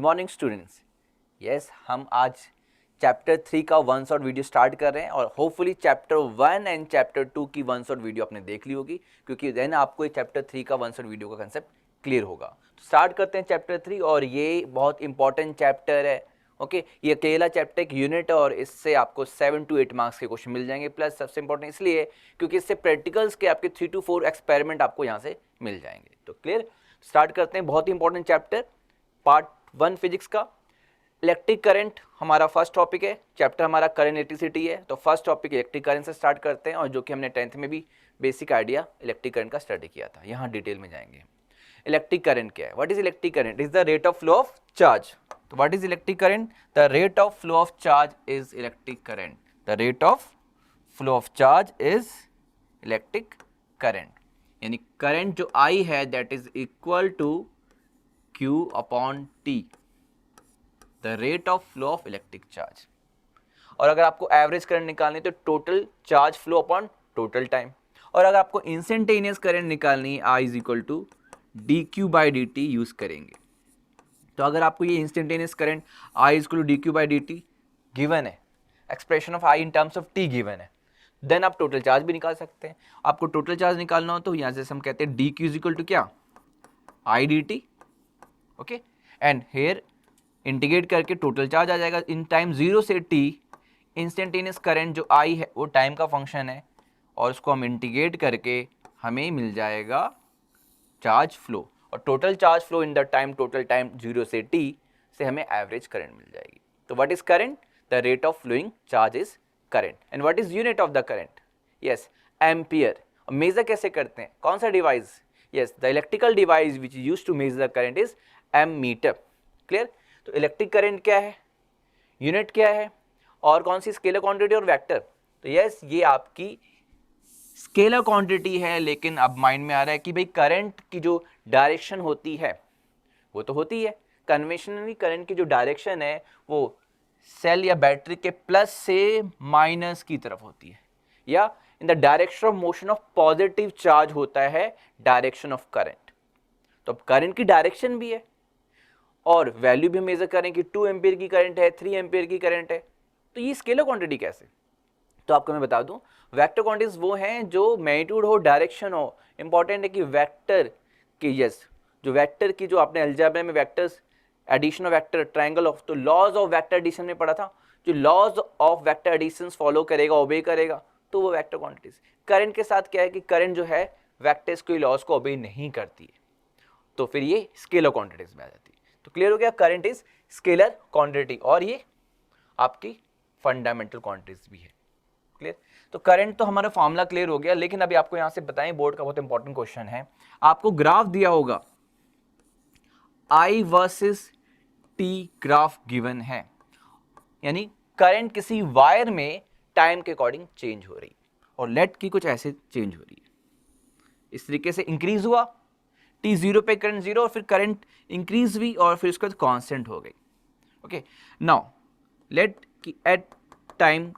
Morning students. Yes, हम आज chapter 3 का वन शॉट वीडियो स्टार्ट कर रहे हैं और होपफुली चैप्टर 1 एंड चैप्टर 2 की वन शॉट वीडियो आपने देख ली होगी, क्योंकि देन आपको चैप्टर 3 का वन शॉट वीडियो का कंसेप्ट क्लियर होगा। तो स्टार्ट करते हैं चैप्टर 3 और ये बहुत इंपॉर्टेंट चैप्टर है। ओके, ये अकेला चैप्टर एक यूनिट है और इससे आपको 7 to 8 मार्क्स के क्वेश्चन मिल जाएंगे। प्लस सबसे इंपॉर्टेंट इसलिए क्योंकि इससे प्रैक्टिकल्स के आपके 3 to 4 एक्सपेरिमेंट आपको यहाँ से मिल जाएंगे। तो क्लियर, स्टार्ट करते हैं। बहुत ही इंपॉर्टेंट चैप्टर पार्ट 1 फिजिक्स का इलेक्ट्रिक करंट हमारा फर्स्ट टॉपिक है। चैप्टर हमारा करंट इलेक्ट्रिसिटी है। तो फर्स्ट टॉपिक इलेक्ट्रिक करंट से स्टार्ट करते हैं और जो कि हमने 10th में भी बेसिक आइडिया इलेक्ट्रिक करंट का स्टडी किया था। यहाँ डिटेल में जाएंगे। इलेक्ट्रिक करंट क्या है? What is electric current? Is the rate of flow of charge. तो what is electric current? The rate of flow of charge is electric current. The rate of flow of charge is electric current. यानी current जो I है that is equal to Q upon T, the rate of flow of electric charge. और अगर आपको average current निकालनी है तो total charge flow upon total time. और अगर आपको इंस्टेंटेनियस करंट निकालनी है I is equal to dq by dt use करेंगे। तो अगर आपको ये instantaneous current I is equal to dq by dt given है, expression of I in terms of t given है, देन आप टोटल चार्ज भी निकाल सकते हैं। आपको टोटल चार्ज निकालना हो तो यहाँ से हम कहते हैं dq इज इक्वल टू क्या, I dt। Okay, and here integrate करके टोटल चार्ज आ जाएगा इन टाइम 0 से t। इंस्टेंटेनियस करंट जो I है वो टाइम का फंक्शन है और उसको हम इंटीग्रेट करके हमें मिल जाएगा चार्ज फ्लो। और total charge flow in the time, total time 0 से t से हमें एवरेज करंट मिल जाएगी। तो what is current? The rate of flowing charge is current. And what is unit of the current? Yes, ampere. Measure कैसे करते हैं? कौन सा device? Yes, the electrical device which is used to measure the current is ammeter. Clear? तो electric current क्या है, unit क्या है, और कौन सी स्केलर क्वांटिटी और वेक्टर? तो यस, ये आपकी स्केलर क्वांटिटी है, लेकिन अब माइंड में आ रहा है कि भाई करंट की जो डायरेक्शन होती है वो तो होती है कन्वेंशनली, करंट की जो डायरेक्शन है वो सेल या बैटरी के प्लस से माइनस की तरफ होती है, या in the direction of motion of positive charge होता है डायरेक्शन ऑफ करंट। तो अब करंट की डायरेक्शन भी है और वैल्यू भी हम मेजर करें कि 2 एम्पियर की करंट है, 3 एम्पियर की करंट है। तो ये स्केलर क्वांटिटी कैसे? तो आपको मैं बता दूं, वेक्टर क्वांटिटीज वो हैं जो मैग्नीट्यूड हो, डायरेक्शन हो। इंपॉर्टेंट है कि वेक्टर की, यस, जो वेक्टर की जो आपने अलजेब्रा में vectors addition of vector, triangle of, तो लॉज ऑफ वेक्टर एडिशन में पढ़ा था, जो laws of vector addition follow करेगा, ओबे करेगा, तो वो वेक्टर क्वांटिटीज। करंट के साथ क्या है कि करंट जो है वेक्टर्स के लॉज को ओबे नहीं करती है, तो फिर ये स्केलर क्वांटिटीज में आ जाती है। तो क्लियर हो गया, करंट इज स्केलर क्वांटिटी और ये आपकी फंडामेंटल क्वांटिटीज भी है। क्लियर? तो करंट तो हमारा फॉर्मूला क्लियर हो गया, लेकिन अभी आपको यहां से बताएं, बोर्ड का बहुत इंपॉर्टेंट क्वेश्चन है। आपको ग्राफ दिया होगा, I versus T graph given है, यानी करंट किसी वायर में टाइम के अकॉर्डिंग चेंज हो रही और लेट की कुछ ऐसे चेंज हो रही है। इस तरीके से इंक्रीज हुआ, T 0 पे करंट 0 और फिर करंट इंक्रीज हुई और फिर उसके बाद कांस्टेंट हो गई। ओके, नाउ लेट की एट टाइम,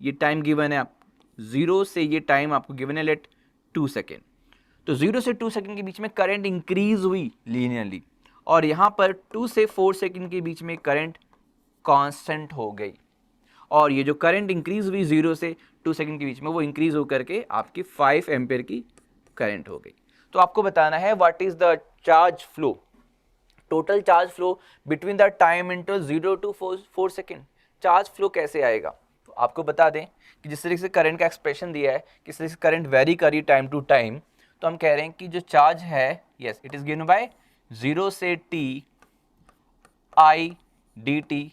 ये टाइम गिवन है आप 0 से, ये टाइम आपको गिवन है लेट 2 सेकेंड। तो 0 से 2 सेकेंड के बीच में करंट इंक्रीज हुई लीनियरली और यहाँ पर 2 से 4 सेकेंड के बीच में करंट कांस्टेंट हो गई। और ये जो करंट इंक्रीज हुई 0 से 2 सेकेंड के बीच में, वो इंक्रीज होकर के आपकी 5 एम्पियर की करंट हो गई। तो आपको बताना है what is the charge flow, total charge flow between the time interval 0 to 4 second. Charge flow कैसे आएगा? तो आपको बता दें कि जिस तरीके से करंट का एक्सप्रेशन दिया है, किस तरीके से करंट वेरी करी टाइम टू टाइम, तो हम कह रहे हैं कि जो चार्ज है, yes, it is given by 0 से t I dt।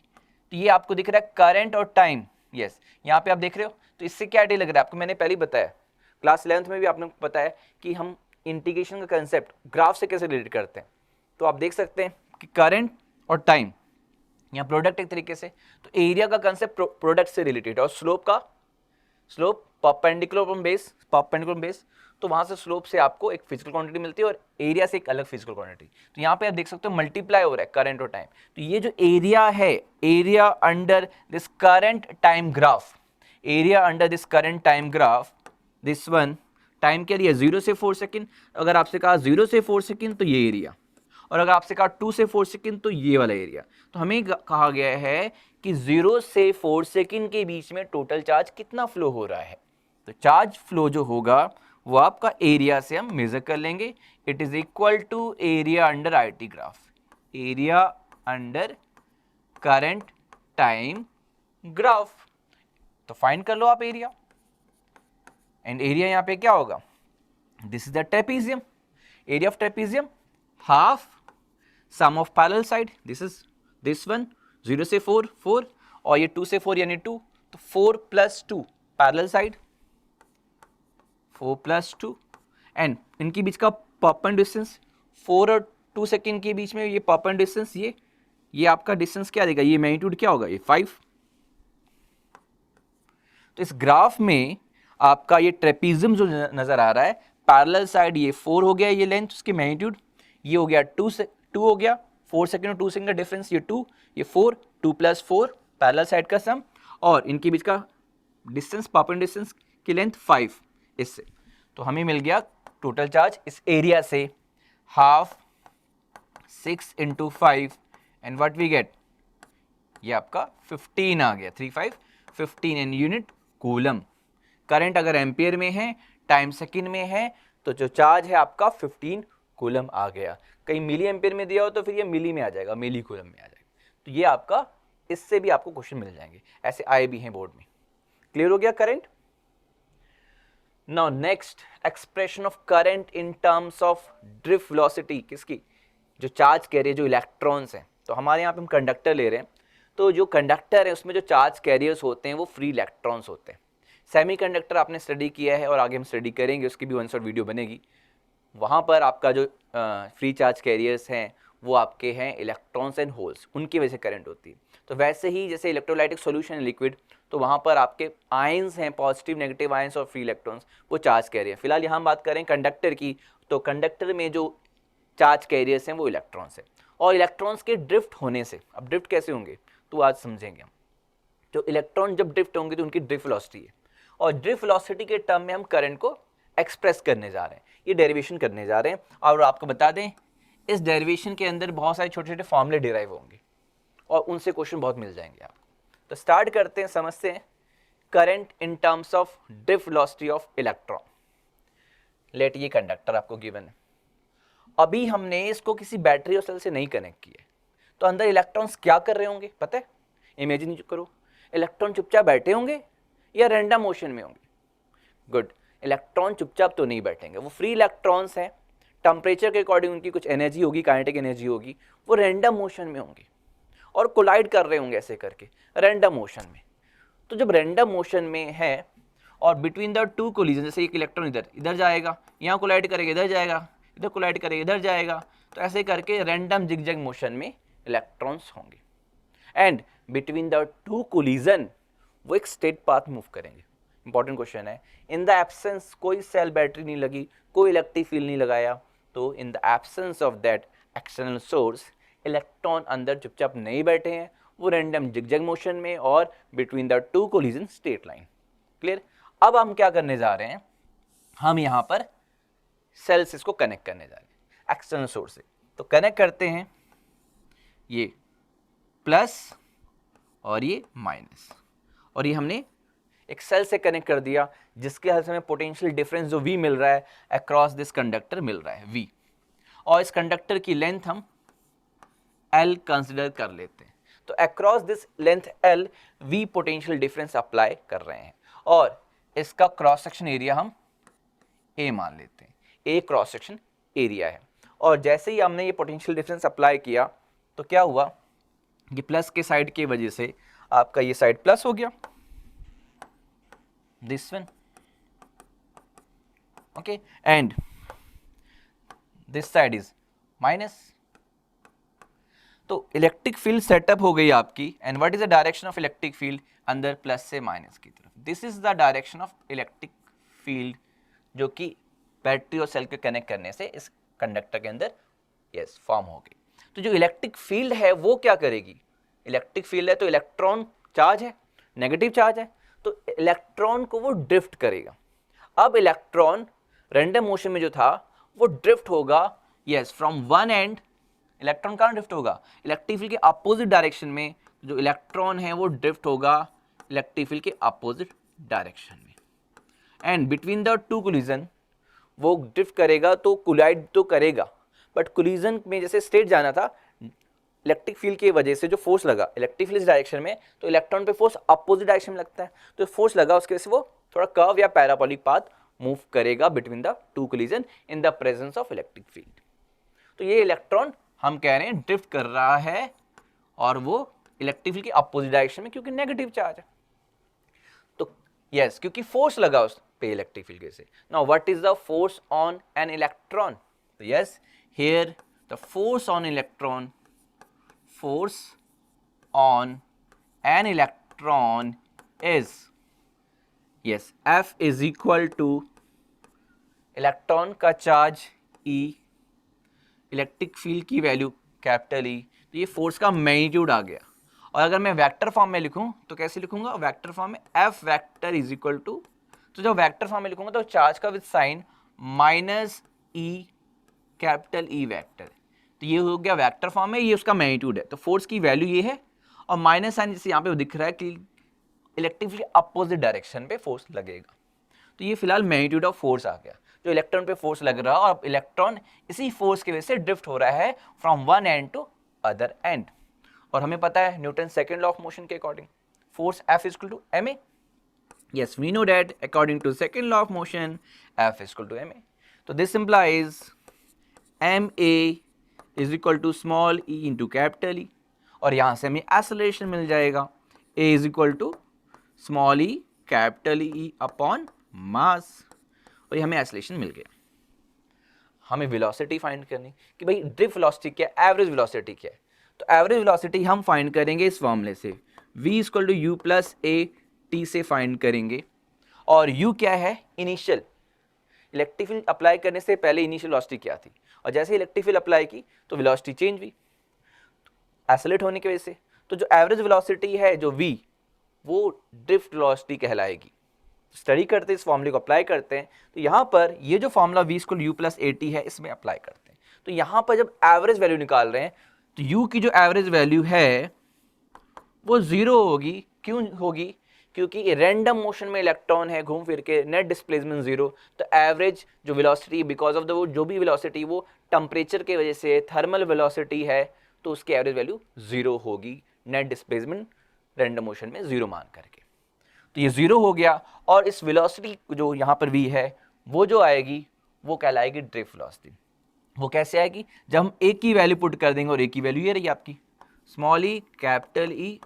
तो ये आपको दिख रहा है करंट और टाइम, यस, यहाँ पे आप देख रहे हो। तो इससे क्या आइडिया लग रहा है आपको? मैंने पहले ही बताया, क्लास 11th में भी आपने बताया कि हम इंटीग्रेशन का कंसेप्ट ग्राफ से कैसे रिलेट करते हैं। तो आप देख सकते हैं कि करंट और टाइम यहाँ प्रोडक्ट एक तरीके से, तो एरिया का कंसेप्ट प्रोडक्ट से रिलेटेड और स्लोप का, स्लोप परपेंडिकुलर बेस, तो वहां से स्लोप से आपको एक फिजिकल क्वांटिटी मिलती है और एरिया से एक अलग फिजिकल क्वांटिटी। तो यहाँ पे आप देख सकते हो मल्टीप्लाई हो रहा है करंट और टाइम। तो ये जो एरिया है, area under this current time graph, area under this current time graph, this one time के लिए 0 से 4 सेकेंड। अगर आपसे कहा 0 से 4 सेकेंड तो ये एरिया, और अगर आपसे कहा 2 से 4 सेकंड तो ये वाला एरिया। तो हमें कहा गया है कि 0 से 4 सेकंड के बीच में टोटल चार्ज कितना फ्लो हो रहा है। तो चार्ज फ्लो जो होगा वो आपका एरिया से हम मेजर कर लेंगे। It is equal to area under IT graph, area under current time graph. तो फाइंड कर लो आप एरिया, एंड एरिया यहां पे क्या होगा, this is the trapezium, area of trapezium half sum of parallel side, this is this one, 0 से 4 4 और ये 2 से 4 यानी 2, तो 4 + 2 पैरेलल साइड, 4 + 2 एंड इनके बीच का परपेंडिकुलर डिस्टेंस 4 और 2 सेकंड के बीच में ये परपेंडिकुलर डिस्टेंस, ये आपका डिस्टेंस क्या देगा, ये मैग्नीट्यूड क्या होगा, ये 5। तो इस ग्राफ में आपका ये ट्रेपीजियम जो नजर आ रहा है, पैरेलल साइड ये 4 हो गया, ये लेंथ उसकी मैग्नीट्यूड, ये हो गया 2 हो गया, 4 सेकंड और 2 सेकंड का डिफरेंस, ये 2, ये 4, 2 + 4 पैरेलल साइड का सम, और इनके बीच का डिस्टेंस परपेंडिकुलर डिस्टेंस की लेंथ 5 इससे। तो हमें मिल गया टोटल चार्ज इस एरिया से half 6 × 5 and what we get, ये आपका 15 आ गया, 3 5 15 इन यूनिट कूलम। करंट अगर एम्पियर में है, टाइम सेकंड में है, तो जो चार्ज है आपका 15 कूलम आ गया। कहीं मिली एम्पियर में दिया हो तो फिर ये मिली में आ जाएगा, मिली कूलम में आ जाएगा। तो ये आपका, इससे भी आपको क्वेश्चन मिल जाएंगे, ऐसे आए भी हैं बोर्ड में। क्लियर हो गया current. Now next, expression of current in terms of drift velocity, किसकी, जो चार्ज कैरियर जो इलेक्ट्रॉन्स हैं। तो हमारे यहाँ पे हम कंडक्टर ले रहे हैं, तो जो कंडक्टर है उसमें जो चार्ज कैरियर्स होते हैं वो फ्री इलेक्ट्रॉन्स होते हैं। सेमीकंडक्टर आपने स्टडी किया है और आगे हम स्टडी करेंगे, उसकी भी 1 शॉट वीडियो बनेगी। वहाँ पर आपका जो फ्री चार्ज कैरियर्स हैं वो आपके हैं इलेक्ट्रॉन्स एंड होल्स, उनकी वजह से करंट होती है। तो वैसे ही जैसे इलेक्ट्रोलाइटिक सॉल्यूशन है लिक्विड, तो वहाँ पर आपके आयंस हैं, पॉजिटिव नेगेटिव आयंस और फ्री इलेक्ट्रॉन्स, वो चार्ज कैरियर। फिलहाल यहाँ हम बात करें कंडक्टर की, तो कंडक्टर में जो चार्ज कैरियर्स हैं वो इलेक्ट्रॉन्स हैं, और इलेक्ट्रॉन्स के ड्रिफ्ट होने से, अब ड्रिफ्ट कैसे होंगे तो आज समझेंगे हम। तो इलेक्ट्रॉन जब ड्रिफ्ट होंगे तो उनकी ड्रिफ्ट वेलोसिटी है, और ड्रिफ्ट वेलोसिटी के टर्म में हम करंट को एक्सप्रेस करने जा रहे हैं, ये डेरिवेशन करने जा रहे हैं। और आपको बता दें इस डेरिवेशन के अंदर बहुत सारे छोटे छोटे फॉर्मूले डिराइव होंगे और उनसे क्वेश्चन बहुत मिल जाएंगे आपको। तो स्टार्ट करते हैं, समझते हैं current in terms of drift velocity of electron. Let ये कंडक्टर आपको गिवन है, अभी हमने इसको किसी बैटरी और सेल से नहीं कनेक्ट किया, तो अंदर इलेक्ट्रॉन्स क्या कर रहे होंगे पता है, इमेजिन करो, इलेक्ट्रॉन चुपचाप बैठे होंगे या रैंडम मोशन में होंगे। गुड, इलेक्ट्रॉन चुपचाप तो नहीं बैठेंगे, वो फ्री इलेक्ट्रॉन्स हैं, टेम्परेचर के अकॉर्डिंग उनकी कुछ एनर्जी होगी, काइनेटिक एनर्जी होगी, वो रैंडम मोशन में होंगे और कोलाइड कर रहे होंगे ऐसे करके रैंडम मोशन में। तो जब रैंडम मोशन में है और बिटवीन द टू कोलिजन, जैसे एक इलेक्ट्रॉन इधर जाएगा, यहाँ कोलाइड करेगा, इधर जाएगा, इधर कोलाइड करेगा, इधर जाएगा, तो ऐसे करके रैंडम जिगजैग मोशन में इलेक्ट्रॉन्स होंगे। And between the to collision वो एक स्ट्रेट पाथ मूव करेंगे। इंपॉर्टेंट क्वेश्चन है, इन द एब्सेंस कोई सेल बैटरी नहीं लगी, कोई इलेक्ट्रिक फील्ड नहीं लगाया, तो in the absence of that external source electron अंदर चुपचाप नहीं बैठे हैं, वो रैंडम जिगजैग मोशन में और between the to collision straight line. Clear. अब हम क्या करने जा रहे हैं, हम यहाँ पर सेल्स इसको कनेक्ट करने जा रहे हैं एक्सटर्नल सोर्स से। तो कनेक्ट करते हैं, ये प्लस और ये माइनस, और ये हमने एक सेल से कनेक्ट कर दिया, जिसके हेल्प से हमें पोटेंशियल डिफरेंस जो V मिल रहा है अक्रॉस दिस कंडक्टर मिल रहा है V, और इस कंडक्टर की लेंथ हम L कंसिडर कर लेते हैं। तो across this length L V potential difference apply कर रहे हैं, और इसका क्रॉस सेक्शन एरिया हम A मान लेते हैं, A क्रॉस सेक्शन एरिया है। और जैसे ही हमने ये पोटेंशियल डिफरेंस अप्लाई किया तो क्या हुआ, ये प्लस के साइड की वजह से आपका ये साइड प्लस हो गया, this one, okay, and this side is minus. तो इलेक्ट्रिक फील्ड सेटअप हो गई आपकी, and what is the direction of electric field, अंदर प्लस से माइनस की तरफ। This is the direction of electric field जो कि बैटरी और सेल के कनेक्ट करने से इस कंडक्टर के अंदर यस फॉर्म हो गई। तो जो इलेक्ट्रिक फील्ड है वो क्या करेगी, इलेक्ट्रिक फील्ड है तो इलेक्ट्रॉन चार्ज है, नेगेटिव चार्ज है, तो इलेक्ट्रॉन को वो ड्रिफ्ट करेगा। अब इलेक्ट्रॉन रैंडम मोशन में जो था वो ड्रिफ्ट होगा, yes, from one and electron कहाँ ड्रिफ्ट होगा, इलेक्ट्रिक फील्ड के अपोजिट डायरेक्शन में। जो इलेक्ट्रॉन है वो ड्रिफ्ट होगा इलेक्ट्रिक फील्ड के अपोजिट डायरेक्शन में, and between the to collision वो ड्रिफ्ट करेगा, तो कोलाइड तो करेगा, बट कोलिजन में जैसे स्ट्रेट जाना था, इलेक्ट्रिक फील्ड की वजह से जो फोर्स लगा इलेक्ट्रिक फील्ड इस डायरेक्शन में, तो इलेक्ट्रॉन पे फोर्स अपोजिट डायरेक्शन में लगता है, तो फोर्स लगा उसकी वजह से वो थोड़ा कर्व या पैराबोलिक पाथ मूव करेगा between the to collision in the presence of electric field. तो ये इलेक्ट्रॉन हम कह रहे हैं ड्रिफ्ट कर रहा है, और वो इलेक्ट्रिक फील्ड के अपोजिट डायरेक्शन में, क्योंकि नेगेटिव चार्ज है। तो यस, क्योंकि फोर्स लगा उस पे इलेक्ट्रिक फील्ड के से। Now what is the force on an electron? तो yes, here the force on electron, force on an electron is, yes, F is equal to electron का चार्ज E, इलेक्ट्रिक फील्ड की value capital E, तो ये force का magnitude आ गया। और अगर मैं वेक्टर फॉर्म में लिखूं तो कैसे लिखूंगा, वेक्टर फॉर्म में F vector is equal to, तो जब वेक्टर फॉर्म में लिखूंगा तो चार्ज का with sign minus E capital E vector, तो ये हो गया वेक्टर फॉर्म में, ये उसका मैग्नीट्यूड है। तो फोर्स की वैल्यू ये है, और माइनस साइन जैसे यहाँ पे दिख रहा है कि इलेक्ट्रिक फील्ड अपोजिट डायरेक्शन पे फोर्स लगेगा। तो ये फिलहाल मैग्नीट्यूड ऑफ फोर्स आ गया, जो इलेक्ट्रॉन पे फोर्स लग रहा है, और इलेक्ट्रॉन इसी फोर्स की वजह से ड्रिफ्ट हो रहा है from one end to other end. और हमें पता है Newton second law of motion के according force F is equal to ma। yes, we know that according to second law of motion F is equal to ma। तो this implies ma is equal to small e into capital E, और यहाँ से हमें acceleration मिल जाएगा a is equal to small e capital E upon mass, और ये हमें एक्सेलरेशन मिल गया। हमें वेलोसिटी फाइंड करनी कि भाई ड्रिफ्ट वेलोसिटी क्या है, एवरेज वेलोसिटी क्या है। तो एवरेज वेलोसिटी हम फाइंड करेंगे इस फॉर्मूले से, v equal to u plus a t से फाइंड करेंगे, और u क्या है, इनिशियल, इलेक्ट्रिक फील्ड अप्लाई करने से पहले इनिशियल वेलोसिटी क्या थी, और जैसे इलेक्ट्रिक फील्ड अप्लाई की तो वेलोसिटी चेंज हुई एक्सेलरेट होने की वजह से। तो जो एवरेज वेलोसिटी है जो v, वो ड्रिफ्ट वेलोसिटी कहलाएगी। स्टडी करते हैं, इस फॉर्मूले को अप्लाई करते हैं, तो यहाँ पर ये जो formula v equal you plus a T है इसमें अप्लाई करते हैं। तो यहाँ पर जब एवरेज वैल्यू निकाल रहे हैं तो u की जो एवरेज वैल्यू है वो 0 होगी। क्यों होगी? क्योंकि रैंडम मोशन में इलेक्ट्रॉन है घूम फिर के, नेट डिस्प्लेसमेंट 0, तो एवरेज जो वेलोसिटी बिकॉज ऑफ द वो जो भी वेलोसिटी वो टेम्परेचर के वजह से थर्मल वेलोसिटी है, तो उसकी एवरेज वैल्यू 0 होगी, नेट डिस्प्लेसमेंट रैंडम मोशन में 0 मान करके। तो ये 0 हो गया, और इस वेलोसिटी जो यहाँ पर v है वो जो आएगी वो कहलाएगी ड्रिफ्ट वेलोसिटी। वो कैसे आएगी? जब हम a की वैल्यू पुट कर देंगे, और a की वैल्यू ये रही आपकी small e capital E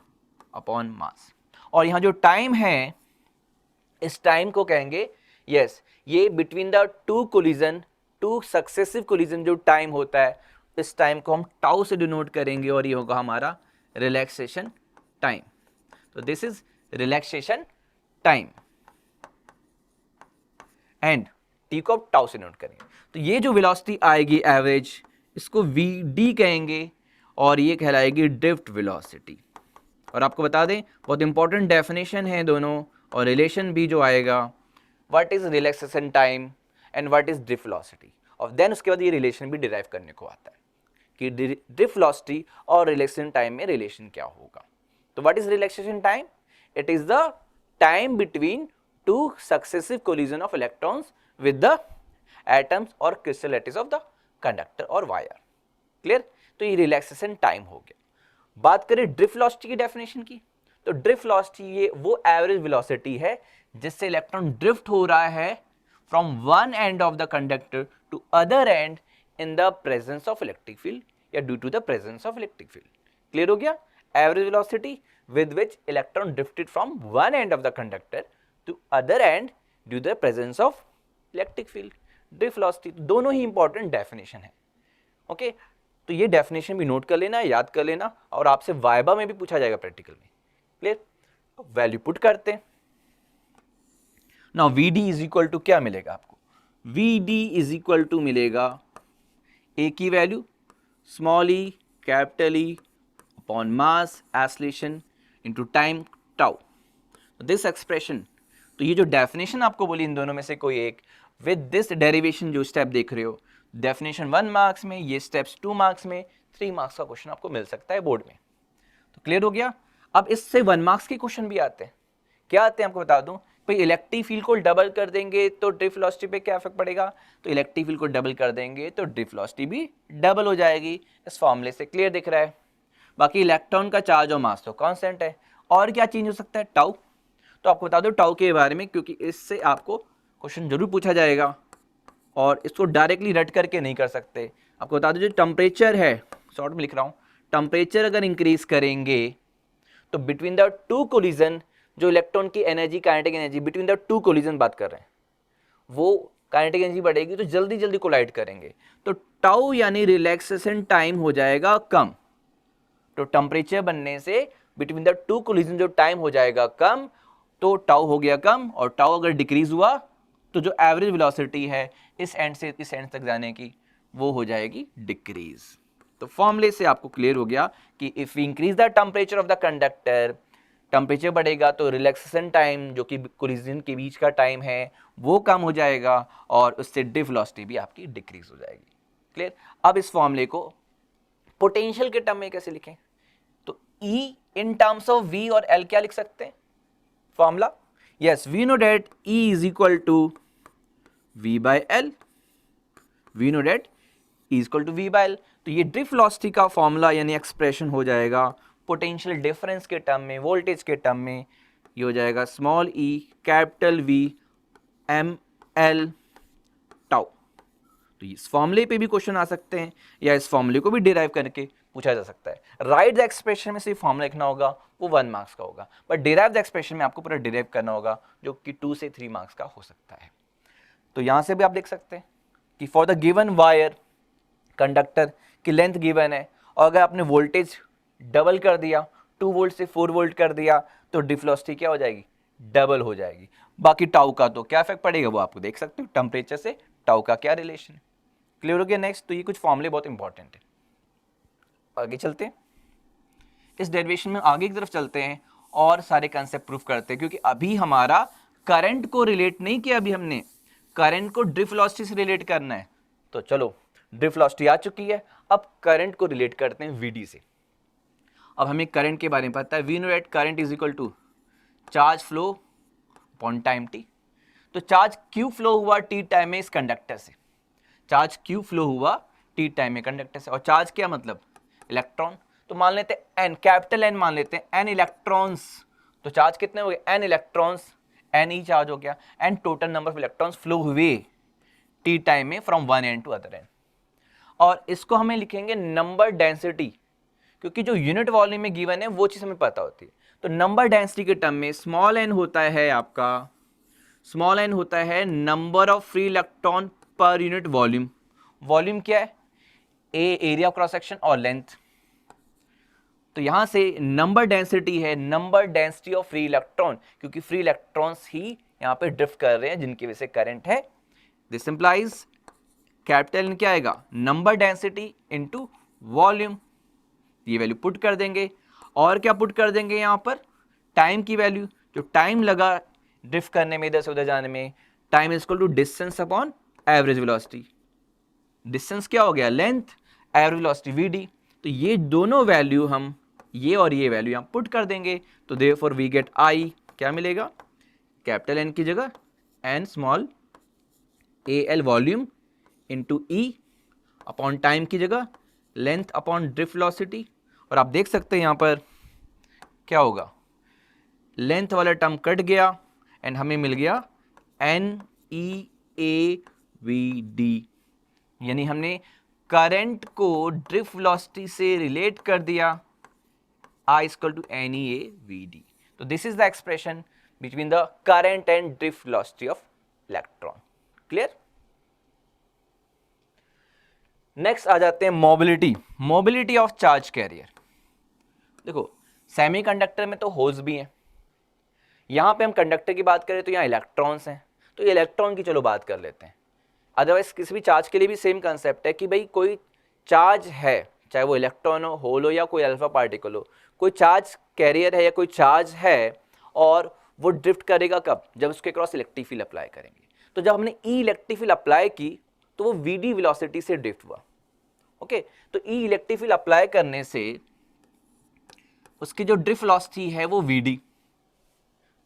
upon mass, और यहाँ जो टाइम है इस टाइम को कहेंगे यस, ये between the to collision, to successive collision जो टाइम होता है, इस टाइम को हम टाउ से डिनोट करेंगे, और ये होगा हमारा रिलैक्सेशन टाइम। तो this is relaxation time, and T को आप टाउ से नोट करेंगे। तो ये जो वेलोसिटी आएगी एवरेज, इसको वी डी कहेंगे, और ये कहलाएगी ड्रिफ्ट वेलोसिटी। और आपको बता दें बहुत इंपॉर्टेंट डेफिनेशन है दोनों, और रिलेशन भी जो आएगा, what is relaxation time and what is drift velocity, और देन उसके बाद ये रिलेशन भी डिराइव करने को आता है कि ड्रिफ्ट वेलोसिटी और रिलैक्सेशन टाइम में रिलेशन क्या होगा। तो what is relaxation time? It is the time between two successive collision of electrons with the atoms और crystal lattice of the conductor और वायर। क्लियर? तो ये रिलैक्सेशन टाइम हो गया। बात करें ड्रिफ्ट वेलोसिटी की डेफिनेशन की, तो ड्रिफ्ट वेलोसिटी ये वो एवरेज वेलोसिटी है जिससे इलेक्ट्रॉन ड्रिफ्ट हो रहा है from one end of the conductor to other end in the presence of electric field या due to the presence of electric field. Clear हो गया? Average velocity with which electron drifted from one end of the conductor to other end due to the presence of electric field। drift velocity दोनों ही important definition है। Okay, तो ये definition भी note कर लेना, याद कर लेना, और आपसे वाइबा में भी पूछा जाएगा प्रैक्टिकल में। क्लियर? वैल्यू पुट करते हैं। Now VD is equal to क्या मिलेगा आपको? VD इज इक्वल टू मिलेगा A की value small e capital E upon mass acceleration into time tau. This expression, तो ये जो डेफिनेशन आपको बोली इन दोनों में से कोई एक, विद दिस डेरिवेशन जो स्टेप देख रहे हो, डेफिनेशन 1 मार्क्स में, ये स्टेप्स 2 मार्क्स में, 3 मार्क्स का क्वेश्चन आपको मिल सकता है बोर्ड में। तो क्लियर हो गया। अब इससे 1 मार्क्स के क्वेश्चन भी आते हैं। क्या आते हैं आपको बता दूं, भाई इलेक्ट्रिक फील्ड को डबल कर देंगे तो ड्रिफ्ट वेलोसिटी पे क्या इफेक्ट पड़ेगा, तो इलेक्ट्रिक फील्ड को डबल कर देंगे तो ड्रिफ्ट वेलोसिटी भी डबल हो जाएगी। इस फॉर्मूले से क्लियर दिख रहा है। बाकी इलेक्ट्रॉन का चार्ज और मास तो कांस्टेंट है, और क्या चेंज हो सकता है, टाउ। तो आपको बता दो टाउ के बारे में, क्योंकि इससे आपको क्वेश्चन जरूर पूछा जाएगा और इसको डायरेक्टली रट करके नहीं कर सकते। आपको बता दो जो टेम्परेचर है, शॉर्ट में लिख रहा हूँ, टेम्परेचर अगर इंक्रीज करेंगे तो बिटवीन द टू कोलिजन जो इलेक्ट्रॉन की energy, kinetic energy between the to collision बात कर रहे हैं, वो काइनेटिक एनर्जी बढ़ेगी तो जल्दी जल्दी कोलाइड करेंगे, तो टाउ यानी रिलैक्सेशन टाइम हो जाएगा कम। तो टेम्परेचर बनने से बिटवीन द टू कोलिजन जो टाइम हो जाएगा कम, तो टाउ हो गया कम, और टाउ अगर डिक्रीज हुआ तो जो एवरेज वेलोसिटी है इस एंड से इस एंड तक जाने की वो हो जाएगी डिक्रीज। तो फॉर्मूले से आपको क्लियर हो गया कि if we increase the temperature of the conductor, temperature बढ़ेगा तो रिलैक्सेशन टाइम जो कि कोलिजन के बीच का टाइम है वो कम हो जाएगा, और उससे ड्रिफ्ट वेलोसिटी भी आपकी डिक्रीज हो जाएगी। क्लियर। अब इस फॉर्मूले को पोटेंशियल के टर्म में कैसे लिखें, तो E in terms of V और L क्या लिख सकते हैं formula, yes we know that E is equal to V by L, we know that E is equal to V by L। तो ये ड्रिफ्ट वेलोसिटी का फॉर्मूला यानी expression हो जाएगा पोटेंशियल डिफरेंस के टर्म में, वोल्टेज के टर्म में, ये हो जाएगा small e capital V m l tau. तो इस फॉर्मूले पे भी क्वेश्चन आ सकते हैं, या इस फॉर्मूले को भी डिराइव करके पूछा जा सकता है। राइट द एक्सप्रेशन में सिर्फ फॉर्मूला लिखना होगा, वो 1 मार्क्स का होगा, बट डिराइव द एक्सप्रेशन में आपको पूरा डिराइव करना होगा, जो कि 2 से 3 मार्क्स का हो सकता है। तो यहां से भी आप देख सकते हैं कि for the given wire conductor की लेंथ गिवन है, और अगर आपने वोल्टेज डबल कर दिया, 2 वोल्ट से 4 वोल्ट कर दिया, तो ड्रिफ्ट वेलोसिटी क्या हो जाएगी, डबल हो जाएगी। बाकी टाउ का तो क्या इफेक्ट पड़ेगा वो आपको देख सकते हो, टेम्परेचर से टाउ का क्या रिलेशन है। क्लियर हो गया। नेक्स्ट, तो ये कुछ फॉर्मूले बहुत इंपॉर्टेंट है। आगे चलते हैं, इस डेरिवेशन में आगे की तरफ चलते हैं और सारे कंसेप्ट प्रूफ करते हैं, क्योंकि अभी हमारा करंट को रिलेट नहीं किया, अभी हमने करंट को ड्रिफ्ट वेलोसिटी से रिलेट करना है। तो चलो ड्रिफ्ट वेलोसिटी आ चुकी है, अब करंट को रिलेट करते हैं वीडी से। अब हमें करंट के बारे में पता है, we know that current is equal to charge flow upon time t. तो चार्ज क्यू फ्लो हुआ टी टाइम में इस कंडक्टर से, चार्ज क्यू फ्लो हुआ टी टाइम में कंडक्टर से, और चार्ज क्या मतलब इलेक्ट्रॉन। तो मान लेते हैं एन, कैपिटल एन मान लेते हैं, एन इलेक्ट्रॉन्स। तो चार्ज कितने हो गए, एन इलेक्ट्रॉन्स, एन ही चार्ज हो गया, and total number of electrons flow हुए टी टाइम में from one end to other end. और इसको हमें लिखेंगे नंबर डेंसिटी, क्योंकि जो यूनिट वॉल्यूम में गिवन है वो चीज हमें पता होती है। तो नंबर डेंसिटी के टर्म में स्मॉल एन होता है आपका, स्मॉल एन होता है number of free electron per unit volume. Volume क्या है, ए एरिया ऑफ क्रॉस सेक्शन और लेंथ। तो यहां से नंबर डेंसिटी है number density of free electron, क्योंकि फ्री इलेक्ट्रॉन्स ही यहां पे ड्रिफ्ट कर रहे हैं जिनकी वजह से करंट है। दिस इंप्लाइज कैपिटल एन क्या आएगा, नंबर डेंसिटी इनटू वॉल्यूम। ये वैल्यू पुट कर देंगे, और क्या पुट कर देंगे यहां पर, टाइम की वैल्यू, जो टाइम लगा ड्रिफ्ट करने में इधर से उधर जाने में, time is equal to distance upon average velocity. Distance क्या हो गया, लेंथ, एवरेज वेलोसिटी वीडी। तो ये दोनों वैल्यू हम, ये और ये वैल्यू यहां पुट कर देंगे, तो देयरफॉर वी गेट आई, क्या मिलेगा, कैपिटल एन की जगह n small a l volume into e upon time की जगह लेंथ अपॉन ड्रिफ्ट वेलोसिटी। और आप देख सकते हैं यहां पर क्या होगा, लेंथ वाला टर्म कट गया एंड हमें मिल गया n e a v d, यानी हमने करंट को ड्रिफ्ट वेलोसिटी से रिलेट कर दिया, I is equal to NeAVD. तो this is the expression between the current and drift velocity of electron. Clear. Next आ जाते हैं mobility, mobility of charge carrier. देखो सेमीकंडक्टर में तो होल्स भी हैं, यहां पे हम कंडक्टर की बात करें तो यहाँ इलेक्ट्रॉन्स हैं, तो इलेक्ट्रॉन की चलो बात कर लेते हैं। अदरवाइज किसी भी चार्ज के लिए भी सेम कंसेप्ट है कि भाई कोई चार्ज है, चाहे वो इलेक्ट्रॉन हो, होल हो या कोई अल्फा पार्टिकल हो, कोई चार्ज कैरियर है या कोई चार्ज है, और वो ड्रिफ्ट करेगा कब, जब उसके क्रॉस इलेक्ट्रिक फील्ड अप्लाई करेंगे। तो जब हमने ई इलेक्ट्रिक फील्ड अप्लाई की तो वो वीडी वेलोसिटी से ड्रिफ्ट हुआ, ओके तो ई इलेक्ट्रिक फील्ड अप्लाई करने से उसकी जो ड्रिफ्ट वेलोसिटी है वो वीडी,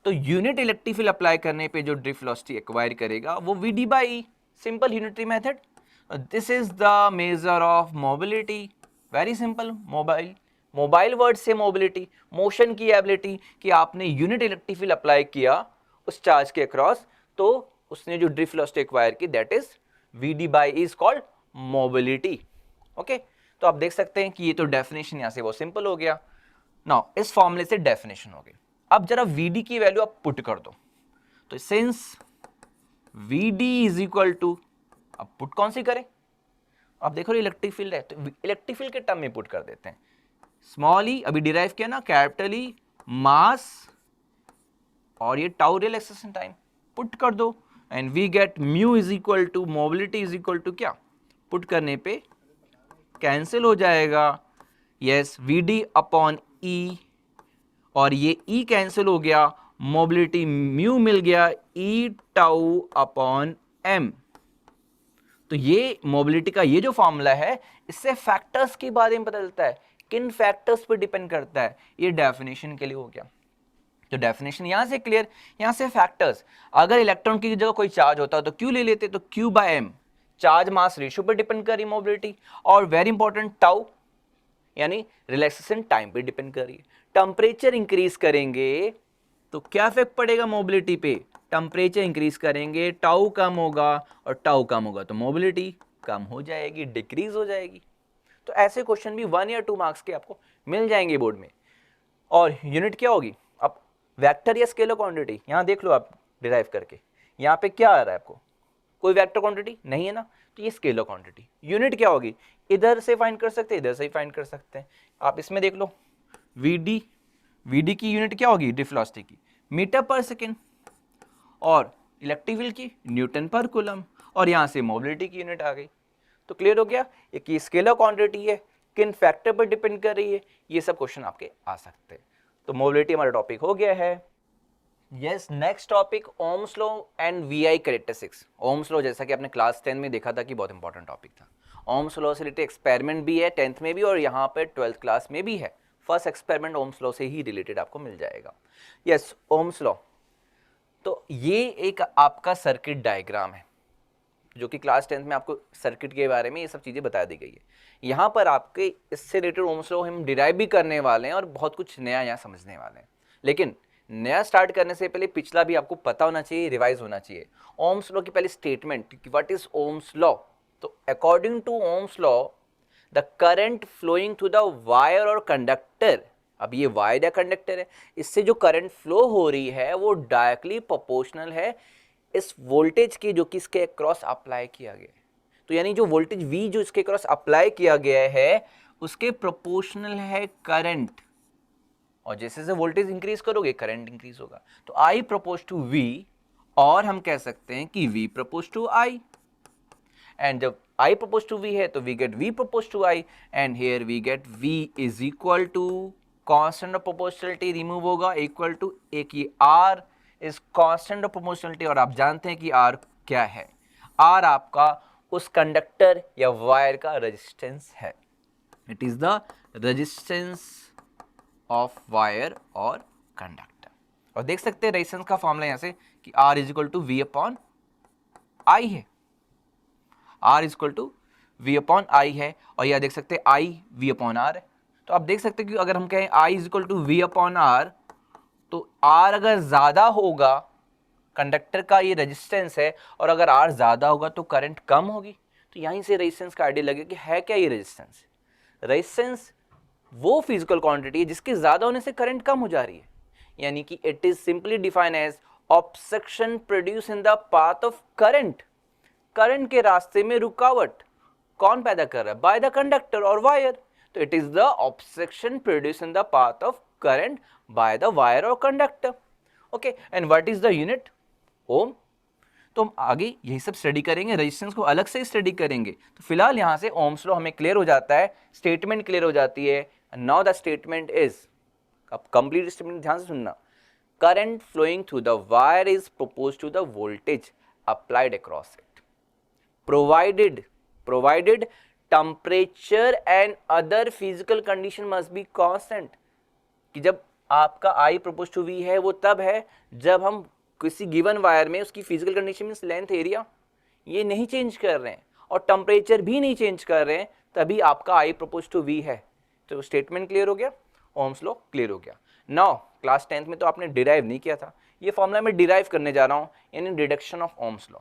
तो यूनिट इलेक्ट्रिक फील्ड अप्लाई करने पे जो ड्रिफ्ट वेलोसिटी एक्वायर करेगा वो VD by e, simple unitary method. This is the measure of mobility, very simple. Mobile word से मोबिलिटी, मोशन की एबिलिटी, कि आपने यूनिट इलेक्ट्रिक फील्ड अप्लाई किया उस चार्ज के अक्रॉस, तो उसने जो ड्रिफ्ट वेलोसिटी एक्वायर की that is VD by is called mobility. Okay तो आप देख सकते हैं कि ये तो डेफिनेशन यहां से बहुत सिंपल हो गया। नाउ इस फॉर्मूले से डेफिनेशन हो गई। अब जरा वीडी की वैल्यू आप पुट कर दो, तो since VD is equal to, अब पुट कौन सी करें, आप देखो इलेक्ट्रिक फील्ड है तो इलेक्ट्रिक फील्ड के टर्म में पुट कर देते हैं। स्मॉल ई अभी डिराइव किया ना, कैपिटल ई मास और ये टाउ रिलैक्सेशन टाइम, पुट कर दो and we get mu is equal to mobility is equal to क्या, पुट करने पे कैंसिल हो जाएगा, यस वीडी अपॉन ई, और ये ई कैंसिल हो गया, मोबिलिटी म्यू मिल गया ई टाउ अपॉन एम। तो ये मोबिलिटी का ये जो फॉर्मूला है, इससे फैक्टर्स के बारे में पता चलता है, किन फैक्टर्स पर डिपेंड करता है, ये डेफिनेशन के लिए हो गया। तो डेफिनेशन यहां से क्लियर, यहां से फैक्टर्स, अगर इलेक्ट्रॉन की जगह कोई चार्ज होता तो क्यू ले लेते, तो q by m charge mass ratio पर डिपेंड कर रही मोबिलिटी, और वेरी इंपॉर्टेंट टाउ यानी रिलैक्सेशन टाइम पे डिपेंड कर रही है। टेम्परेचर इंक्रीज करेंगे तो क्या इफेक्ट पड़ेगा मोबिलिटी पे, टेम्परेचर इंक्रीज करेंगे टाउ कम होगा, और टाउ कम होगा तो मोबिलिटी कम हो जाएगी, डिक्रीज हो जाएगी। तो ऐसे क्वेश्चन भी 1 या 2 मार्क्स के आपको मिल जाएंगे बोर्ड में। और यूनिट क्या होगी, अब वेक्टर या स्केलर क्वांटिटी, यहां देख लो आप डिराइव करके, यहां पे क्या आ रहा है आपको, कोई वेक्टर क्वांटिटी नहीं है ना, तो ये स्केलर क्वांटिटी। यूनिट क्या होगी, इधर से फाइंड कर सकते हैं, इधर से ही फाइंड कर सकते हैं। आप इसमें देख लो वीडी की यूनिट क्या होगी, ड्रिफ्ट वेलोसिटी की मीटर पर सेकेंड, और इलेक्ट्रिक फील्ड की न्यूटन पर कूलम, और यहां से मोबिलिटी की यूनिट आ गई। तो क्लियर हो गया एक ये स्केलर क्वांटिटी है, किन फैक्टर पर डिपेंड कर रही है, ये सब क्वेश्चन आपके आ सकते हैं। तो मोबिलिटी हमारा टॉपिक हो गया है। Yes next topic Ohm's law and VI characteristics. Ohm's law जैसा कि आपने क्लास 10 में देखा था कि बहुत इंपॉर्टेंट टॉपिक था। ओम्स लॉ से रिलेटेड एक्सपेरिमेंट भी है 10th में भी, और यहाँ पर 12th क्लास में भी है। फर्स्ट एक्सपेरिमेंट ओम्स लॉ से ही रिलेटेड आपको मिल जाएगा। यस ओम्स लॉ, तो ये एक आपका सर्किट डायग्राम है, जो कि क्लास 10th में आपको सर्किट के बारे में ये सब चीज़ें बता दी गई है। यहाँ पर आपके इससे रिलेटेड ओम्स लॉ हम डिराइव भी करने वाले हैं, और बहुत कुछ नया यहाँ समझने वाले हैं। लेकिन नया स्टार्ट करने से पहले पिछला भी आपको पता होना चाहिए, रिवाइज होना चाहिए। ओम्स लॉ की पहले स्टेटमेंट कि व्हाट इज ओम्स लॉ, तो according to Ohm's law the current flowing through the wire और कंडक्टर, अब ये वायर या कंडक्टर है, इससे जो करंट फ्लो हो रही है वो डायरेक्टली प्रोपोर्शनल है इस वोल्टेज की जो कि इसके क्रॉस अप्लाई किया गया है। तो यानी जो वोल्टेज V जो इसके क्रॉस अप्लाई किया गया है उसके प्रोपोर्शनल है करंट, और जैसे जैसे वोल्टेज इंक्रीज करोगे करंट इंक्रीज होगा। तो I प्रपोज टू V, और हम कह सकते हैं कि V propose to I, and जब I प्रपोज टू V है तो we get V propose to I, and here we get V is equal to constant of proportionality remove होगा, इक्वल टू एक ये R is constant of proportionality, और आप जानते हैं कि R क्या है, R आपका उस कंडक्टर या वायर का रेजिस्टेंस है, it is the resistance of wire और कंडक्टर। और देख सकते हैं रेजिस्टेंस का फॉर्मूला यहां से कि R is equal to V upon I है, R is equal to V upon I है, और यह देख सकते हैं I V अपॉन R है। तो आप देख सकते हैं कि अगर हम कहें I is equal to V upon R, तो R अगर ज्यादा होगा, कंडक्टर का ये रेजिस्टेंस है, और अगर R ज्यादा होगा तो करंट कम होगी। तो यहीं से रेजिस्टेंस का आइडिया लगे कि है क्या ये रेजिस्टेंस। रेजिस्टेंस वो फिजिकल क्वांटिटी है जिसके ज्यादा होने से करंट कम हो जा रही है, यानी कि it is simply defined as obstruction produce in the path of current. Current के रास्ते में रुकावट कौन पैदा कर रहा है, बाय द कंडक्टर और वायर। तो it is the obstruction produce in the path of current by the wire और conductor. Okay, and what is the unit, ohm. तो हम आगे यही सब स्टडी करेंगे, रेजिस्टेंस को अलग से स्टडी करेंगे। तो फिलहाल यहां से ओम्स लॉ हमें क्लियर हो जाता है, स्टेटमेंट क्लियर हो जाती है। नाउ द स्टेटमेंट इज, अब कंप्लीट स्टेटमेंट ध्यान से सुनना, current flowing through the wire is propose to the voltage applied across it, provided temperature and other physical condition must be constant, कि जब आपका I प्रोपोज टू V है वो तब है जब हम किसी गिवन वायर में उसकी physical condition means length, area ये नहीं चेंज कर रहे हैं और टेम्परेचर भी नहीं चेंज कर रहे हैं, तभी आपका I प्रोपोज टू V है। तो स्टेटमेंट क्लियर हो गया, ओम्स लॉ क्लियर हो गया। नाउ क्लास 10th में तो आपने डिराइव नहीं किया था, ये फॉर्मूला मैं डिराइव करने जा रहा हूँ इन डिडक्शन ऑफ ओम्स लॉ।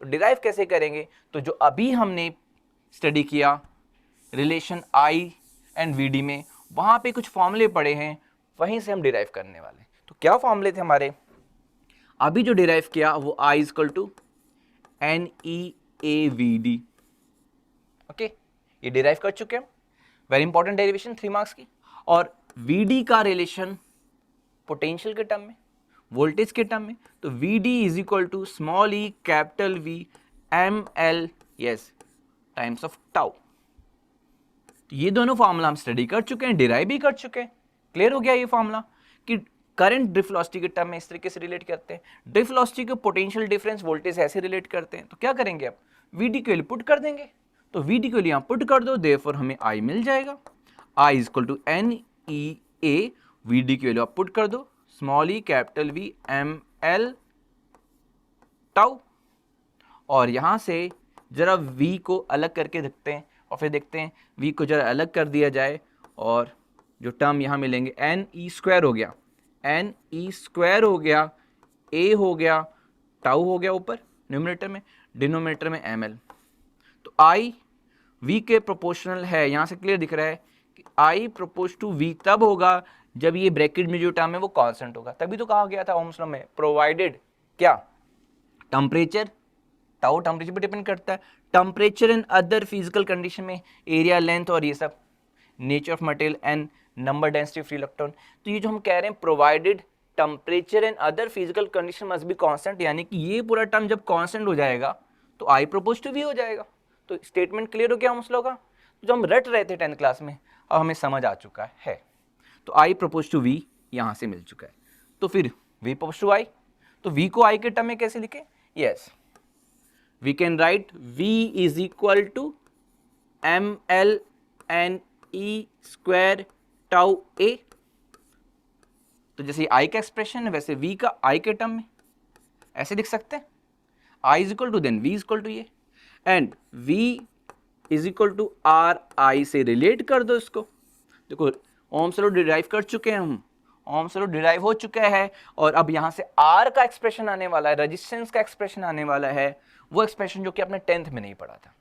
तो डिराइव कैसे करेंगे, तो जो अभी हमने स्टडी किया रिलेशन I एंड VD में, वहाँ पे कुछ फॉर्मूले पड़े हैं, वहीं से हम डिराइव करने वाले। तो क्या फॉर्मूले थे हमारे, अभी जो डिराइव किया वो I equal to NEAVD, okay, ये डिराइव कर चुके हैं, वेरी इंपॉर्टेंट डेरिवेशन 3 मार्क्स की। और VD का रिलेशन पोटेंशियल के टर्म में, वोल्टेज के टर्म में, तो VD is equal to small e capital V ML yes times of tau. ये दोनों फॉर्मूला हम स्टडी कर चुके हैं, डिराइव भी कर चुके हैं। क्लियर हो गया ये फॉर्मूला कि करंट ड्रिफ्ट वेलोसिटी के टर्म में इस तरीके से रिलेट करते हैं, ड्रिफ्ट वेलोसिटी को पोटेंशियल डिफरेंस वोल्टेज ऐसे रिलेट करते हैं। तो क्या करेंगे अब, VD के लिए पुट कर देंगे, तो VD के लिए यहाँ पुट कर दो, देयरफॉर हमें I मिल जाएगा, I is equal to NEA, VD के लिए आप पुट कर दो small e capital V ML tau. और यहाँ से जरा V को अलग करके देखते हैं और फिर देखते हैं V को जरा अलग कर दिया जाए और जो टर्म यहाँ मिलेंगे NE स्क्वायर हो गया, NE स्क्वायर हो गया, A हो गया, टाउ हो गया ऊपर न्यूमरेटर में, डिनोमिनेटर में ML। तो I V के प्रोपोर्शनल है, यहाँ से क्लियर दिख रहा है कि I प्रोपोज टू V तब होगा जब ये ब्रैकेट में जो टर्म है वो कांस्टेंट होगा। तभी तो कहा गया था ओम्स लॉ में, प्रोवाइडेड क्या, टेम्परेचर, टाउ टेम्परेचर पे डिपेंड करता है, temperature and other physical condition में एरिया, लेंथ और ये सब, nature of material and number density free electron. तो ये जो हम कह रहे हैं provided temperature and other physical condition must be constant, यानी कि ये पूरा टर्म जब कांस्टेंट हो जाएगा तो I प्रोपोज टू V हो जाएगा। तो स्टेटमेंट क्लियर हो गया ओम्स लॉ का, जो हम रट रहे थे 10th क्लास में, अब हमें समझ आ चुका है। तो I प्रोपोज टू V यहाँ से मिल चुका है। तो फिर V प्रोपोज टू I, तो V को I के टर्म में कैसे लिखे, yes we can write V is equal to ML NE square tau A। तो जैसे I का एक्सप्रेशन है वैसे V का I के टर्म में ऐसे लिख सकते हैं, I is equal to then V is equal to ये, and V is equal to RI से रिलेट कर दो इसको। देखो ओम्स लॉ डिराइव कर चुके हैं हम, ओम्स लॉ डिराइव हो चुका है, और अब यहाँ से R का एक्सप्रेशन आने वाला है, रेजिस्टेंस का एक्सप्रेशन आने वाला है, वो एक्सप्रेशन जो कि आपने 10th में नहीं पढ़ा था।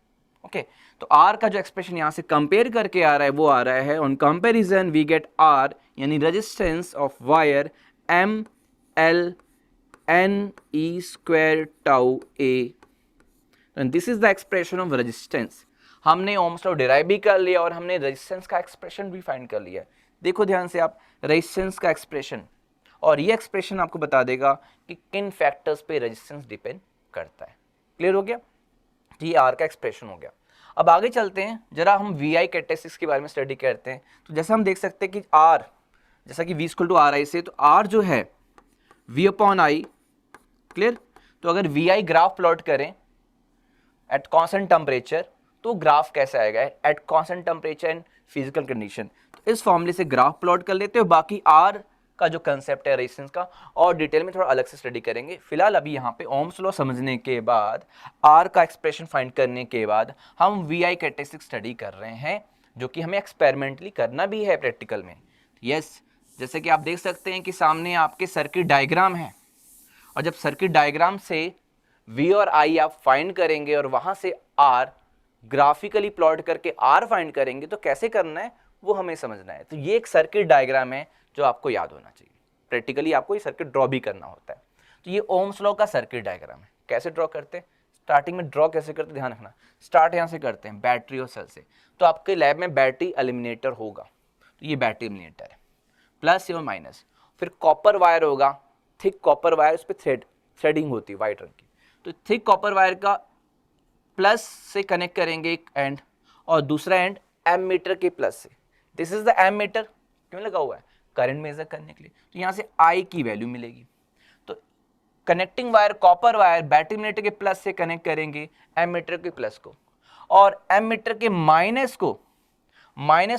ओके, तो R का जो एक्सप्रेशन यहाँ से कंपेयर करके आ रहा है वो आ रहा है, on comparison we get R यानी resistance of wire ML NE square tau A, and this is the expression of resistance. हमने ओम्स लॉ डिराइव भी कर लिया और हमने रेजिस्टेंस का एक्सप्रेशन भी फाइंड कर लिया। देखो ध्यान से आप, रेजिस्टेंस का एक्सप्रेशन, और ये एक्सप्रेशन आपको बता देगा कि किन फैक्टर्स पे रेजिस्टेंस डिपेंड करता है। क्लियर हो गया, तो ये R का एक्सप्रेशन हो गया। अब आगे चलते हैं, जरा हम VI कैरेक्टरिस्टिक्स के बारे में स्टडी करते हैं। तो जैसा हम देख सकते हैं कि R, जैसा कि V इक्वल टू RI से, तो R जो है V अपॉन I, क्लियर। तो अगर VI ग्राफ प्लॉट करें एट कॉन्स्टेंट टेम्परेचर, तो ग्राफ कैसे आएगा at constant temperature and physical condition. तो इस फॉर्मूले से ग्राफ प्लॉट कर लेते हैं, बाकी R का जो कंसेप्ट है रेजिस्टेंस का और डिटेल में थोड़ा अलग से स्टडी करेंगे। फिलहाल अभी यहाँ पे ओम्स लॉ समझने के बाद, R का एक्सप्रेशन फाइंड करने के बाद हम VI कैरेक्टरिस्टिक स्टडी कर रहे हैं, जो कि हमें एक्सपेरिमेंटली करना भी है प्रैक्टिकल में। यस, जैसे कि आप देख सकते हैं कि सामने आपके सर्किट डायग्राम है, और जब सर्किट डायग्राम से V और I आप फाइंड करेंगे और वहां से R ग्राफिकली प्लॉट करके R फाइंड करेंगे, तो कैसे करना है वो हमें समझना है। तो ये एक सर्किट डायग्राम है जो आपको याद होना चाहिए, प्रैक्टिकली आपको ये सर्किट ड्रॉ भी करना होता है। तो ये ओम्स लॉ का सर्किट डायग्राम है। कैसे ड्रॉ करते हैं, स्टार्टिंग में ड्रॉ कैसे करते हैं ध्यान रखना, स्टार्ट यहाँ से करते हैं बैटरी और सेल से। तो आपके लैब में बैटरी एलिमिनेटर होगा, तो ये बैटरी एलिमिनेटर है, प्लस और माइनस। फिर कॉपर वायर होगा, थिक कॉपर वायर, उस पर थ्रेडिंग होती है वाइट रंग की। तो थिक कॉपर वायर का प्लस से कनेक्ट करेंगे एक एंड, और दूसरा एंड एमीटर के प्लस से। दिस इज द एमीटर, क्यों लगा हुआ है, करंट मेजर करने के लिए। तो यहाँ से I की वैल्यू मिलेगी। तो connecting wire copper wire battery emitter के प्लस से कनेक्ट करेंगे एमीटर के प्लस को, और एमीटर के माइनस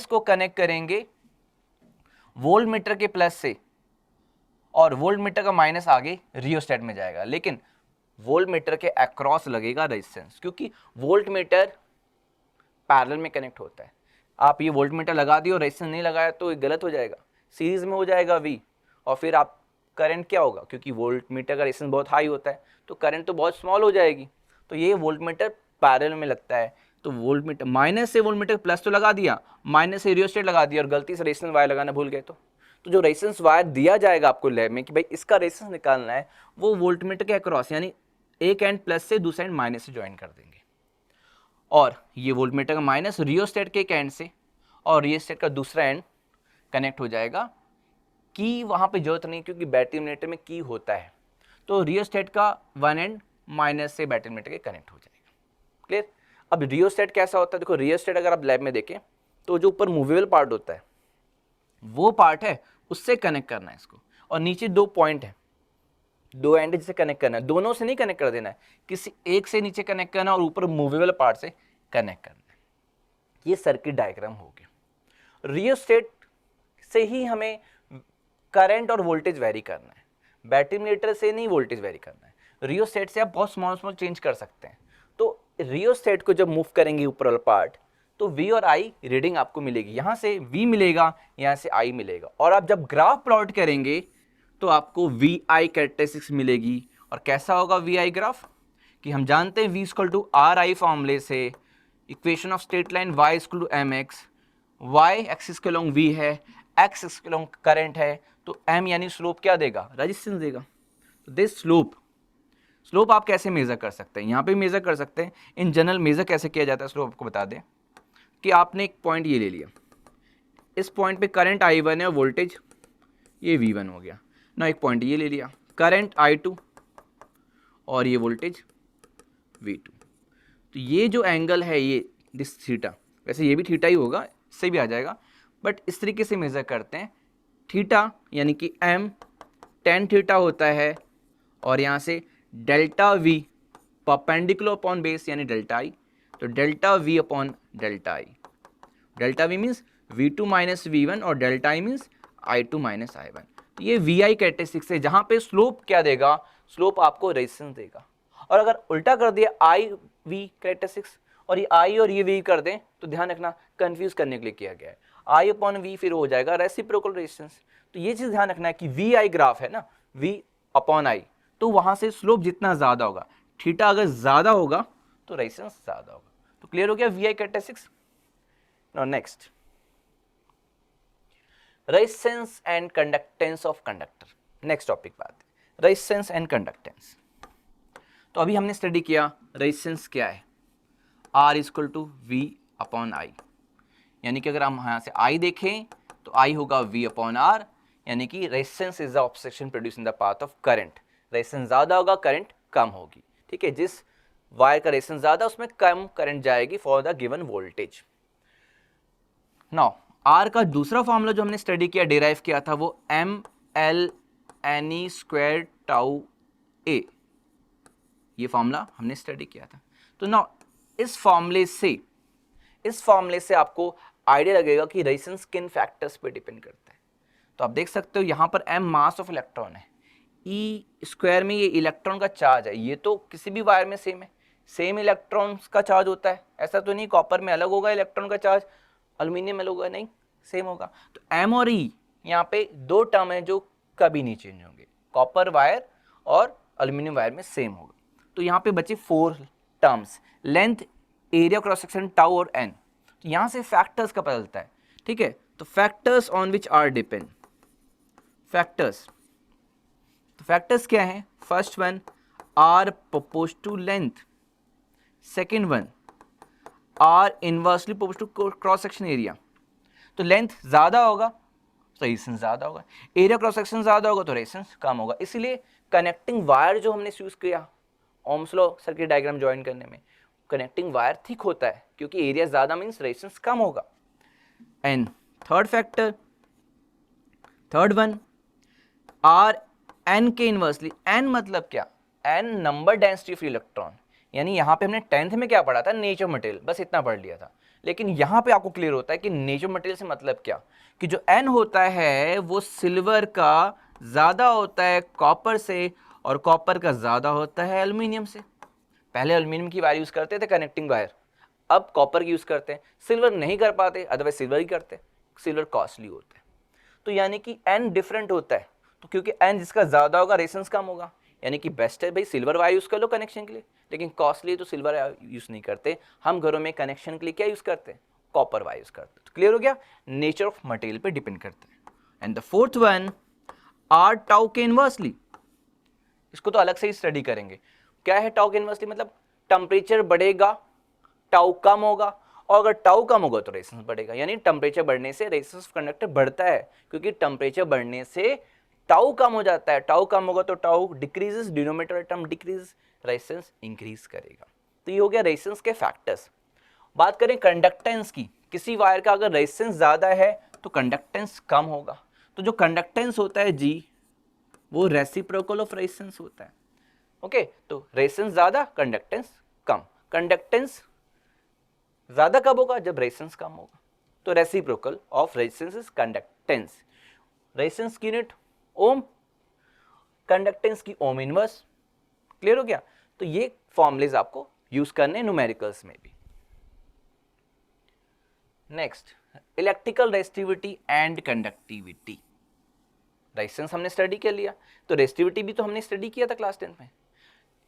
को कनेक्ट करेंगे वोल्ट मीटर के प्लस से, और वोल्ट मीटर का माइनस आगे रियोस्टेट में जाएगा, लेकिन वोल्ट मीटर के अक्रॉस लगेगा रेजिस्टेंस, क्योंकि वोल्ट मीटर पैरेलल में कनेक्ट होता है। आप ये वोल्ट मीटर लगा दिए और रेजिस्टेंस नहीं लगाया तो ये गलत हो जाएगा, सीरीज में हो जाएगा V, और फिर आप करंट क्या होगा, क्योंकि वोल्ट मीटर का रेजिस्टेंस बहुत हाई होता है तो करंट तो बहुत स्मॉल हो जाएगी। तो ये वोल्ट मीटर पैरेलल में लगता है, तो वोल्ट मीटर माइनस से वोल्ट मीटर प्लस तो लगा दिया, माइनस से रियोस्टेट लगा दिया और गलती से रेजिस्टेंस वायर लगाना भूल गए तो जो रेजिस्टेंस वायर दिया जाएगा आपको लैब में कि भाई इसका रेजिस्टेंस निकालना है, वो वोल्ट मीटर के अक्रॉस यानी एक एंड प्लस से दूसरा एंड माइनस से ज्वाइन कर देंगे, और ये वोल्ट मीटर का माइनस रियोस्टेट के एक एंड से और रियोस्टेट का दूसरा एंड कनेक्ट हो जाएगा। की वहाँ पे जरूरत नहीं, क्योंकि बैटरी मीटर में की होता है, तो रियोस्टेट का वन एंड माइनस से बैटरी मीटर के कनेक्ट हो जाएगा। क्लियर? अब रियोस्टेट कैसा होता है, देखो रियोस्टेट अगर आप लैब में देखें तो जो ऊपर मूवेबल पार्ट होता है वो पार्ट है, उससे कनेक्ट करना है इसको, और नीचे दो पॉइंट है, दो एंड जिसे कनेक्ट करना है, दोनों से नहीं कनेक्ट कर देना है, किसी एक से नीचे कनेक्ट करना और ऊपर मूवेबल पार्ट से कनेक्ट करना है। ये सर्किट डायग्राम हो गया। रियोस्टेट से ही हमें करंट और वोल्टेज वेरी करना है, बैटरी मीटर से नहीं वोल्टेज वेरी करना है। रियोस्टेट से आप बहुत स्मॉल चेंज कर सकते हैं। तो रियोस्टेट को जब मूव करेंगे ऊपर वाला पार्ट तो V और I रीडिंग आपको मिलेगी, यहाँ से V मिलेगा, यहाँ से I मिलेगा, और आप जब ग्राफ प्लॉट करेंगे तो आपको VI कैरेक्टरिस्टिक्स मिलेगी। और कैसा होगा VI ग्राफ, कि हम जानते हैं V इक्वल टू RI फॉर्मूले से, equation of straight line Y equal to mx, Y axis के लॉन्ग V है, X एक्सिस के लॉन्ग करंट है, तो M यानी स्लोप क्या देगा, रेजिस्टेंस देगा। तो दिस स्लोप आप कैसे मेजर कर सकते हैं, यहाँ पे मेजर कर सकते हैं। इन जनरल मेजर कैसे किया जाता है स्लोप आपको बता दें, कि आपने एक पॉइंट ये ले लिया, इस पॉइंट पे करंट I1 है और वोल्टेज ये V1 हो गया ना, एक पॉइंट ये ले लिया करंट I2 और ये वोल्टेज V2, तो ये जो एंगल है ये दिस थीटा, वैसे ये भी थीटा ही होगा, इससे भी आ जाएगा, बट इस तरीके से मेजर करते हैं। थीटा यानी कि M tan थीटा होता है, और यहाँ से delta V perpendicular upon base यानी डेल्टा I, तो delta V upon delta I, delta V means V2 minus V1 और delta I means I2 minus I1। तो ये VI कैरेक्टरिस्टिक्स है, जहाँ पे स्लोप क्या देगा, स्लोप आपको रेजिस्टेंस देगा। और अगर उल्टा कर दिया IV कैरेक्टरिस्टिक्स और ये I और ये V कर दें तो ध्यान रखना कंफ्यूज करने के लिए किया गया है, I अपॉन V फिर हो जाएगा रेसिप्रोकल रेजिस्टेंस। तो ये चीज़ ध्यान रखना है कि VI ग्राफ है ना, V अपॉन I, तो वहाँ से स्लोप जितना ज़्यादा होगा, थीटा अगर ज़्यादा होगा तो रेजिस्टेंस ज़्यादा होगा। तो क्लियर हो गया VI characteristics. Now next, resistance and conductance of conductor. Next topic बात है रेजिस्टेंस एंड कंडक्टेंस। तो अभी हमने स्टडी किया रेजिस्टेंस क्या है, R equal to V upon I, यानी कि अगर हम यहाँ से I देखें तो I होगा V अपॉन R, यानी कि resistance is the obstruction produce in the path of current. Resistance ज़्यादा होगा, करंट कम होगी, ठीक है, जिस वायर का रेजिस्टेंस ज़्यादा उसमें कम करंट जाएगी for the given voltage. Now R का दूसरा फॉर्मूला जो हमने स्टडी किया, डिराइव किया था, वो MLNE स्क्वायर टाउ A, ये फॉर्मूला हमने स्टडी किया था। तो नाउ इस फॉर्मूले से आपको आइडिया लगेगा कि रेजिस्टेंस किन फैक्टर्स पे डिपेंड करता है। तो आप देख सकते हो यहाँ पर M मास ऑफ इलेक्ट्रॉन है, E स्क्वायर में ये इलेक्ट्रॉन का चार्ज है, ये तो किसी भी वायर में सेम है, सेम इलेक्ट्रॉन्स का चार्ज होता है, ऐसा तो नहीं कॉपर में अलग होगा इलेक्ट्रॉन का चार्ज, एल्यूमिनियम में अलग होगा, नहीं सेम होगा। तो M और E यहाँ पे दो टर्म है जो कभी नहीं चेंज होंगे, कॉपर वायर और एल्यूमिनियम वायर में सेम होगा। तो यहाँ पे बचे 4 terms, length, area cross section, tau और N। तो यहाँ से फैक्टर्स का पता चलता है, ठीक है। तो factors on which R depend, factors, तो फैक्टर्स क्या है, first one R propose to length, second one R inversely propose to cross section area. तो लेंथ ज़्यादा होगा तो रेजिस्टेंस ज़्यादा होगा, एरिया क्रॉस सेक्शन ज़्यादा होगा तो रेजिस्टेंस कम होगा। इसलिए कनेक्टिंग वायर जो हमने यूज़ किया Ohm's law circuit diagram join करने में, कनेक्टिंग वायर थिक होता है क्योंकि एरिया ज़्यादा मीन्स रेजिस्टेंस कम होगा। And third factor, third one R N के इनवर्सली, N मतलब क्या, N number density of electron, यानी यहाँ पे हमने 10th में क्या पढ़ा था, नेचर मटेरियल, बस इतना पढ़ लिया था। लेकिन यहाँ पे आपको क्लियर होता है कि नेचर मटेरियल से मतलब क्या, कि जो N होता है वो सिल्वर का ज़्यादा होता है कॉपर से, और कॉपर का ज़्यादा होता है एल्यूमिनियम से। पहले एल्यूमिनियम की वायर यूज़ करते थे कनेक्टिंग वायर, अब कॉपर की यूज़ करते हैं। सिल्वर नहीं कर पाते, अदरवाइज सिल्वर ही करते हैं, सिल्वर कॉस्टली होता है। तो यानी कि N डिफरेंट होता है, तो क्योंकि N जिसका ज़्यादा होगा रेजिस्टेंस कम होगा, यानी कि बेस्ट है भाई सिल्वर वायर यूज़ कर लो कनेक्शन के लिए। लेकिन कॉस्टली तो सिल्वर यूज़ नहीं करते, हम घरों में कनेक्शन के लिए क्या यूज़ करते हैं, कॉपर वायर यूज़ करते हैं। तो क्लियर हो गया, नेचर ऑफ मटेरियल पे डिपेंड करता है। And the fourth one, R tau के इनवर्सली, इसको तो अलग से ही स्टडी करेंगे। क्या है टाउ के इनवर्सली, मतलब टेम्परेचर बढ़ेगा टाउ कम होगा, और अगर टाउ कम होगा तो रेजिस्टेंस बढ़ेगा। यानी टेम्परेचर बढ़ने से रेजिस्टेंस ऑफ कंडक्टर बढ़ता है, क्योंकि टेम्परेचर बढ़ने से टाउ कम हो जाता है। टाउ कम होगा तो tau decreases, denominator term decrease, resistance increase करेगा। तो ये हो गया रेजिस्टेंस के फैक्टर्स। बात करें कंडक्टेंस की, किसी वायर का अगर रेजिस्टेंस ज्यादा है तो कंडक्टेंस कम होगा। तो जो कंडक्टेंस होता है जी, वो रेसिप्रोकल ऑफ रेजिस्टेंस होता है। ओके, तो रेजिस्टेंस ज्यादा, कंडक्टेंस कम। कंडक्टेंस ज्यादा कब होगा, जब रेजिस्टेंस कम होगा। तो reciprocal of resistance is conductance. Resistance की यूनिट ओम, कंडक्टेंस की ओम इनवर्स। क्लियर हो गया। तो ये फॉर्मुलेज आपको यूज करने न्यूमेरिकल्स में भी। Next, electrical resistivity and conductivity. Resistance हमने स्टडी कर लिया, तो रेजिस्टिविटी भी तो हमने स्टडी किया था क्लास 10 में।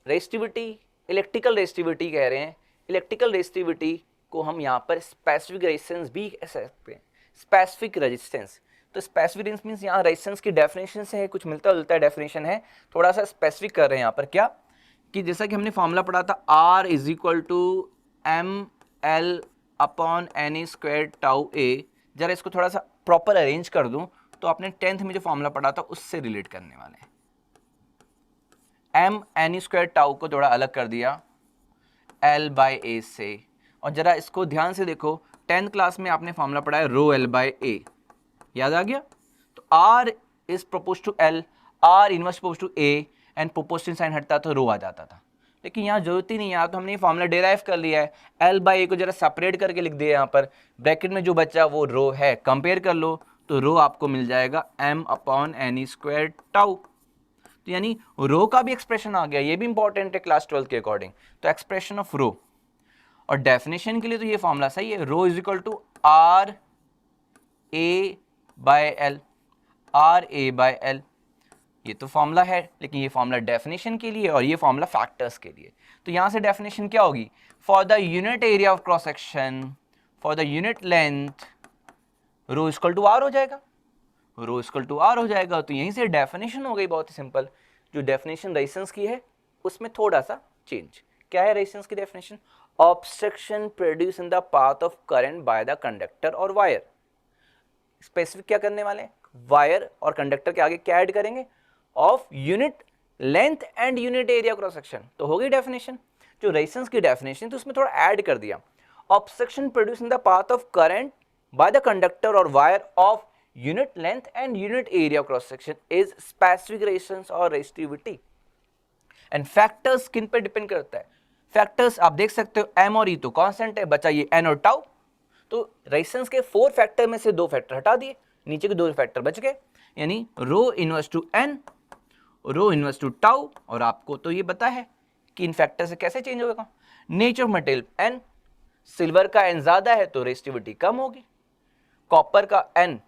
रेजिस्टिविटी, इलेक्ट्रिकल रेजिस्टिविटी कह रहे हैं। इलेक्ट्रिकल रेजिस्टिविटी को हम यहाँ पर स्पेसिफिक रेजिस्टेंस भी कह सकते हैं। स्पेसिफिक रेजिस्टेंस, तो स्पेसिफिक रेजिस्टेंस मींस यहाँ रेजिस्टेंस की डेफिनेशन से है कुछ मिलता जुलता डेफिनेशन है, थोड़ा सा स्पेसिफिक कर रहे हैं यहाँ पर। क्या कि जैसा कि हमने फॉर्मूला पढ़ा था, R is equal to M L upon N square tau A. जरा इसको थोड़ा सा प्रॉपर अरेंज कर दूं तो आपने 10th में जो फॉर्मूला पढ़ा था उससे रिलेट करने वाले हैं। एम एन स्क्वायर टाउ को थोड़ा अलग कर दिया एल बाई ए से, और जरा इसको ध्यान से देखो, 10th क्लास में आपने फॉर्मूला पढ़ा है रो एल बाई ए, याद आ गया। तो R is propose to L, R inverse propose to A, and proportion sign हटता तो रो आ जाता था। लेकिन यहाँ जरूरत ही नहीं है, तो हमने ये फॉर्मूला डेराइव कर लिया है। एल बाई ए को जरा सेपरेट करके लिख दिया यहाँ पर, ब्रैकेट में जो बचा वो रो है, कंपेयर कर लो तो रो आपको मिल जाएगा M upon N square tau. तो यानी रो का भी एक्सप्रेशन आ गया, ये भी इंपॉर्टेंट है क्लास 12 के अकॉर्डिंग। तो एक्सप्रेशन ऑफ रो, और डेफिनेशन के लिए तो ये फॉर्मूला सही है, rho is equal to R A by L, R A by L. ये तो फॉर्मूला है, लेकिन ये फॉर्मूला डेफिनेशन के लिए और ये फॉर्मूला फैक्टर्स के लिए। तो यहां से डेफिनेशन क्या होगी, for the unit area of cross section, for the unit length, rho equal to R हो जाएगा, रो इक्वल टू आर हो जाएगा। तो यहीं से डेफिनेशन हो गई बहुत ही सिंपल। जो डेफिनेशन रेजिस्टेंस की है उसमें थोड़ा सा चेंज। क्या है रेजिस्टेंस की definition, obstruction produce in the path of current by the conductor और वायर। स्पेसिफिक क्या करने वाले हैं, वायर और कंडक्टर के आगे क्या ऐड करेंगे, of unit length and unit area cross section. तो हो गई डेफिनेशन। जो रेजिस्टेंस की डेफिनेशन तो उसमें थोड़ा ऐड कर दिया, obstruction produce in the path of current by the conductor और wire of unit length and unit area cross section is specific resistance और रेजिस्टिविटी। एंड फैक्टर्स किन पे डिपेंड करता है, फैक्टर्स आप देख सकते हो, एम और ई तो कांस्टेंट है, बचा ये एन और टाउ। तो रेजिस्टेंस के 4 फैक्टर में से 2 फैक्टर हटा दिए, नीचे के 2 फैक्टर बच गए, यानी रो इनवर्स टू एन, रो इनवर्स टू टाउ। और आपको तो ये पता है कि इन फैक्टर से कैसे चेंज होगा, nature of material N, silver का एन ज्यादा है तो रेजिस्टिविटी कम होगी, कॉपर का एन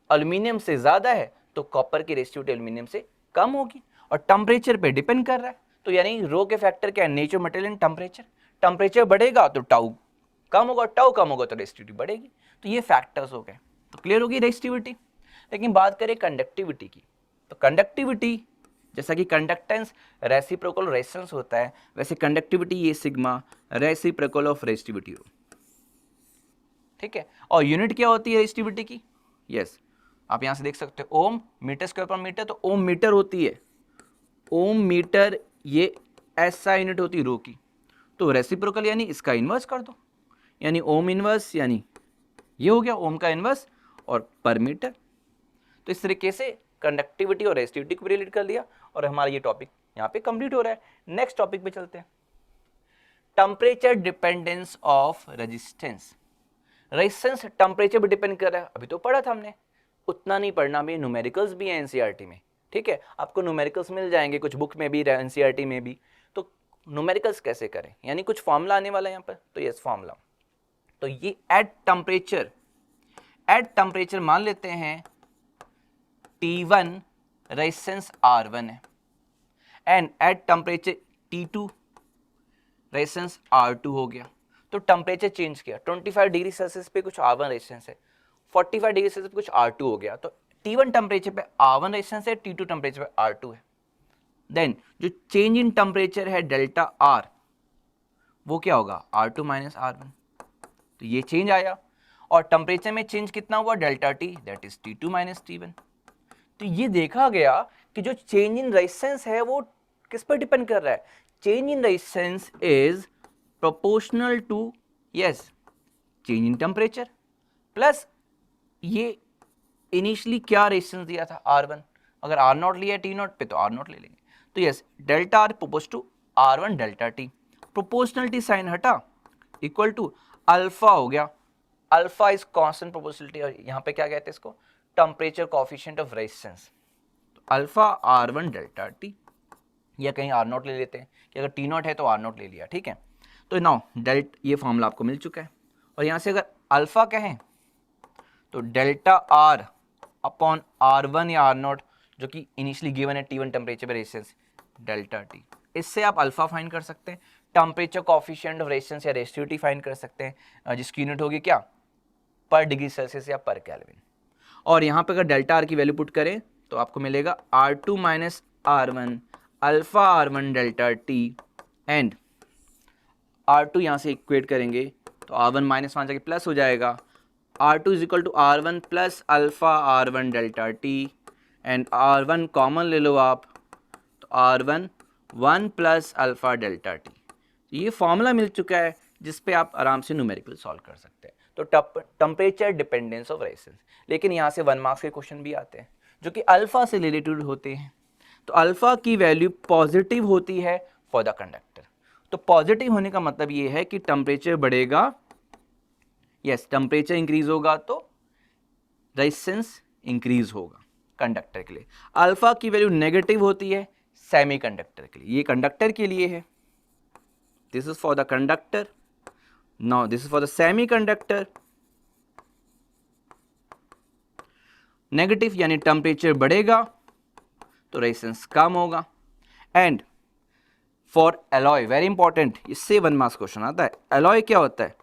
एल्यूमिनियम से ज्यादा है तो कॉपर की रेजिस्टिविटी एल्यूमिनियम से कम होगी, और टेम्परेचर पे डिपेंड कर रहा है। तो यानी रो के फैक्टर क्या है, nature material and temperature. Temperature बढ़ेगा तो टाउ कम होगा, टाउ कम होगा तो रेजिस्टिविटी बढ़ेगी। तो ये फैक्टर्स हो गए, तो क्लियर होगी रेजिस्टिविटी। लेकिन बात करें कंडक्टिविटी की, तो कंडक्टिविटी जैसा कि कंडक्टेंस रेसिप्रोकल रेजिस्टेंस होता है, वैसे कंडक्टिविटी ये सिग्मा रेसिप्रोकल ऑफ रेजिस्टिविटी हो, ठीक है। और यूनिट क्या होती है रेजिस्टिविटी की, यस आप यहां से देख सकते हो, ओम मीटर स्क्वायर पर मीटर, तो ओम मीटर होती है, ओम मीटर ये ऐसा यूनिट होती है रो की। तो रेसिप्रोकल यानी इसका इन्वर्स कर दो, यानी ओम इन्वर्स, यानी ये हो गया ओम का इन्वर्स और पर मीटर। तो इस तरीके से कंडक्टिविटी और रेजिस्टिविटी को रिलेट कर लिया, और हमारा ये टॉपिक यहाँ पे कंप्लीट हो रहा है। नेक्स्ट टॉपिक पे चलते हैं। Temperature dependence of resistance, resistance temperature पे डिपेंड कर रहा है, अभी तो पढ़ा था हमने, उतना नहीं पढ़ना भी, न्यूमेरिकल्स भी है एनसीईआरटी में, ठीक है, आपको न्यूमेरिकल्स मिल जाएंगे कुछ बुक में भी, एनसीईआरटी में भी। तो न्यूमेरिकल्स कैसे करें, यानी कुछ फॉर्मूला आने वाला है यहाँ पर, तो यस फॉर्मूला, तो ये एट टेम्परेचर मान लेते हैं T1 रेजिस्टेंस R1 है, and at temperature T2 resistance R2 हो गया। तो टेम्परेचर चेंज किया, 25 डिग्री सेल्सियस पे कुछ R1 रेजिस्टेंस है, 45 डिग्री सेल्सियस पे कुछ R2 हो गया। तो T1 टेम्परेचर पे R1 रेजिस्टेंस है, T2 टेम्परेचर पे R2 है। देन जो चेंज इन टेम्परेचर है डेल्टा R, वो क्या होगा, R2 माइनस R1, तो ये चेंज आया। और टेम्परेचर में चेंज कितना हुआ, delta T, that is T2 minus T1। तो ये देखा गया कि जो चेंज इन रेजिस्टेंस है वो किस पर डिपेंड कर रहा है, change in resistance is proportional to, yes, change in temperature, plus ये इनिशियली क्या रेजिस्टेंस दिया था R1, अगर R0 लिया है T0 पे तो R0 ले लेंगे। तो yes, delta R propose to R1 delta T, proportionality sign हटा, इक्वल टू अल्फा हो गया, अल्फा इज कांस्टेंट प्रोपोर्शनलिटी, और यहाँ पे क्या कहते हैं इसको, टेम्परेचर कोएफिशिएंट ऑफ रेजिस्टेंस, तो अल्फा R1 डेल्टा T, या कहीं R0 ले लेते हैं कि अगर T0 है तो R0 ले लिया, ठीक है। तो नाउ डेल्ट, ये फॉर्मूला आपको मिल चुका है, और यहाँ से अगर अल्फा कहें तो डेल्टा R अपॉन R1 या R0, जो कि इनिशियली गिवन है T1 टेम्परेचर पे रेजिस्टेंस, डेल्टा T, इससे आप अल्फा फाइंड कर सकते हैं, टेम्परेचर कोएफिशिएंट ऑफ रेजिस्टेंस या रेजिस्टिविटी फाइंड कर सकते हैं, जिसकी यूनिट होगी क्या, पर डिग्री सेल्सियस या पर केल्विन। और यहाँ पे अगर डेल्टा R की वैल्यू पुट करें तो आपको मिलेगा R2 minus R1 alpha R1 delta T, and R2 यहाँ से इक्वेट करेंगे तो R1 माइनस वहाँ जाके प्लस हो जाएगा, R2 is equal to R1 plus alpha R1 delta T, and R1 common ले लो आप, तो R1 1 plus alpha delta T। ये फॉर्मूला मिल चुका है जिस पे आप आराम से न्यूमेरिकल सॉल्व कर सकते हैं। तो टेम्परेचर डिपेंडेंस ऑफ रेजिस्टेंस, लेकिन यहाँ से 1 मार्क्स के क्वेश्चन भी आते हैं जो कि अल्फा से रिलेटेड होते हैं। तो अल्फा की वैल्यू पॉजिटिव होती है फॉर द कंडक्टर, तो पॉजिटिव होने का मतलब ये है कि टेम्परेचर बढ़ेगा, यस, टेम्परेचर इंक्रीज होगा तो रेजिस्टेंस इंक्रीज होगा कंडक्टर के लिए। अल्फा की वैल्यू नेगेटिव होती है सेमीकंडक्टर के लिए, ये कंडक्टर के लिए है, this is for the conductor, now this is for the semiconductor. Negative यानी टेम्परेचर बढ़ेगा तो रेजिस्टेंस कम होगा। And for alloy, very important, इससे 1 मार्क्स क्वेश्चन आता है, एलॉय क्या होता है,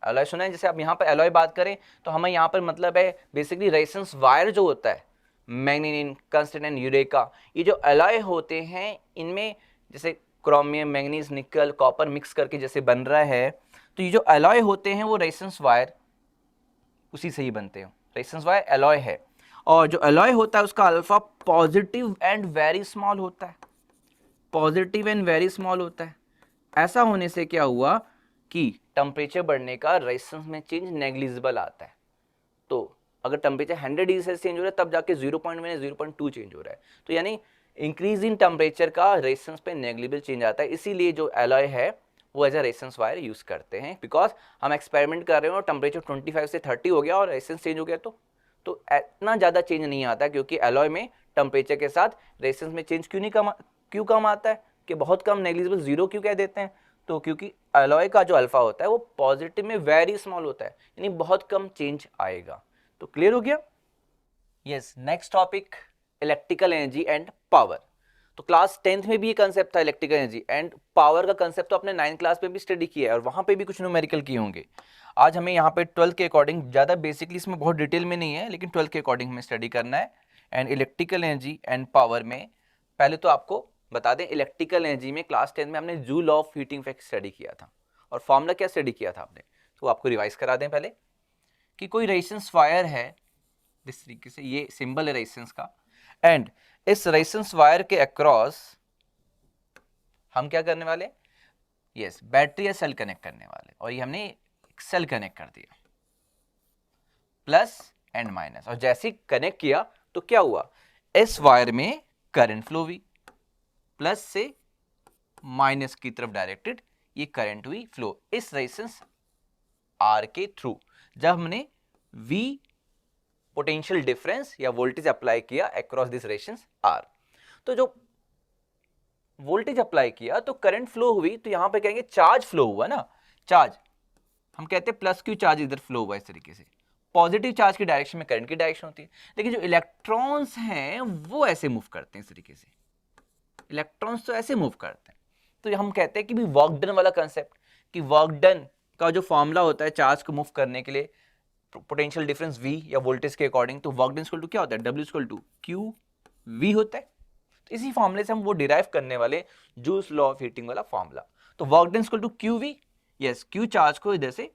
एलॉय सुना है, जैसे आप यहाँ पर एलॉय बात करें तो हमें यहाँ पर मतलब है बेसिकली रेजिस्टेंस वायर जो होता है, मैग्नीनियम, टंगस्टन, यूरेका, ये जो एलॉय होते हैं इनमें जैसे क्रोमियम, मैग्नीज, निकल, कॉपर मिक्स करके जैसे बन रहा है, तो ये जो एलॉय होते हैं वो रेजिस्टेंस वायर उसी से ही बनते हैं, रेजिस्टेंस वायर एलॉय है। और जो एलॉय होता है उसका alpha positive and very small होता है, पॉजिटिव एंड वेरी स्मॉल होता है। ऐसा होने से क्या हुआ कि टेम्परेचर बढ़ने का रेजिस्टेंस में चेंज नेग्लिजिबल आता है। तो अगर टेम्परेचर 100 डिग्री सेल्सियस चेंज हो रहा है तब जाके 0.1 या 0.2 चेंज हो रहा है, तो यानी इंक्रीज इन टेम्परेचर का रेजिस्टेंस पे नेग्लिजिबल चेंज आता है। इसीलिए जो एलॉय है वो as a resistance wire use करते हैं, बिकॉज हम एक्सपेरिमेंट कर रहे हो और टेम्परेचर 25 से 30 हो गया और रेजिस्टेंस चेंज हो गया, तो इतना ज़्यादा चेंज नहीं आता, क्योंकि एलॉय में टेम्परेचर के साथ रेजिस्टेंस में चेंज क्यों कम आता है, कि बहुत कम, नेग्लिजिबल, जीरो क्यों कह देते हैं, तो क्योंकि एलॉय का जो अल्फा होता है वो पॉजिटिव में वेरी स्मॉल होता है, यानी बहुत कम चेंज आएगा। तो क्लियर हो गया। Yes, next topic electrical energy and power. तो क्लास 10th में भी ये कंसेप्ट था, इलेक्ट्रिकल एनर्जी एंड पावर का कंसेप्ट तो आपने 9th क्लास में भी स्टडी किया है और वहाँ पे भी कुछ न्यूमेरिकल किए होंगे। आज हमें यहाँ पे 12th के अकॉर्डिंग, ज़्यादा बेसिकली इसमें बहुत डिटेल में नहीं है, लेकिन 12th के अकॉर्डिंग हमें स्टडी करना है। And electrical energy and power में पहले तो आपको बता दें, इलेक्ट्रिकल एनर्जी में क्लास 10 में हमने joule law of heating effect study किया था, और फॉर्मूला क्या स्टडी किया था आपने, तो आपको रिवाइज करा दें पहले, कि कोई रेजिस्टेंस वायर है, इस तरीके से ये सिंबल है रेजिस्टेंस का, एंड इस रेजिस्टेंस वायर के अक्रॉस हम क्या करने वाले, यस, बैटरी या सेल कनेक्ट करने वाले, और ये हमने सेल कनेक्ट कर दिया, प्लस एंड माइनस, और जैसे ही कनेक्ट किया तो क्या हुआ, इस वायर में करंट फ्लो हुई, प्लस से माइनस की तरफ डायरेक्टेड ये करंट हुई फ्लो इस रेजिस्टेंस R के थ्रू, जब हमने V पोटेंशियल डिफरेंस या वोल्टेज अप्लाई किया अक्रॉस दिस रेजिस्टेंस R। तो जो वोल्टेज अप्लाई किया तो करंट फ्लो हुई, तो यहां पे कहेंगे चार्ज फ्लो हुआ ना, चार्ज हम कहते हैं प्लस क्यू चार्ज इधर फ्लो हुआ इस तरीके से, पॉजिटिव चार्ज की डायरेक्शन में करंट की डायरेक्शन होती है। लेकिन जो इलेक्ट्रॉन्स हैं वो ऐसे मूव करते हैं इस तरीके से, इलेक्ट्रॉन्स तो ऐसे मूव करते हैं। तो हम कहते हैं कि भी वर्क डन वाला कंसेप्ट, कि वर्क डन का जो फॉर्मूला होता है चार्ज को मूव करने के लिए पोटेंशियल डिफरेंस V या वोल्टेज के अकॉर्डिंग, तो वर्क डन इक्वल टू क्या होता है, W equal to Q V होता है। तो इसी फॉर्मूले से हम वो डिराइव करने वाले जूल्स लॉ ऑफ हीटिंग वाला फॉर्मूला। तो work done equal to Q V, yes Q charge को इधर से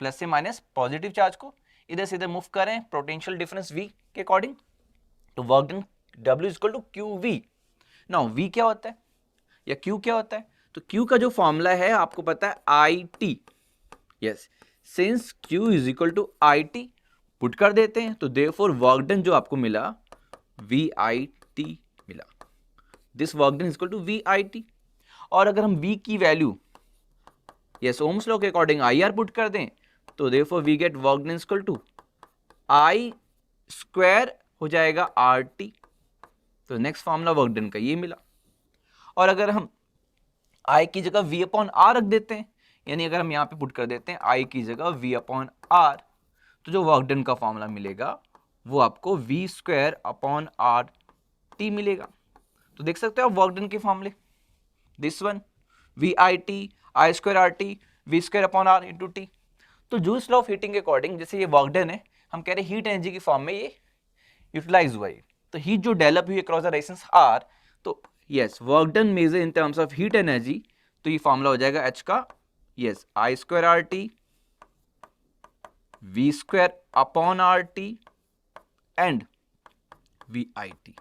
प्लस से माइनस पॉजिटिव चार्ज को इधर से इधर मूव करें पोटेंशियल डिफरेंस V के अकॉर्डिंग, तो work done W equal to Q V। Now V क्या होता है या Q क्या होता है, तो Q का जो फॉर्मूला है आपको पता है IT, yes since Q is equal to IT put कर देते हैं, तो देयरफॉर वर्क डन जो आपको मिला VIT मिला, this work done is equal to VIT। और अगर हम V की वैल्यू यस ओम्स लॉ के अकॉर्डिंग IR पुट कर दें, तो therefore we get work done equal to I square हो जाएगा RT। तो नेक्स्ट फॉर्मूला वर्क डन का ये मिला। और अगर हम I की जगह V अपॉन R रख देते हैं, यानी अगर हम यहाँ पे पुट कर देते हैं I की जगह V अपॉन R, तो जो वर्क डन का फॉर्मूला मिलेगा वो आपको V स्क्वायर अपॉन RT मिलेगा। तो देख सकते हो आप वर्क डन के फॉर्मूले, this one VIT I square RT V square upon R into T। तो जूल्स लॉ ऑफ हीटिंग के अकॉर्डिंग जैसे ये वर्क डन है, हम कह रहे हैं हीट एनर्जी की फॉर्म में ये यूटिलाइज हुआ है, तो हीट जो डेवलप हुई अक्रॉस द रेजिस्टेंस R, तो yes work done measure in terms of heat energy, तो ये फॉर्मूला हो जाएगा H का yes I square RT V square upon RT and VIT।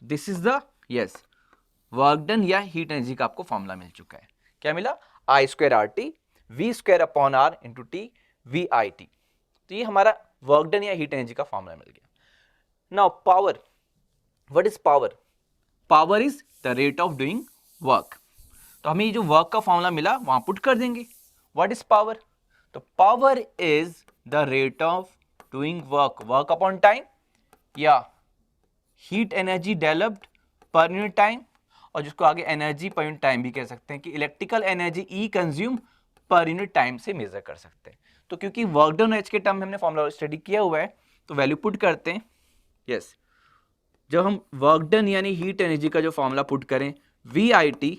This is the yes work done या heat energy का आपको formula मिल चुका है। क्या मिला, I square RT V square upon R into T VIT। तो ये हमारा वर्क डन या हीट एनर्जी का फॉर्मूला मिल गया। Now power, what is power, power is the rate of doing work. तो हमें ये जो वर्क का फॉर्मूला मिला वहां पुट कर देंगे। व्हाट इज पावर, तो power is the rate of doing work, work upon time या heat energy developed per unit time, और जिसको आगे एनर्जी पर यूनिट टाइम भी कह सकते हैं, कि इलेक्ट्रिकल एनर्जी ई कंज्यूम पर यूनिट टाइम से मेजर कर सकते हैं। तो क्योंकि वर्क डन एच के टर्म में हमने फॉर्मूला स्टडी किया हुआ है, तो वैल्यू पुट करते हैं। यस जब हम वर्क डन यानी हीट एनर्जी का जो फॉर्मूला पुट करें VIT,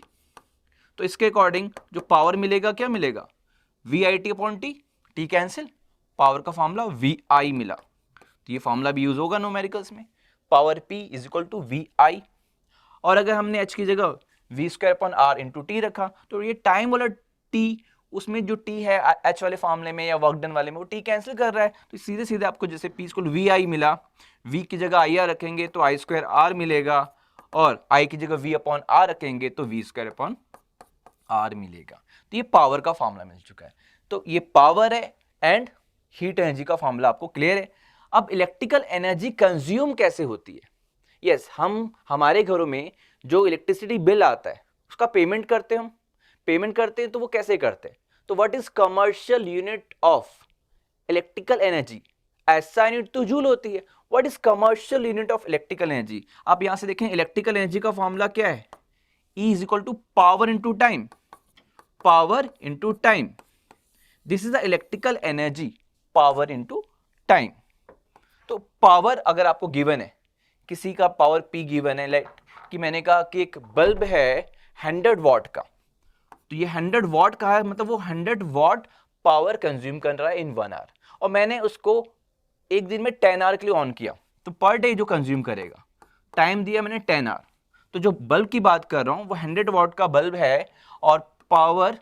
तो इसके अकॉर्डिंग जो पावर मिलेगा क्या मिलेगा, VIT upon T, T cancel, power का फॉर्मूला VI मिला। तो ये फॉर्मूला भी यूज होगा न्यूमेरिकल्स में, power P is equal to VI। और अगर हमने H की जगह V square upon R into T रखा, तो ये टाइम वाला T, उसमें जो T है H वाले फॉर्मूले में या वर्क डन वाले में वो T कैंसिल कर रहा है, तो सीधे सीधे आपको जैसे P इक्वल VI मिला, V की जगह IR रखेंगे तो I स्क्वायर R मिलेगा, और I की जगह V अपॉन R रखेंगे तो V स्क्वायर अपॉन R मिलेगा। तो ये पावर का फॉर्मूला मिल चुका है। तो ये पावर है एंड हीट एनर्जी का फॉर्मूला आपको क्लियर है। अब इलेक्ट्रिकल एनर्जी कंज्यूम कैसे होती है, यस हम हमारे घरों में जो इलेक्ट्रिसिटी बिल आता है उसका पेमेंट करते हैं, हम पेमेंट करते हैं, तो वो कैसे करते हैं, तो what is commercial unit of electrical energy, ऐसा यूनिट तो जूल होती है। What is commercial unit of electrical energy, आप यहां से देखें इलेक्ट्रिकल एनर्जी का फॉर्मूला क्या है, E is equal to power into time, power into time, this is the electrical energy, power into time. तो पावर अगर आपको गिवन है, किसी का पावर P गिवन है, लाइक कि मैंने कहा कि एक बल्ब है 100 वॉट का, तो ये 100 वॉट का है, मतलब वो 100 वॉट पावर कंज्यूम कर रहा है इन 1 आवर, और मैंने उसको एक दिन में 10 आवर के लिए ऑन किया, तो पर डे जो कंज्यूम करेगा, टाइम दिया मैंने 10 आवर, तो जो बल्ब की बात कर रहा हूं वो 100 वॉट का बल्ब है, और पावर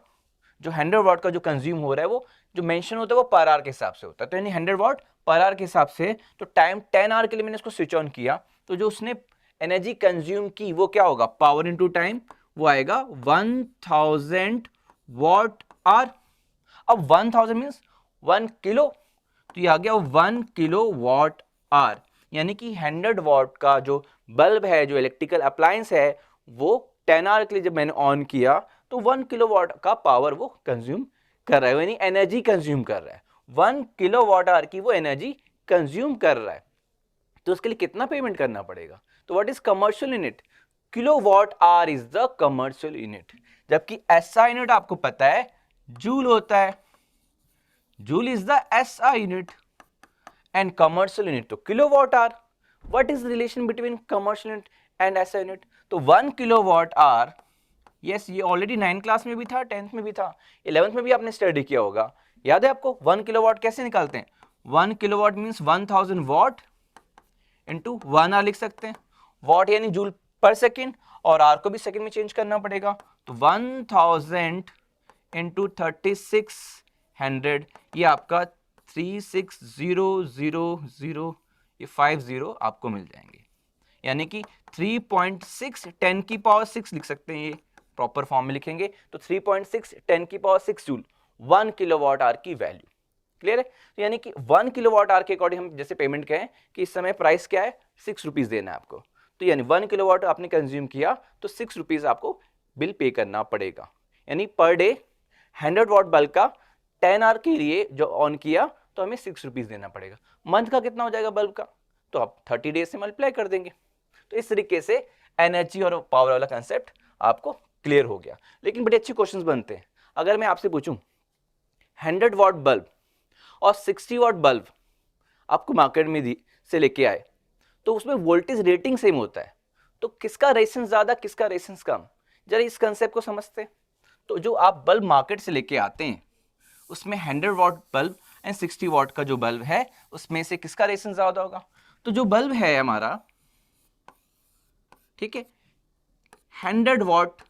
जो 100 वॉट का जो कंज्यूम हो रहा है वो जो मेंशन होता है वो पर आवर के हिसाब से होता है, तो यानी 100 वॉट पर आवर के हिसाब से, तो टाइम 10 आवर के लिए मैंने इसको स्विच ऑन किया, तो जो उसने एनर्जी कंज्यूम की वो क्या होगा, पावर इनटू टाइम, वो आएगा 1000 वॉट आवर। अब 1000 मींस 1 किलो, तो ये आ गया 1 किलो वॉट आवर, यानी कि 100 वॉट का जो बल्ब है, जो इलेक्ट्रिकल अप्लायंस है, वो 10 आवर के लिए जब मैंने ऑन किया तो 1 किलोवाट का पावर वो कंज्यूम कर रहा है, यानी एनर्जी कंज्यूम कर रहा है। 1 किलोवाट आवर की वो एनर्जी कंज्यूम कर रहा है, तो उसके लिए कितना पेमेंट करना पड़ेगा? तो what is commercial unit? Kilowatt hour is the commercial unit, जबकि एसआई यूनिट आपको पता है जूल होता है, joule is the SI unit and commercial unit तो kilowatt hour. What is relation between commercial unit and SI unit? तो 1 kilowatt hour, yes ये already 9th class में भी था, 10th में भी था, 11th में भी आपने स्टडी किया होगा, याद है आपको? 1 किलोवाट कैसे निकालते हैं? 1 kilowatt means 1000 watt into 1 hour लिख सकते हैं। वॉट यानी जूल पर सेकेंड, और आर को भी सेकेंड में चेंज करना पड़ेगा, तो 1000 इंटू 3600, ये आपका 36000, ये 50 आपको मिल जाएंगे, यानी कि 3.6 10 की पावर 6 लिख सकते हैं, ये प्रॉपर फॉर्म में लिखेंगे तो 3.6 10 की पावर 6 जूल 1 किलोवाट आवर की वैल्यू। क्लियर है? तो यानी कि 1 किलोवाट आवर के अकॉर्डिंग हम जैसे पेमेंट कहें कि इस समय प्राइस क्या है, 6 रुपीज देना है आपको, तो यानी 1 किलोवाट आपने कंज्यूम किया तो 6 रुपीज आपको बिल पे करना पड़ेगा, यानी पर डे 100 वॉट बल्ब का 10 आवर के लिए जो ऑन किया तो हमें 6 रुपीज देना पड़ेगा। मंथ का कितना हो जाएगा बल्ब का? तो आप 30 डेज से मल्टीप्लाई कर देंगे। तो इस तरीके से एनर्जी और पावर वाला कंसेप्ट आपको क्लियर हो गया। लेकिन बड़े अच्छे क्वेश्चंस बनते हैं। अगर मैं आपसे पूछूं 100 वॉट बल्ब और 60 वॉट बल्ब आपको मार्केट में से लेके आए, तो उसमें वोल्टेज रेटिंग सेम होता है, तो किसका रेजिस्टेंस ज्यादा, किसका रेजिस्टेंस कम? जरा इस कंसेप्ट को समझते हैं। तो जो आप बल्ब मार्केट से लेके आते हैं उसमें 100 वॉट बल्ब एंड 60 वॉट का जो बल्ब है उसमें से किसका रेजिस्टेंस ज्यादा होगा? तो जो बल्ब है हमारा, ठीक है, 100 वॉट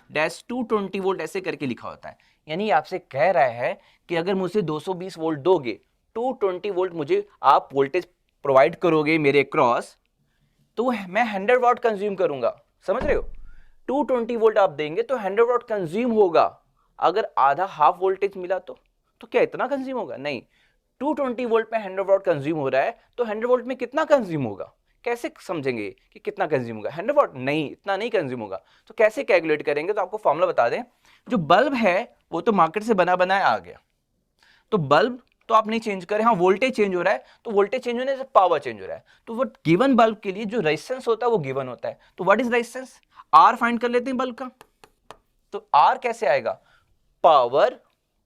डैश 220 वोल्ट ऐसे करके लिखा होता है, यानी आपसे कह रहा है कि अगर मुझे 220 वोल्ट दोगे, 220 वोल्ट मुझे आप वोल्टेज प्रोवाइड करोगे मेरे क्रॉस, तो मैं 100 वॉट कंज्यूम करूंगा। समझ रहे हो? 220 वोल्ट आप देंगे तो 100 वॉट कंज्यूम होगा। अगर आधा हाफ वोल्टेज मिला तो क्या इतना कंज्यूम होगा? नहीं, 220 वोल्ट में 100 वॉट कंज्यूम हो रहा है तो 100 वोल्ट में कितना कंज्यूम होगा? कैसे समझेंगे कि कितना कंज्यूम होगा? 100 वॉट नहीं, इतना नहीं कंज्यूम होगा। तो कैसे कैलकुलेट करेंगे? तो आपको फॉर्मूला बता दें। जो बल्ब है वो तो मार्केट से बना बनाया आ गया, तो बल्ब तो आप नहीं चेंज करें, हाँ वोल्टेज चेंज हो रहा है, तो वोल्टेज चेंज होने से पावर चेंज हो रहा है, तो वो गिवन बल्ब के लिए जो रेजिस्टेंस होता है वो गिवन होता है। तो what is resistance? R find कर लेते हैं बल्ब का। तो आर कैसे आएगा? पावर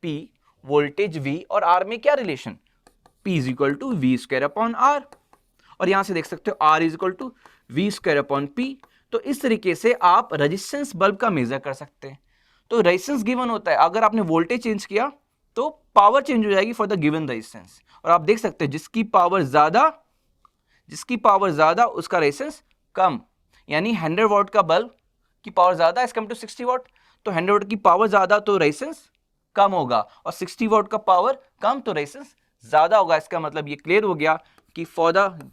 P, वोल्टेज V, और आर में क्या रिलेशन? P is equal to V square upon R, और यहां से देख सकते हो R is equal to V square upon P। तो इस तरीके से आप रेजिस्टेंस बल्ब का मेजर कर सकते हैं। तो रेजिस्टेंस गिवन होता है, अगर आपने वोल्टेज चेंज किया तो पावर चेंज हो जाएगी फॉर द गिवन रेजिस्टेंस, और आप देख सकते हैं जिसकी पावर ज्यादा उसका रेजिस्टेंस कम, यानी 100 वॉट का बल्ब की पावर ज्यादा एज कम टू 60 वॉट, तो 100 वॉट की पावर ज्यादा तो रेजिस्टेंस कम होगा, और 60 वॉट का पावर कम तो रेजिस्टेंस ज्यादा होगा। इसका मतलब ये क्लियर हो गया कि for the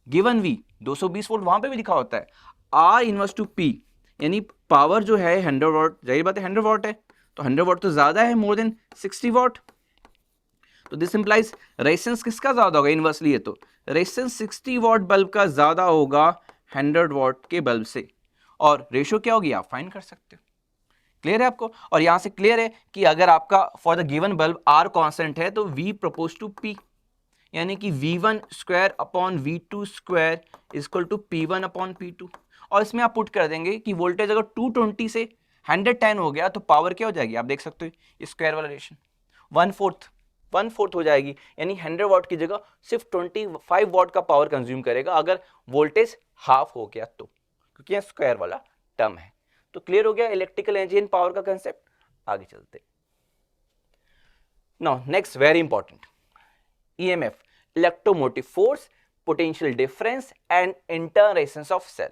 given V 220 volt वहां पे भी लिखा होता है R इनवर्स टू P, यानी पावर जो है 100 वॉट, जाहिर बात है 100 वॉट है तो 100 वॉट तो ज्यादा है मोर देन 60 वॉट, तो दिस इंप्लाइज रेजिस्टेंस किसका ज्यादा होगा? इनवर्सली है तो रेजिस्टेंस 60 वॉट बल्ब का ज्यादा होगा 100 वॉट के बल्ब से, और रेशियो क्या होगी आप फाइंड कर सकते हो। क्लियर है आपको? और यहां से क्लियर है कि अगर आपका for the given bulb R constant है तो V प्रोपोज टू P, यानी कि V1 square upon V2 square equal to P1 upon P2, और इसमें आप पुट कर देंगे कि वोल्टेज अगर 220 से 110 हो गया तो पावर क्या हो जाएगी? आप देख सकते हो स्क्वायर वाला रेशन 1/4 हो जाएगी, यानी 100 वॉट की जगह सिर्फ 25 वॉट का पावर कंज्यूम करेगा अगर वोल्टेज हाफ हो गया तो, क्योंकि यह स्क्वायर वाला टर्म है। तो क्लियर हो गया इलेक्ट्रिकल एनर्जी एंड पावर का कंसेप्ट। आगे चलते। Now next very important, EMF, electromotive force, potential difference and internal resistance of cell.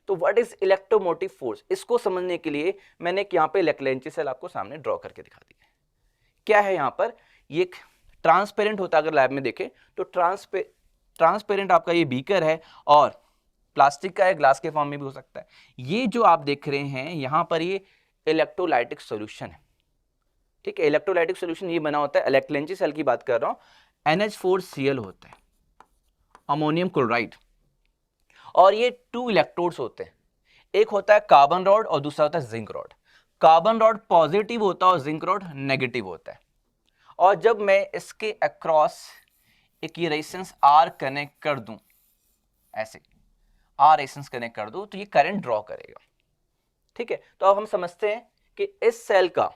तो व्हाट इज इलेक्ट्रोमोटिव फोर्स? इसको समझने के लिए मैंने यहाँ पे लेक्लेंची सेल आपको सामने ड्रॉ करके दिखा दी है। क्या है यहाँ पर? ये ट्रांसपेरेंट होता है, अगर लैब में देखें तो ट्रांसपेरेंट आपका ये बीकर है, और प्लास्टिक का है, ग्लास के फॉर्म में भी हो सकता है। ये जो आप देख रहे हैं यहाँ पर ये इलेक्ट्रोलाइटिक सॉल्यूशन है, ठीक है। इलेक्ट्रोलाइटिक सॉल्यूशन ये बना होता है, लेक्लेंची सेल की बात कर रहा हूँ, NH4Cl होता है, अमोनियम क्लोराइड, और ये 2 इलेक्ट्रोड्स होते हैं। एक होता है कार्बन रॉड और दूसरा होता है zinc rod. Carbon rod positive होता है और जिंक रॉड नेगेटिव होता है। और जब मैं इसके अक्रॉस एक ये रेजिस्टेंस आर कनेक्ट कर दूं, ऐसे आर रेजिस्टेंस कनेक्ट कर दूं, तो ये करंट ड्रॉ करेगा। ठीक है, तो अब हम समझते हैं कि इस सेल का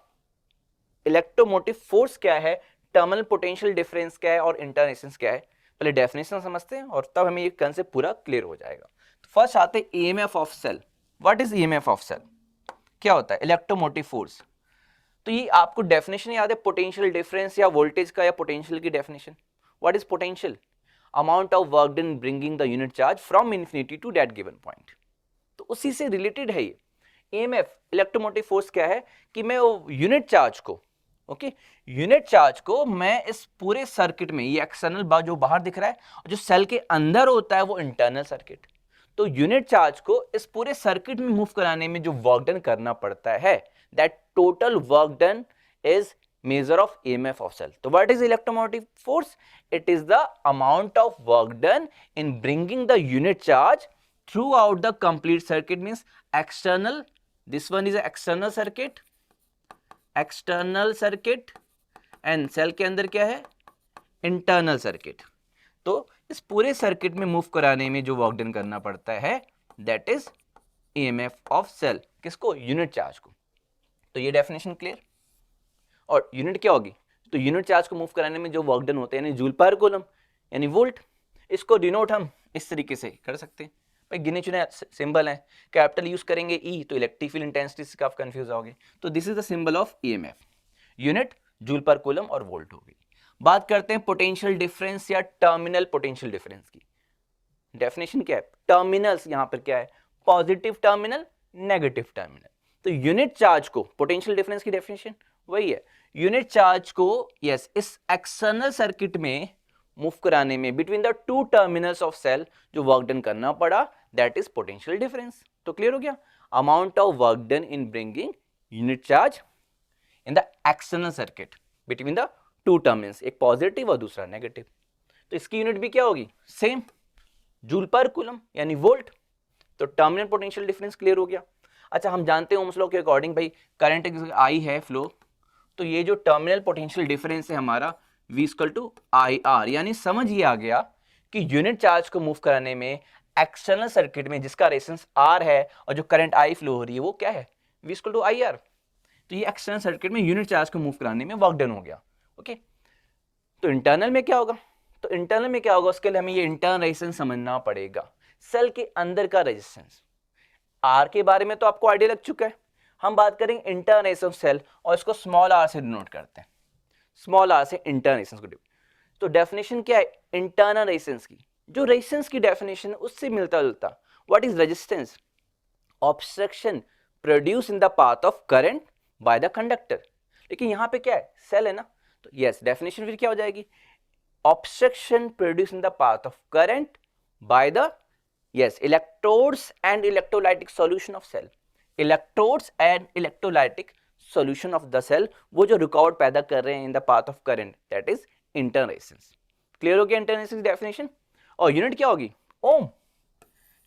इलेक्ट्रोमोटिव फोर्स क्या है, टर्मिनल पोटेंशियल डिफरेंस क्या है और इंटरनल रेजिस्टेंस क्या है। पहले डेफिनेशन समझते हैं और तब हमें ये कंसेप्ट पूरा क्लियर हो जाएगा। तो फर्स्ट आते हैं EMF of cell. What is EMF of cell? क्या होता है? Electromotive force. तो ये आपको डेफिनेशन याद है पोटेंशियल डिफरेंस या वोल्टेज का या पोटेंशियल की definition? What is potential? Amount of work done bringing the unit charge from infinity to that given point. तो उसी से रिलेटेड है ये ईएमएफ। इलेक्ट्रोमोटिव फोर्स क्या है कि मैं वो यूनिट चार्ज को, ओके, यूनिट चार्ज को मैं इस पूरे सर्किट में, ये एक्सटर्नल जो बाहर दिख रहा है, और जो सेल के अंदर होता है वो इंटरनल सर्किट, तो यूनिट चार्ज को इस पूरे सर्किट में मूव कराने में जो वर्क डन करना पड़ता है, that total work done is measure of EMF of cell. So what is electromotive force? It is the amount of work done in bringing the unit charge throughout the complete circuit, means external, this one is a external circuit and cell के अंदर क्या है? internal circuit. तो इस पूरे circuit में move कराने में जो वर्क डन करना पड़ता है that is EMF of cell. किसको? यूनिट चार्ज को। तो ये डेफिनेशन क्लियर। और यूनिट क्या होगी? तो यूनिट चार्ज को मूव कराने में जो वर्क डन होते हैं यानी जूल पर कूलम यानी वोल्ट, इसको डिनोट हम इस तरीके से कर सकते हैं। भाई गिने चुने सिंबल है, कैपिटल यूज करेंगे ई तो इलेक्ट्रिक फील्ड इंटेंसिटी से काफी कंफ्यूज होगे। तो this is the symbol of EMF। Unit joule पर कूलम और वोल्ट होगी। बात करते हैं पोटेंशियल डिफरेंस या टर्मिनल पोटेंशियल डिफरेंस की। डेफिनेशन क्या है? टर्मिनल्स यहां पर क्या है? Positive terminal, negative terminal. तो यूनिट चार्ज को, पोटेंशियल डिफरेंस की डेफिनेशन वही है, यूनिट चार्ज को यस इस एक्सटर्नल सर्किट में मूव कराने में between the two terminals of cell जो वर्क डन करना पड़ा दैट इज पोटेंशियल डिफरेंस। तो क्लियर हो गया? Amount of work done in bringing unit charge in the external circuit between the two terminals, एक पॉजिटिव और दूसरा नेगेटिव। तो इसकी यूनिट भी क्या होगी? सेम, जूल पर कूलम यानी वोल्ट। तो टर्मिनल पोटेंशियल डिफरेंस क्लियर हो गया। अच्छा, हम जानते हैं ओम्स लॉ के अकॉर्डिंग भाई करंट आई है फ्लो, तो ये जो टर्मिनल पोटेंशियल डिफरेंस है हमारा V इक्वल टू IR, यानी समझ ये आ गया कि यूनिट चार्ज को मूव कराने में एक्सटर्नल सर्किट में जिसका रेजिस्टेंस R है और जो करंट I फ्लो हो रही है वो क्या है? V equal to IR। तो ये एक्सटर्नल सर्किट में यूनिट चार्ज को मूव कराने में वर्क डन हो गया। ओके, तो इंटरनल में क्या होगा? तो इंटरनल में क्या होगा उसके लिए हमें ये इंटरनल रेजिस्टेंस समझना पड़ेगा। सेल के अंदर का रेजिस्टेंस, R के बारे में तो आपको आइडिया लग चुका है। हम बात करेंगे इंटरनल रेजिस्टेंस ऑफ सेल और इसको स्मॉल r से डिनोट करते हैं, स्मॉल r से इंटरनल रेजिस्टेंस को। तो डेफिनेशन क्या है इंटरनल रेजिस्टेंस की? जो रेजिस्टेंस की डेफिनेशन उससे मिलता जुलता। What is resistance? Obstruction produce in the path of current by the conductor. लेकिन यहां पे क्या है? सेल है ना, तो यस डेफिनेशन फिर क्या हो जाएगी? Obstruction produce in the path of current by the yes electrodes and electrolytic solution of cell. Electrodes and electrolytic solution of the cell, वो जो रुकावट पैदा कर रहे हैं in the path of current, that is internal resistance. Clear हो गया internal resistance definition? और यूनिट क्या होगी? ओम।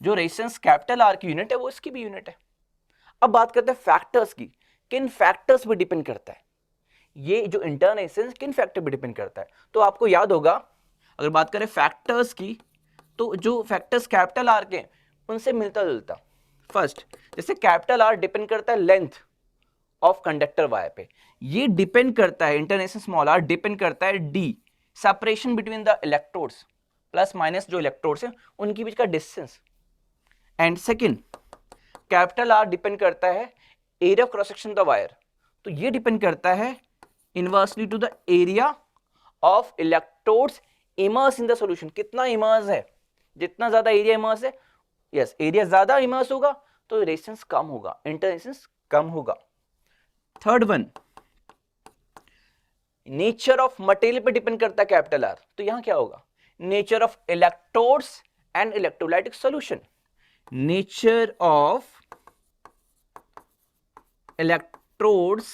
जो रेजिस्टेंस कैपिटल आर की यूनिट है वो इसकी भी यूनिट है। अब बात करते हैं फैक्टर्स की, किन फैक्टर्स पे डिपेंड करता है ये जो इंटरनल रेजिस्टेंस, किन फैक्टर पे डिपेंड करता है? तो आपको याद होगा अगर बात करें फैक्टर्स की, तो जो फैक्टर्स कैपिटल आर के उनसे मिलता जुलता। फर्स्ट, जैसे कैपिटल आर डिपेंड करता है लेंथ ऑफ कंडक्टर वायर पे, ये डिपेंड करता है internal resistance small R depend करता है D, separation between the electrodes, plus minus जो इलेक्ट्रोड्स हैं उनके बीच का distance. And second, capital R depend करता है area of cross section of the wire, तो ये डिपेंड करता है inversely to the area of electrodes immerse in the solution. कितना इमर्स है? जितना ज्यादा एरिया इमर्स है, यस एरिया ज्यादा इमर्स होगा तो रेजिस्टेंस कम होगा, इंटरनल रेजिस्टेंस कम होगा। Third one, nature of material पे डिपेंड करता है कैपिटल आर, तो यहां क्या होगा? Nature of electrodes and electrolytic solution. Nature of electrodes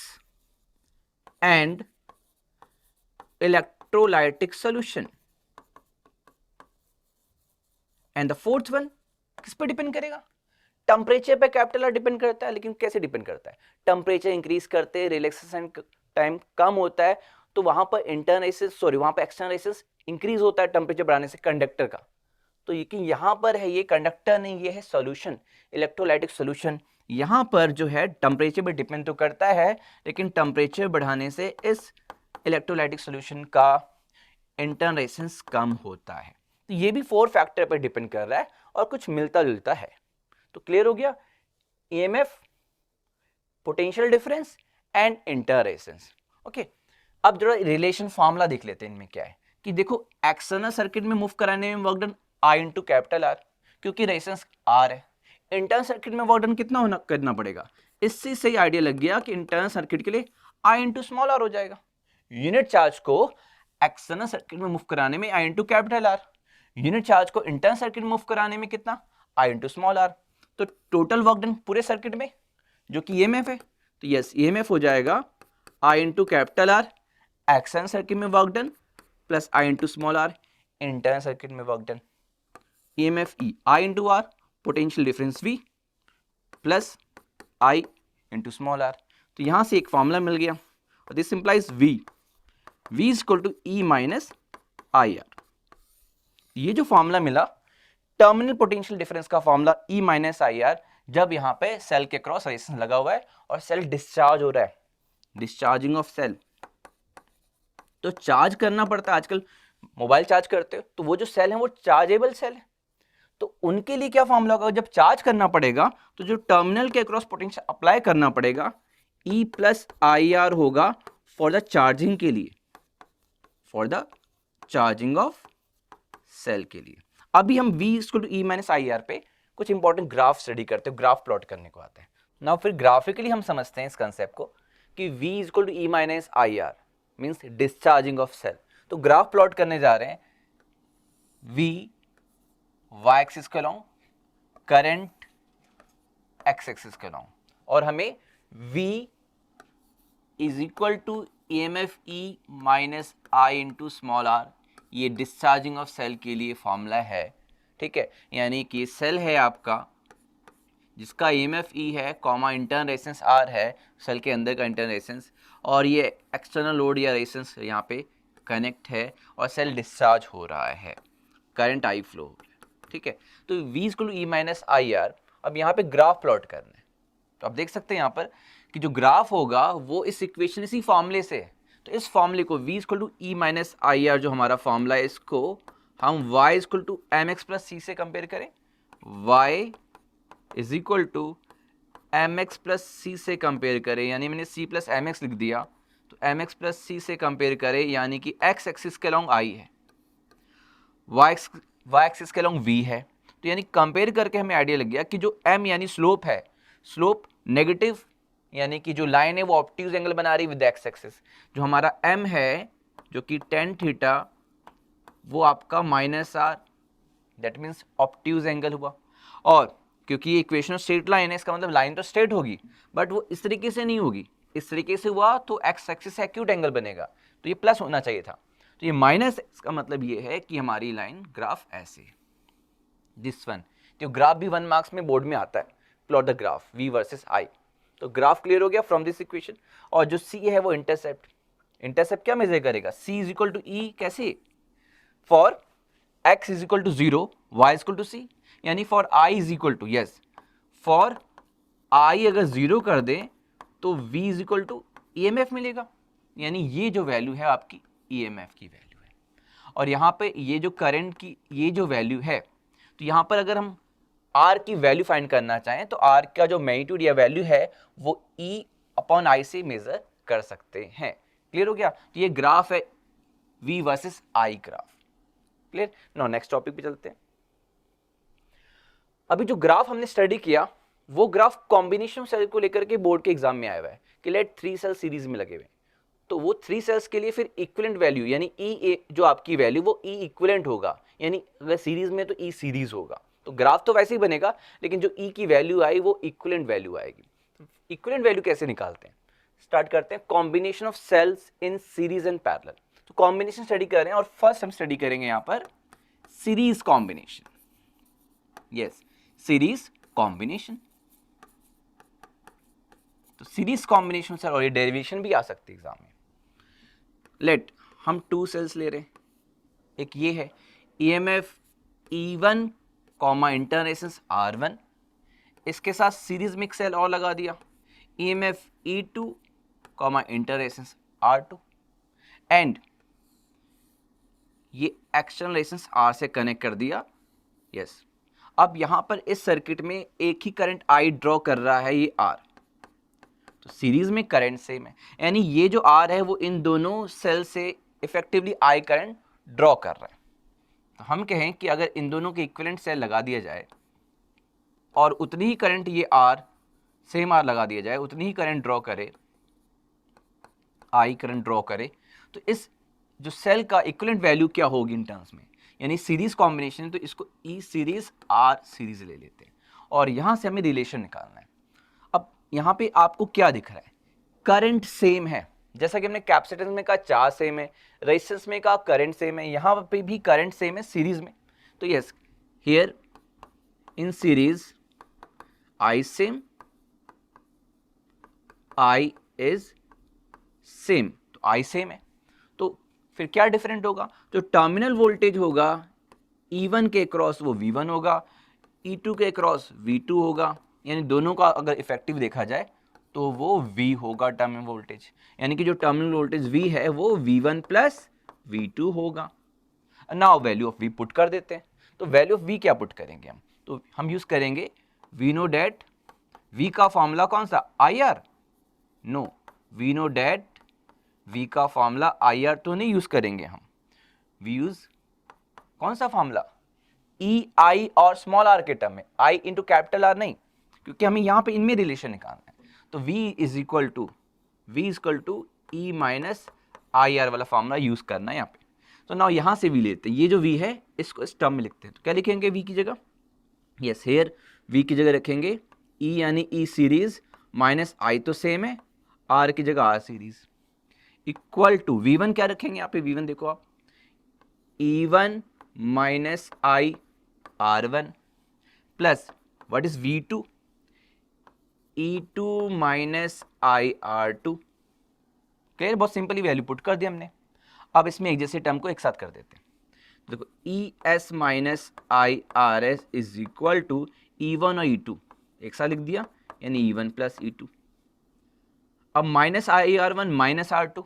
and electrolytic solution. And the fourth one किस पे डिपेंड करेगा? टेम्परेचर पे कैपिटल आर डिपेंड करता है, लेकिन कैसे डिपेंड करता है? टेम्परेचर इंक्रीज करते रिलैक्सेशन टाइम कम होता है, तो वहां पर वहां पर एक्सटर्नल रेजिस्टेंस इंक्रीज होता है टेम्परेचर बढ़ाने से कंडक्टर का। तो ये कि यहाँ पर है ये कंडक्टर नहीं, ये है सॉल्यूशन, इलेक्ट्रोलाइटिक सॉल्यूशन। यहाँ पर जो है टेम्परेचर पे डिपेंड तो करता है, लेकिन टेम्परेचर बढ़ाने से इस इलेक्ट्रोलाइटिक सॉल्यूशन का इंटरनल रेजिस्टेंस कम होता है। तो ये भी 4 फैक्टर पर डिपेंड कर रहा है और कुछ मिलता जुलता है। तो क्लियर हो गया, EMF, potential difference and internal resistance. Okay, अब जरा रिलेशन फॉर्मूला देख लेते हैं इनमें क्या है। कि देखो एक्सटर्नल सर्किट में मूव कराने में work done I into capital are, क्योंकि रेजिस्टेंस R है। इंटरनल सर्किट में वर्क डन कितना होना करना पड़ेगा? इससे सही आइडिया लग गया कि इंटरनल सर्किट के लिए I इंटू स्मॉल आर हो जाएगा। यूनिट चार्ज को एक्सटर्नल सर्किट में मूव कराने में I into capital R, unit charge को इंटरनल सर्किट में मूव कराने में कितना? I into small R. तो टोटल वर्क डन पूरे सर्किट में जो कि ईएमएफ है, तो यस ईएमएफ हो जाएगा I into capital R external circuit में work done plus I into small R internal circuit में work done. EMF E I into R, potential difference V plus I into small R. तो यहां से एक formula मिल गया और this implies V is equal to E minus I R. ये जो फॉर्मूला मिला टर्मिनल पोटेंशियल डिफरेंस का formula E minus I R, जब यहाँ पे सेल के क्रॉस रेजिस्टेंस लगा हुआ है और सेल डिस्चार्ज हो रहा है, डिस्चार्जिंग ऑफ सेल। तो चार्ज करना पड़ता है, आजकल मोबाइल चार्ज करते हो तो वो जो सेल है वो चार्जेबल सेल है, तो उनके लिए क्या फॉर्मूला होगा? जब चार्ज करना पड़ेगा तो जो टर्मिनल के क्रॉस पोटेंशियल अप्लाई करना पड़ेगा E प्लस आई आर होगा फॉर द चार्जिंग के लिए, for the charging of cell के लिए। अभी हम V equal to E minus I R पे कुछ इंपॉर्टेंट ग्राफ स्टडी करते हैं, ग्राफ प्लॉट करने को आते हैं। नाउ फिर ग्राफिकली हम समझते हैं इस कंसेप्ट को कि V equal to E minus I R means discharging of cell. तो ग्राफ प्लॉट करने जा रहे हैं V y एक्सिस के अलॉन्ग, करंट x एक्सिस के अलॉन्ग, और हमें V is equal to EMF E minus I into small r, ये डिस्चार्जिंग ऑफ सेल के लिए फॉर्मूला है। ठीक है, यानी कि सेल है आपका जिसका EMF E है, कॉमा इंटरनल रेजिस्टेंस R है, सेल के अंदर का इंटरनल रेजिस्टेंस, और ये एक्सटर्नल लोड या रेजिस्टेंस यहाँ पे कनेक्ट है और सेल डिस्चार्ज हो रहा है, करंट I फ्लो हो रहा है। ठीक है, तो V equal to E minus I R. अब यहाँ पे ग्राफ प्लॉट करना है, तो आप देख सकते हैं यहाँ पर कि जो ग्राफ होगा वो इस इक्वेशन, इसी फॉर्मूले से है। तो इस फॉर्मूले को V equal to E minus I R जो हमारा फॉर्मूला है, इसको हम y equal to M X plus C से कंपेयर करें, y is equal to M X plus C से कंपेयर करें, यानी मैंने c प्लस एम एक्स लिख दिया, तो एम एक्स प्लस सी से कंपेयर करें, यानी कि x एक्सिस के अलॉन्ग I है, y एक्सिस के अलॉन्ग V है। तो यानी कंपेयर करके हमें आइडिया लग गया कि जो m यानी स्लोप है, स्लोप नेगेटिव, यानी कि जो लाइन है वो ऑब्ट्यूज एंगल बना रही विद x एक्सिस। जो हमारा m है जो कि tan थीटा, वो आपका minus r, that means obtuse angle हुआ। और क्योंकि ये इक्वेशन स्ट्रेट लाइन है, इसका मतलब लाइन तो स्ट्रेट होगी, बट वो इस तरीके से नहीं होगी, इस तरीके से हुआ तो x एक्सिस से एक्यूट एंगल बनेगा, तो ये प्लस होना चाहिए था, तो ये माइनस। इसका मतलब ये है कि हमारी लाइन ग्राफ ऐसे, दिस वन। तो ग्राफ भी 1 मार्क्स में बोर्ड में आता है, plot the graph V versus I। तो ग्राफ क्लियर हो गया फ्रॉम दिस इक्वेशन। और जो C है वो इंटरसेप्ट, इंटरसेप्ट क्या मेजर करेगा? C is equal to E, कैसे? For x is equal to 0, y is equal to C, यानी for I is equal to, yes, for I अगर 0 कर दें तो V is equal to EMF मिलेगा, यानी ये जो वैल्यू है आपकी EMF की वैल्यू है। और यहाँ पे ये जो करंट की ये जो वैल्यू है, तो यहाँ पर अगर हम R की वैल्यू फाइंड करना चाहें तो R का जो मैग्नीट्यूड या वैल्यू है वो E अपॉन I से मेजर कर सकते हैं। क्लियर हो गया? तो ये ग्राफ है V versus I graph. Clear? Now next topic पे चलते हैं। अभी जो ग्राफ हमने स्टडी किया वो ग्राफ कॉम्बिनेशन सेल को लेकर के बोर्ड के एग्जाम में आया हुआ है कि लेट 3 सेल सीरीज में लगे हुए, तो वो 3 सेल्स के लिए फिर इक्विवेलेंट वैल्यू यानी E जो आपकी वैल्यू वो E इक्विवेलेंट होगा, यानी अगर सीरीज में तो E सीरीज होगा। तो ग्राफ तो वैसे ही बनेगा, लेकिन जो E की वैल्यू आई वो इक्विवेलेंट वैल्यू आएगी। इक्विवेलेंट वैल्यू कैसे निकालते हैं? स्टार्ट करते हैं combination of cells in series and parallel. तो कॉम्बिनेशन स्टडी कर रहे हैं और फर्स्ट हम स्टडी करेंगे यहाँ पर series combination. Yes, series combination. तो सीरीज कॉम्बिनेशन सर, और ये डेरिवेशन भी आ सकती है एग्जाम में। लेट हम 2 सेल्स ले रहे हैं, एक ये है EMF E1 comma inter resistance R1, इसके साथ सीरीज में एक सेल और लगा दिया EMF E2 comma inter resistance R2, and ये एक्सटर्नल रेजिस्टेंस R से कनेक्ट कर दिया। यस, अब यहां पर इस सर्किट में एक ही करंट I ड्रॉ कर रहा है, ये R, तो सीरीज में करंट सेम है, यानी ये जो R है वो इन दोनों सेल से इफेक्टिवली I करंट ड्रॉ कर रहा है। तो हम कहें कि अगर इन दोनों के इक्विवेलेंट सेल लगा दिया जाए और उतनी ही करंट ये R, सेम R लगा दिया जाए, उतनी ही करंट ड्रॉ करे, I करंट ड्रॉ करे, तो इस जो सेल का इक्विवेलेंट वैल्यू क्या होगी इन टर्म्स में, यानी सीरीज कॉम्बिनेशन, तो इसको E सीरीज R सीरीज ले लेते हैं और यहां से हमें रिलेशन निकालना है। अब यहां पे आपको क्या दिख रहा है, करंट सेम है, जैसा कि हमने कैपेसिटेंस में कहा चार्ज सेम है, रेजिस्टेंस में कहा करंट सेम है, यहां पे भी करंट सेम है सीरीज में। तो yes, here in series I same, I is same, तो I सेम है, तो फिर क्या डिफरेंट होगा, जो टर्मिनल वोल्टेज होगा E1 के क्रॉस वो V1 होगा, E2 के क्रॉस V2 होगा, यानी दोनों का अगर इफेक्टिव देखा जाए तो वो V होगा टर्मिनल वोल्टेज, यानी कि जो टर्मिनल वोल्टेज V है वो V1 प्लस V2 होगा। Now value of V put कर देते हैं, तो वैल्यू ऑफ V क्या पुट करेंगे हम, तो हम यूज करेंगे वी नो डैट, V का फॉर्मूला कौन सा IR, no, we know that V का फॉर्मूला IR तो नहीं यूज करेंगे हम, वी यूज कौन सा फॉर्मूला EI और स्मॉल r के टर्म में, I इंटू कैपिटल R नहीं, क्योंकि हमें यहाँ पे इनमें रिलेशन निकालना है। तो V is equal to E minus IR वाला फॉर्मूला यूज करना है यहाँ पे। तो नाउ यहाँ से V लेते हैं, ये जो V है इसको इस टर्म में लिखते हैं, तो क्या लिखेंगे V की जगह, यस हेयर V की जगह रखेंगे E यानी E सीरीज माइनस I तो सेम है, R की जगह R series equal to V1 क्या रखेंगे यहाँ पे, V1 देखो आप E1 minus I R1 plus what is V2, E2 minus I R2। Clear, बहुत सिंपली वैल्यू पुट कर दिया हमने। अब इसमें एक जैसे टर्म को एक साथ कर देते हैं, देखो ES minus I RS is equal to E1 और E2 एक साथ लिख दिया, यानी E1 प्लस E2। अब minus I R1 minus R2,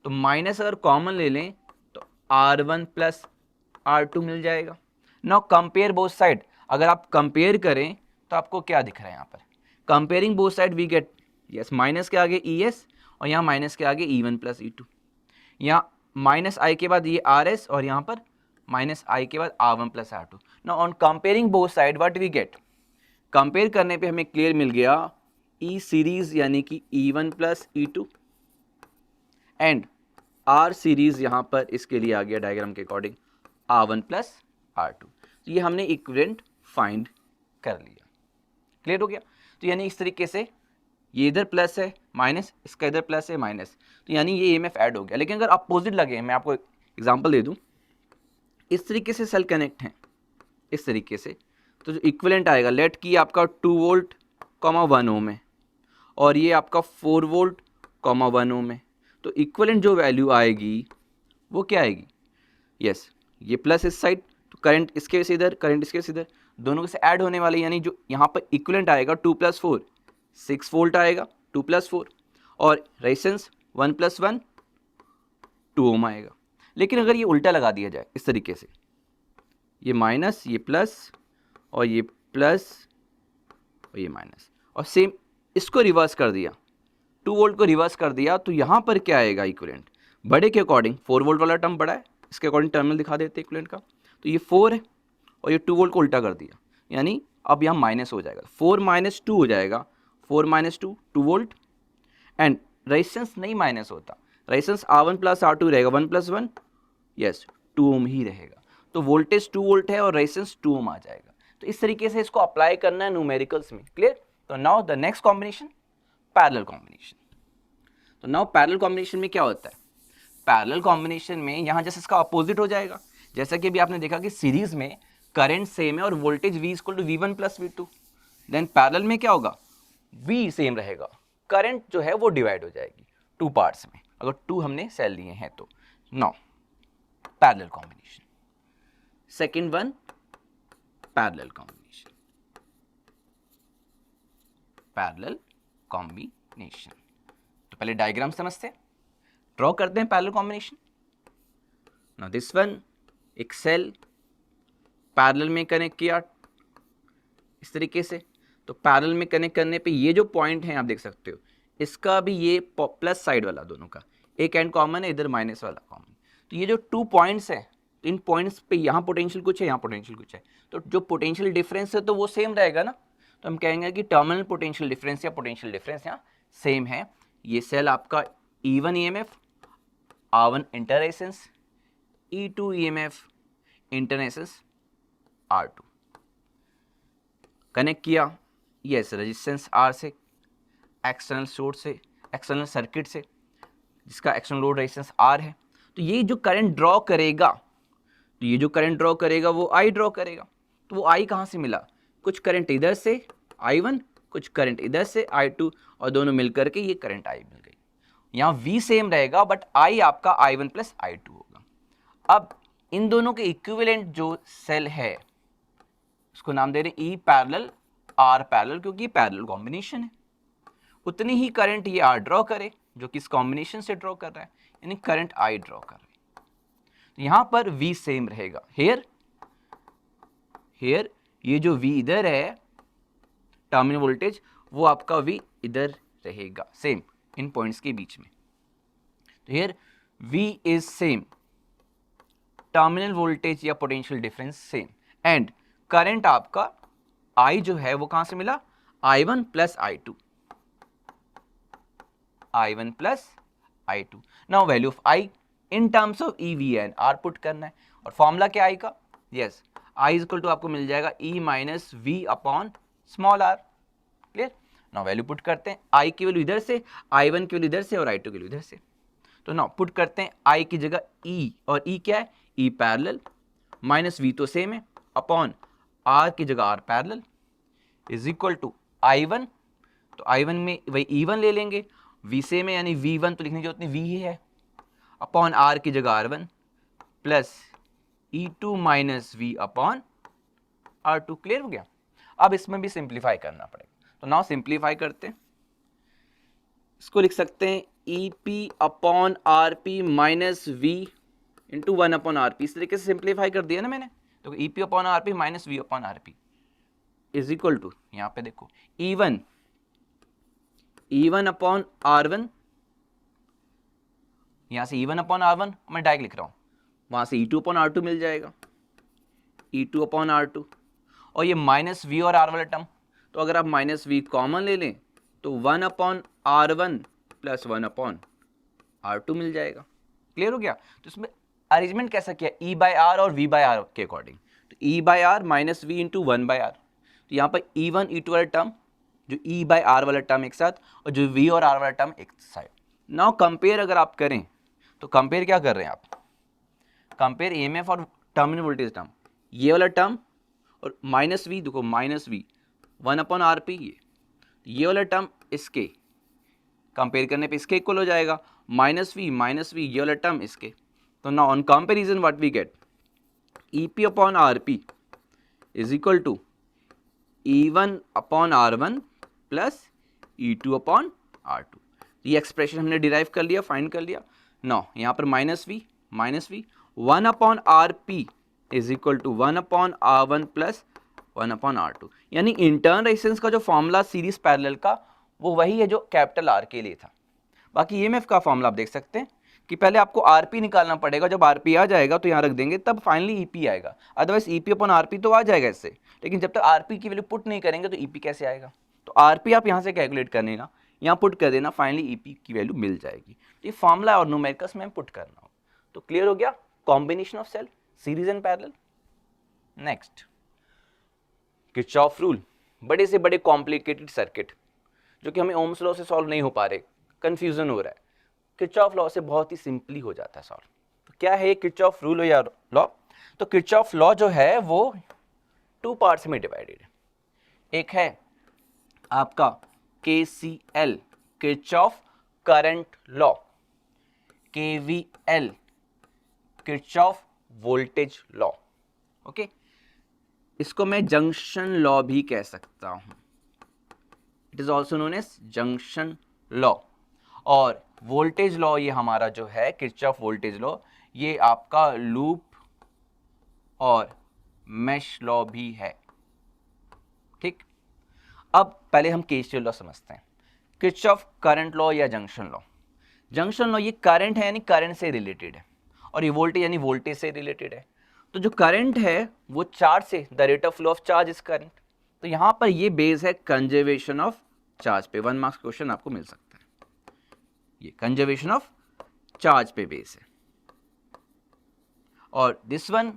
तो माइनस अगर कॉमन ले लें तो R1 प्लस R2 मिल जाएगा। नाउ कंपेयर बोथ साइड, अगर आप कंपेयर करें तो आपको क्या दिख रहा है यहाँ पर, comparing both side we get, yes minus के आगे ES और यहाँ माइनस के आगे E1 प्लस E2, यहाँ माइनस I के बाद ये RS और यहाँ पर माइनस I के बाद R1 plus R2। Now on comparing both side what we get, compare करने पे हमें क्लियर मिल गया E सीरीज यानी कि E1 plus E2 and R series यहाँ पर इसके लिए आ गया डायग्राम के अकॉर्डिंग R1 प्लस R2। तो ये हमने इक्विवेलेंट फाइंड कर लिया, क्लियर हो गया। तो यानी इस तरीके से ये इधर प्लस है माइनस, इसका इधर प्लस है माइनस, तो यानी ये EMF ऐड हो गया। लेकिन अगर अपोजिट लगे, मैं आपको एग्जांपल दे दूं, इस तरीके से सेल कनेक्ट हैं इस तरीके से, तो जो इक्विवेलेंट आएगा, लेट कि आपका 2 वोल्ट 1 ओम है और ये आपका 4 वोल्ट 1 ओम है, तो इक्विवेलेंट जो वैल्यू आएगी वो क्या आएगी, यस ये प्लस इस साइड, तो करंट इसके से इधर, करंट इसके से इधर, दोनों के से ऐड होने वाले, यानी जो यहाँ पर इक्विवेलेंट आएगा 2 प्लस 4 6 वोल्ट आएगा, 2 प्लस 4, और रेजिस्टेंस 1 प्लस 1 2 ओम आएगा। लेकिन अगर ये उल्टा लगा दिया जाए इस तरीके से, ये माइनस ये प्लस और ये प्लस और ये माइनस, और सेम इसको रिवर्स कर दिया, 2 वोल्ट को रिवर्स कर दिया, तो यहाँ पर क्या आएगा इक्विवेलेंट, बड़े के अकॉर्डिंग 4 वोल्ट वाला टर्म बड़ा है, इसके अकॉर्डिंग टर्मिनल दिखा देते हैं इक्विवेलेंट का, तो ये 4 है और ये 2 वोल्ट को उल्टा कर दिया, यानी अब यहाँ माइनस हो जाएगा, 4 माइनस 2 हो जाएगा, 4 माइनस 2 2 वोल्ट, एंड रेजिस्टेंस नहीं माइनस होता, रेजिस्टेंस R1 प्लस R2 रहेगा, 1 प्लस 1 यस 2 ओम ही रहेगा, तो वोल्टेज 2 वोल्ट है और रेजिस्टेंस 2 ओम आ जाएगा। तो इस तरीके से इसको अप्लाई करना है न्यूमेरिकल्स में, क्लियर। तो now the next combination parallel combination. तो नाउ पैरेलल कॉम्बिनेशन में क्या होता है, पैरेलल कॉम्बिनेशन में यहाँ जैसे इसका अपोजिट हो जाएगा, जैसा कि अभी आपने देखा कि सीरीज में करंट सेम है और voltage V equal to V1 plus V2, then parallel में क्या होगा, V सेम रहेगा, करंट जो है वो डिवाइड हो जाएगी टू पार्ट्स में, अगर टू हमने सेल लिए हैं तो। Now parallel combination, second one parallel combination, parallel combination. तो पहले डायग्राम समझते हैं, ड्रॉ करते हैं parallel combination. Now this one, एक सेल पैरेलल में कनेक्ट किया इस तरीके से, तो पैरेलल में कनेक्ट करने पे ये जो पॉइंट है आप देख सकते हो, इसका भी ये प्लस साइड वाला दोनों का एक एंड कॉमन है, इधर माइनस वाला कॉमन। तो ये जो 2 पॉइंट्स है, तो इन पॉइंट्स पे यहाँ पोटेंशियल कुछ है, यहाँ पोटेंशियल कुछ है, तो जो पोटेंशियल डिफरेंस है तो वो सेम रहेगा ना, तो हम कहेंगे कि टर्मिनल पोटेंशियल डिफरेंस या पोटेंशियल डिफरेंस यहाँ सेम है। ये सेल आपका E1 EMF, R1 इंटररेसेंस, E2 EMF इंटररेसेंस R2 connect किया, यस रेजिस्टेंस R से, एक्सटर्नल सोर्स से, एक्सटर्नल सर्किट से, जिसका एक्सटर्नल लोड रेजिस्टेंस R है। तो ये जो करंट ड्रॉ करेगा, तो ये जो करंट ड्रॉ करेगा वो I ड्रॉ करेगा। तो वो I कहाँ से मिला, कुछ करंट इधर से I1, कुछ करंट इधर से I2, और दोनों मिलकर के ये करंट I मिल गई। यहाँ V सेम रहेगा बट I आपका I1 प्लस I2 होगा। अब इन दोनों के इक्विवेलेंट जो सेल है उसको नाम दे रहे हैं E पैरेलल R पैरेलल, क्योंकि ये पैरेलल कॉम्बिनेशन है। उतनी ही करंट ये R ड्रॉ करे जो कि इस कॉम्बिनेशन से ड्रॉ कर रहा है, यानी करंट I ड्रॉ कर रहा है। तो यहां पर V सेम रहेगा, हेयर ये जो V इधर है टर्मिनल वोल्टेज, वो आपका V इधर रहेगा सेम इन पॉइंट्स के बीच में। तो here V is same, terminal voltage या potential difference same, and current आपका I जो है वो कहां से मिला, I1 plus I2, I1 plus I2। Now value of I in terms of E, V and R put करना है, और फॉर्मूला क्या I का, yes I is equal to आपको मिल जाएगा E minus V upon small r, clear. Now value put करते हैं, I की वैल्यू इधर से, I1 की वैल्यू इधर से और I2 की वैल्यू इधर से। तो नाउ पुट करते हैं, I की जगह E, और E क्या है, E पैरेलल, माइनस V तो सेम है, अपॉन R की जगह R parallel is equal to I1, तो I1 में वही E1 ले लेंगे, V सेम है यानी V1 तो लिखने की जरूरत नहीं, V ही है, अपॉन R की जगह R1 plus E2 minus V upon R2, clear हो गया। अब इसमें भी सिंप्लीफाई करना पड़ेगा, तो नाउ सिंप्लीफाई करते हैं, इसको लिख सकते हैं EP upon RP minus V into 1 upon RP, इस तरीके से सिंप्लीफाई कर दिया ना मैंने। तो EP upon RP minus V upon RP is equal to, यहाँ पे देखो E1 अपॉन R1, यहाँ से E1 अपॉन R1 मैं डायरेक्ट लिख रहा हूँ, वहाँ से E2 अपॉन R2 मिल जाएगा, E2 अपॉन R2, और ये माइनस V और R वाला टर्म, तो अगर आप माइनस V कॉमन ले लें तो 1 upon R1 plus 1 upon R2 मिल जाएगा, क्लियर हो गया। तो इसमें अरेंजमेंट कैसा किया, E बाय R और V बाय R के अकॉर्डिंग, तो E by R minus V into 1 by R, तो यहाँ पर E1 E2 वाला टर्म, जो E बाय R वाला टर्म एक साथ, और जो V और R वाला टर्म एक साइड। नाउ कंपेयर अगर आप करें तो कंपेयर क्या कर रहे हैं आप, कंपेयर EMF और टर्मिनल वोल्टेज टर्म, ये वाला टर्म और माइनस V, देखो माइनस V 1 अपॉन RP, ये वाला टर्म इसके कंपेयर करने पे इसके इक्वल हो जाएगा, माइनस V ये वाला टर्म इसके। तो now on comparison what we get, EP upon RP is equal to E1 upon R1 plus E2 upon R2। ये एक्सप्रेशन हमने डिराइव कर लिया, फाइंड कर लिया। नाउ यहाँ पर minus V 1 upon RP is equal to 1 upon R1 plus 1 upon R2, यानी internal resistance का जो फॉर्मूला सीरीज पैरेलल का वो वही है जो कैपिटल R के लिए था। बाकी EMF का फॉर्मूला आप देख सकते हैं कि पहले आपको RP निकालना पड़ेगा, जब RP आ जाएगा तो यहाँ रख देंगे, तब फाइनली EP आएगा, अदरवाइज EP अपॉन RP तो आ जाएगा इससे, लेकिन जब तक RP की वैल्यू पुट नहीं करेंगे तो EP कैसे आएगा। तो RP आप यहाँ से कैलकुलेट कर लेना, यहाँ पुट कर देना, फाइनली EP की वैल्यू मिल जाएगी। तो ये फॉर्मूला और न्यूमेरिकल्स में पुट करना हो तो क्लियर हो गया combination of cell, series and parallel. Next Kirchhoff rule, बड़े से बड़े कॉम्प्लिकेटेड सर्किट जो कि हमें ओम्स लॉ से सॉल्व नहीं हो पा रहे, कंफ्यूजन हो रहा है, किरचॉफ लॉ से बहुत ही सिंपली हो जाता है सॉल्व। तो क्या है किरचॉफ रूल या लॉ, तो किरचॉफ लॉ जो है वो 2 पार्ट्स में डिवाइडेड है, एक है आपका KCL Kirchhoff current law, KVL Kirchhoff voltage law. Okay, इसको मैं जंक्शन लॉ भी कह सकता हूं, it is also known as junction law. और वोल्टेज लॉ ये हमारा जो है किरचॉफ वोल्टेज लॉ, ये आपका लूप और मेश लॉ भी है। ठीक, अब पहले हम केसीएल लॉ समझते हैं। किरचॉफ करंट लॉ या जंक्शन लॉ। जंक्शन लॉ ये करंट है यानी करंट से रिलेटेड है, और ये वोल्टेज यानी वोल्टेज से रिलेटेड है। तो जो करंट है वो चार्ज से, the rate of flow of charge is current. तो यहां पर ये बेस है कंजर्वेशन ऑफ चार्ज पे, 1 मार्क्स क्वेश्चन आपको मिल सकता है, ये कंजर्वेशन ऑफ चार्ज पे बेस है। और दिस वन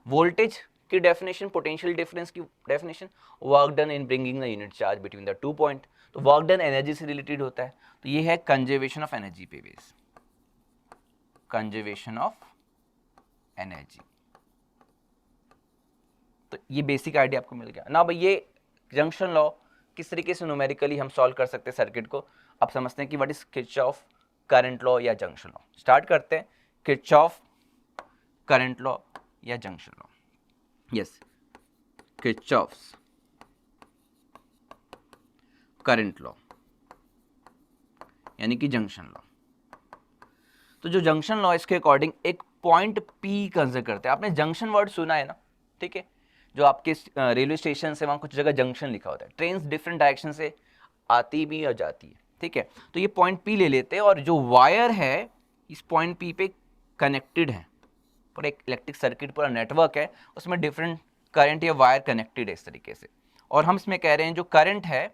वोल्टेज की डेफिनेशन, पोटेंशियल डिफरेंस की definition, work done in bringing the unit charge between the 2 point. तो वर्क डन एनर्जी से रिलेटेड होता है, तो ये है कंजर्वेशन ऑफ एनर्जी पे बेस, कंजर्वेशन ऑफ एनर्जी। तो ये बेसिक आइडिया आपको मिल गया ना भाई। ये जंक्शन लॉ किस तरीके से न्यूमेरिकली हम सॉल्व कर सकते हैं सर्किट को, आप समझते हैं कि what is Kirchhoff current law या जंक्शन लॉ। स्टार्ट करते हैं, किरचॉफ करंट लॉ या junction law. Yes, Kirchhoff's current law यानी कि जंक्शन लॉ। तो जो जंक्शन लॉ इसके अकॉर्डिंग एक पॉइंट P कंसिडर करते हैं। आपने जंक्शन वर्ड सुना है ना, ठीक है, जो आपके रेलवे स्टेशन से वहाँ कुछ जगह जंक्शन लिखा होता है, ट्रेन डिफरेंट डायरेक्शन से आती भी और जाती है, ठीक है। तो ये पॉइंट P ले लेते हैं, और जो वायर है इस पॉइंट P पे कनेक्टेड है, पूरा एक इलेक्ट्रिक सर्किट, पूरा नेटवर्क है, उसमें डिफरेंट करंट या वायर कनेक्टेड है इस तरीके से। और हम इसमें कह रहे हैं जो करंट है,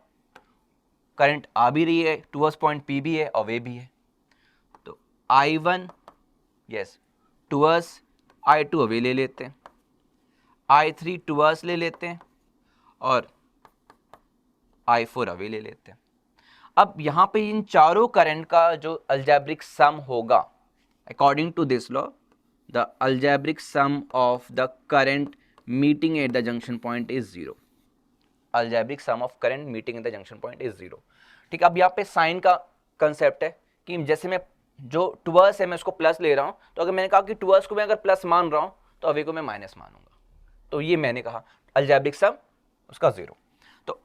करंट आ भी रही है टूवर्ड्स पॉइंट P भी है और वे भी है। तो I1 yes towards I2 away ले लेते हैं, I3 टूवर्ड्स ले लेते हैं, और I4 अवे ले लेते हैं। अब यहाँ पे इन चारों करंट का जो अलजेब्रिक सम होगा, according to this law, the algebraic sum of the current meeting at the junction point is 0। Algebraic sum of current meeting at the junction point is 0। ठीक, अब यहाँ पे साइन का कंसेप्ट है कि जैसे मैं जो टूवर्ड्स है मैं उसको प्लस ले रहा हूँ, तो अगर मैंने कहा कि टूवर्ड्स को मैं अगर प्लस मान रहा हूँ तो अवे को मैं माइनस मानूंगा, तो ये मैंने कहा अलजेब्रिक सम उसका 0। तो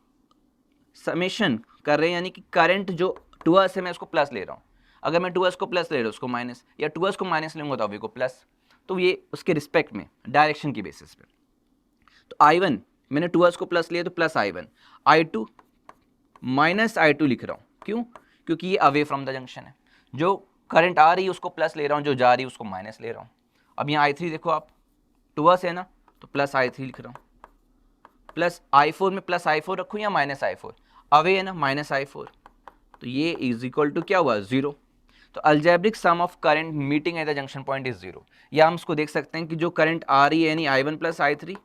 समेशन कर रहे हैं यानी कि करंट जो टूवर्ड्स है मैं उसको प्लस ले रहा हूँ, अगर मैं टूवर्ड्स को प्लस ले रहा हूँ उसको माइनस, या टूवर्ड्स को माइनस लूंगा तो अवे को प्लस, तो ये उसके रिस्पेक्ट में डायरेक्शन की बेसिस पे। तो I1 मैंने टूवर्ड्स को प्लस लिया तो plus I1, I2 minus I2 लिख रहा हूँ, क्यों? क्योंकि ये अवे फ्रॉम द जंक्शन है, जो करंट आ रही है उसको प्लस ले रहा हूँ, जो जा रही है उसको माइनस ले रहा हूँ। अब यहाँ I3 देखो आप, टूवर्ड्स है ना, तो प्लस I3 लिख रहा हूँ, प्लस I4 में प्लस I4 रखूँ या माइनस I4, अवे है ना माइनस I4, तो ये इज इक्वल टू क्या हुआ 0। तो algebraic sum of current meeting at the junction point is 0। या हम इसको देख सकते हैं कि जो करंट आ रही है यानी I1 plus I3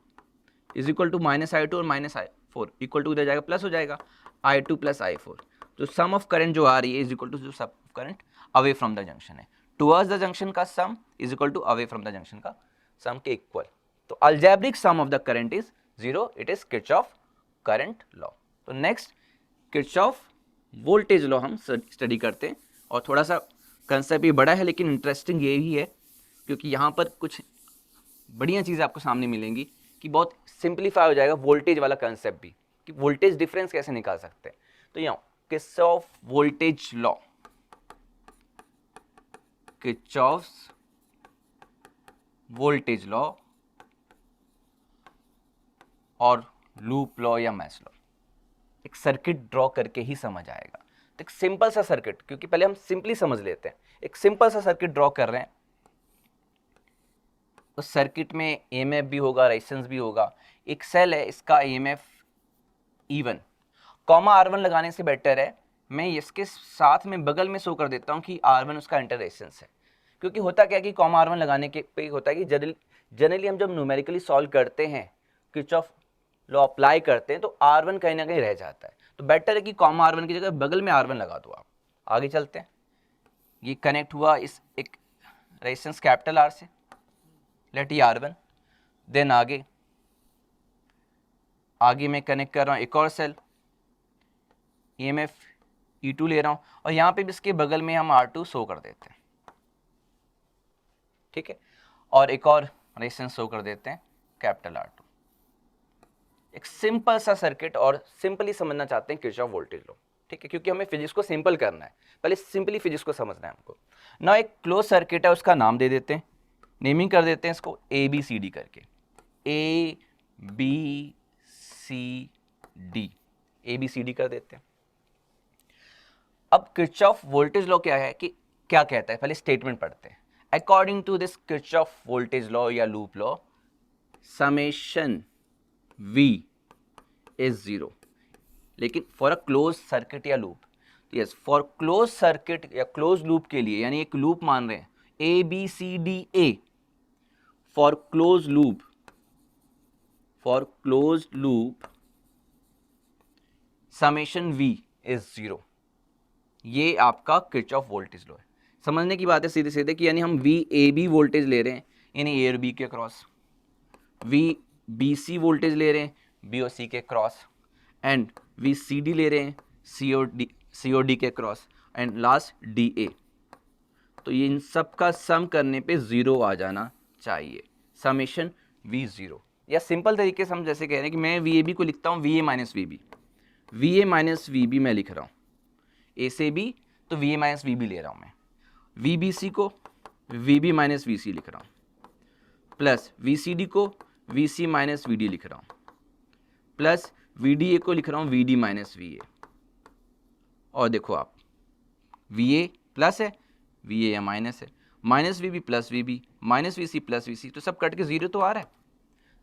is equal to minus I2 और माइनस I4 इक्वल टू इधर जाएगा प्लस हो जाएगा I2 प्लस I4। तो सम ऑफ करंट जो आ रही है इज इक्वल टू जो sum of current away from the junction है, टुवर्ड्स द जंक्शन का sum is equal to away from the junction का सम के इक्वल। तो algebraic sum of the current is 0, it is Kirchhoff current law. तो next Kirchhoff voltage law हम study करते हैं, और थोड़ा सा कंसेप्ट भी बड़ा है लेकिन इंटरेस्टिंग ये ही है क्योंकि यहाँ पर कुछ बढ़िया चीज़ें आपको सामने मिलेंगी कि बहुत सिंप्लीफाई हो जाएगा वोल्टेज वाला कंसेप्ट भी, कि वोल्टेज डिफरेंस कैसे निकाल सकते हैं। तो यहाँ Kirchhoff voltage law, Kirchhoff's voltage law और लूप लॉ या मैश लॉ, एक सर्किट ड्रॉ करके ही समझ आएगा। तो एक सिंपल सा सर्किट, क्योंकि पहले हम सिंपली समझ लेते हैं, एक सिंपल सा सर्किट ड्रॉ कर रहे हैं, उस सर्किट में EMF भी होगा, रेजिस्टेंस भी होगा। एक सेल है, इसका EMF E1, कॉमा R1 लगाने से बेटर है मैं इसके साथ में बगल में शो कर देता हूँ कि R1 उसका इंटर रेजिस्टेंस है, क्योंकि होता क्या है कि कॉमा R1 लगाने के पे होता है कि जनरली हम जब न्यूमेरिकली सॉल्व करते हैं, किरचॉफ लॉ अप्लाई करते हैं, तो R1 कहीं ना कहीं रह जाता है। तो बेटर है कि कॉमा R1 की जगह बगल में R1 लगा दो आप। आगे चलते हैं, ये कनेक्ट हुआ इस एक रेजिस्टेंस कैपिटल R से, लेट ई R1, देन आगे मैं कनेक्ट कर रहा हूँ एक और सेल, EMF E2 ले रहा हूँ और यहाँ पे भी इसके बगल में हम R2 शो कर देते हैं, ठीक है, और एक और रेजिस्टेंस शो कर देते हैं कैपिटल R2। एक सिंपल सा सर्किट, और सिंपली समझना चाहते हैं किरचॉफ वोल्टेज लॉ, ठीक है, क्योंकि हमें फिजिक्स को सिंपल करना है, पहले सिंपली फिजिक्स को समझना है हमको ना। एक क्लोज सर्किट है, उसका नाम दे देते हैं, नेमिंग कर देते हैं इसको ABCD करके, ABCD, ABCD कर देते हैं। अब किरचॉफ वोल्टेज लॉ क्या है, कि क्या कहता है, पहले स्टेटमेंट पढ़ते हैं। According to this Kirchhoff voltage law या loop law, summation V is 0, लेकिन फॉर अ क्लोज सर्किट या loop, yes, for close circuit या क्लोज लूप के लिए, यानी एक लूप मान रहे हैं ABCDA, for close loop summation V is 0। ये आपका किरचॉफ वोल्टेज लॉ है। समझने की बात है सीधे सीधे कि यानी हम VAB वोल्टेज ले रहे हैं यानी A और B के क्रॉस, VBC वोल्टेज ले रहे हैं B और C के क्रॉस, एंड VCD ले रहे हैं C और D के क्रॉस, एंड लास्ट DA। तो ये इन सब का सम करने पे 0 आ जाना चाहिए, समेशन V 0। या सिंपल तरीके से हम जैसे कह रहे हैं कि मैं VAB को लिखता हूँ VA minus VB, VA minus VB मैं लिख रहा हूँ, A से B तो VA माइनस VB ले रहा हूँ मैं, VBC को VB माइनस VC लिख रहा हूँ, प्लस VCD को VC माइनस VD लिख रहा हूँ, प्लस VDA को लिख रहा हूँ VD माइनस VA। और देखो आप, VA प्लस है, VA या माइनस है, minus VB plus VB, minus VC plus VC, तो सब कट के 0 तो आ रहा है।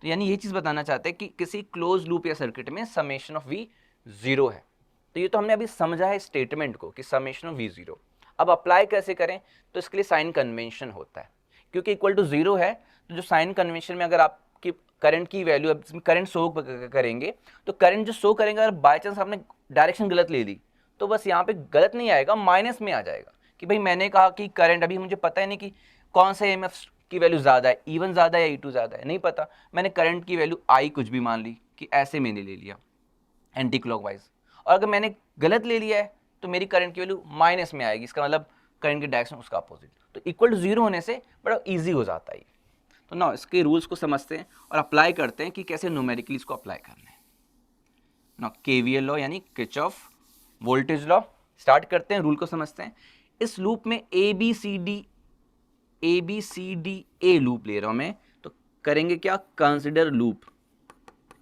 तो यानी ये चीज़ बताना चाहते हैं कि किसी क्लोज लूप या सर्किट में समेशन ऑफ V 0 है। तो ये तो हमने अभी समझा है स्टेटमेंट को कि समेशन ऑफ V 0। अब अप्लाई कैसे करें, तो इसके लिए साइन कन्वेंशन होता है, क्योंकि इक्वल टू 0 है, तो जो साइन कन्वेंशन में अगर आपकी करंट की वैल्यू, अब करंट शो करेंगे, तो करंट जो शो करेंगे अगर बाई चांस आपने डायरेक्शन गलत ले ली, तो बस यहाँ पे गलत नहीं आएगा, माइनस में आ जाएगा कि भाई मैंने कहा कि करंट, अभी मुझे पता ही नहीं कि कौन सा EMF की वैल्यू ज़्यादा है, E1 ज़्यादा है या E2 ज़्यादा है, नहीं पता, मैंने करंट की वैल्यू I कुछ भी मान ली कि ऐसे मैंने ले लिया एंटी क्लॉकवाइज, और अगर मैंने गलत ले लिया है तो मेरी करंट की वैल्यू माइनस में आएगी, इसका मतलब करंट की डायरेक्शन उसका अपोजिट। तो इक्वल टू 0 होने से बड़ा ईजी हो जाता है। तो ना इसके रूल्स को समझते हैं और अप्लाई करते हैं कि कैसे न्यूमेरिकली इसको अप्लाई करना है। ना KVL लॉ यानी किरचॉफ वोल्टेज लॉ, स्टार्ट करते हैं, रूल को समझते हैं। इस लूप में ABCDA लूप ले रहा हूं मैं, तो करेंगे क्या, कंसिडर लूप,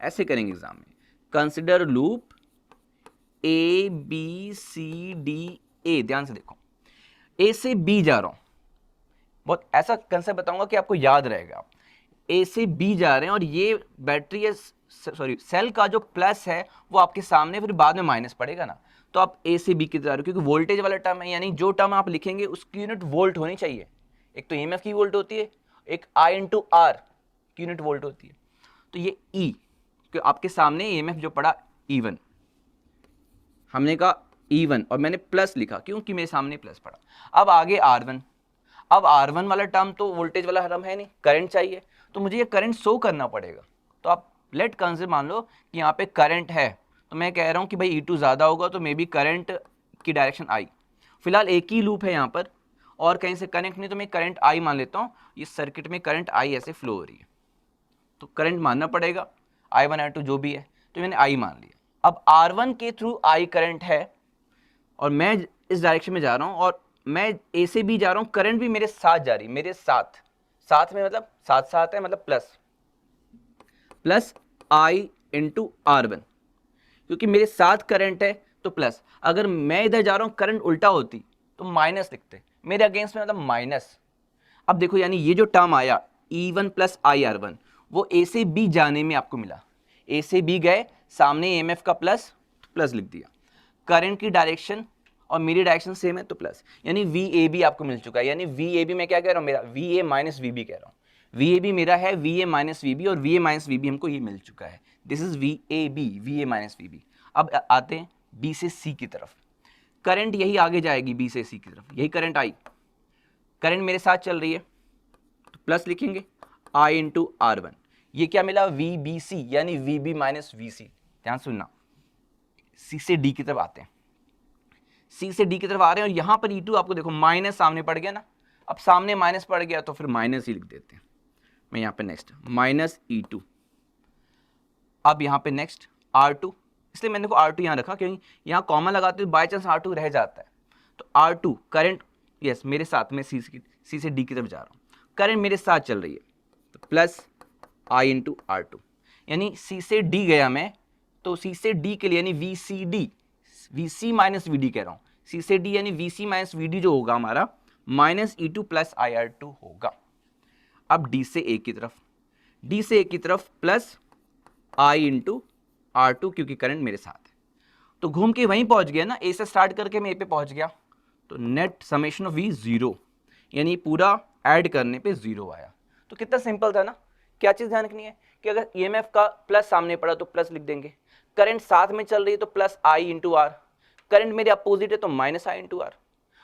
ऐसे करेंगे एग्जाम में, कंसिडर लूप ABCDA। ध्यान से देखो, A से B जा रहा हूं, बहुत ऐसा कंसेप्ट बताऊंगा कि आपको याद रहेगा। A से B जा रहे हैं और ये बैटरी है, सॉरी सेल का जो प्लस है वो आपके सामने, फिर बाद में माइनस पड़ेगा ना, तो आप A से B की जा रहे हो, क्योंकि वोल्टेज वाला टर्म है, यानी जो टर्म आप लिखेंगे उसकी यूनिट वोल्ट होनी चाहिए। एक तो EMF की वोल्ट होती है, एक I × R की यूनिट वोल्ट होती है। तो ये E, क्योंकि आपके सामने EMF जो पड़ा E1, हमने कहा E1 और मैंने प्लस लिखा क्योंकि मेरे सामने प्लस पड़ा। अब आगे R1, अब R1 वाला टर्म तो वोल्टेज वाला टर्म है नहीं, करंट चाहिए, तो मुझे ये करंट शो करना पड़ेगा। तो आप लेट कंसिडर, मान लो कि यहाँ पे करंट है, तो मैं कह रहा हूँ कि भाई E2 ज़्यादा होगा, तो मे बी करंट की डायरेक्शन I। फिलहाल एक ही लूप है यहाँ पर और कहीं से कनेक्ट नहीं, तो मैं करंट I मान लेता हूँ, इस सर्किट में करंट I ऐसे फ्लो हो रही है, तो करंट मानना पड़ेगा, I1 I2 जो भी है, तो मैंने I मान लिया। अब R1 के थ्रू I करंट है और मैं इस डायरेक्शन में जा रहा हूँ और मैं A से B जा रहा हूँ, करंट भी मेरे साथ जा रही, मेरे साथ, साथ में मतलब साथ साथ है, मतलब प्लस I × R1, क्योंकि मेरे साथ करंट है तो प्लस, अगर मैं इधर जा रहा हूँ करंट उल्टा होती तो माइनस लिखते, मेरे अगेंस्ट में मतलब माइनस। अब देखो, यानी ये जो टर्म आया E1 + IR1 वो A से B जाने में आपको मिला, A से B गए, सामने EMF का प्लस लिख दिया, करंट की डायरेक्शन और मेरी डायरेक्शन सेम है तो प्लस, यानी VAB आपको मिल चुका है। यानी VAB मैं क्या कह रहा हूँ, मेरा VA माइनस VB कह रहा हूँ, VAB मेरा है VA माइनस VB और VA माइनस VB हमको ये मिल चुका है, this is VAB, VA minus VB। अब आते हैं B से C की तरफ, करंट यही आगे जाएगी B से C की तरफ, यही करंट आई, करंट मेरे साथ चल रही है तो प्लस लिखेंगे I × R1, ये क्या मिला VBC यानी VB माइनस VC। ध्यान सुनना, C से D की तरफ आते हैं, सी से डी की तरफ आ रहे हैं और यहाँ पर E2 आपको देखो माइनस सामने पड़ गया ना, अब सामने माइनस पड़ गया तो फिर माइनस ही लिख देते हैं। मैं यहाँ पे नेक्स्ट माइनस E2, अब यहाँ पे नेक्स्ट R2, इसलिए मैंने को R2 यहाँ रखा क्योंकि यहाँ कॉमन लगाते हो बाई चांस R2 रह जाता है। तो R2 करंट यस मेरे साथ में सी से डी की तरफ जा रहा हूँ, करंट मेरे साथ चल रही है, तो प्लस I इंटू R2, यानी सी से डी गया मैं, तो सी से डी के लिए यानी VCD, VC माइनस VD कह रहा हूँ, सी से डी यानी VC माइनस VD जो होगा हमारा माइनस E2 प्लस IR2 होगा। अब डी से ए की तरफ, डी से ए की तरफ प्लस I इंटू R2 क्योंकि करंट मेरे साथ है, तो घूम के वहीं पहुंच गया ना, ए से स्टार्ट करके मैं ए पे पहुंच गया, तो नेट समेशन ऑफ V 0, यानी पूरा ऐड करने पे 0 आया। तो कितना सिंपल था ना। क्या चीज़ ध्यान रखनी है कि अगर EMF का प्लस सामने पड़ा तो प्लस लिख देंगे, करंट साथ में चल रही है तो plus I into R, current मेरे अपोजिट है तो माइनस I इंटू आर,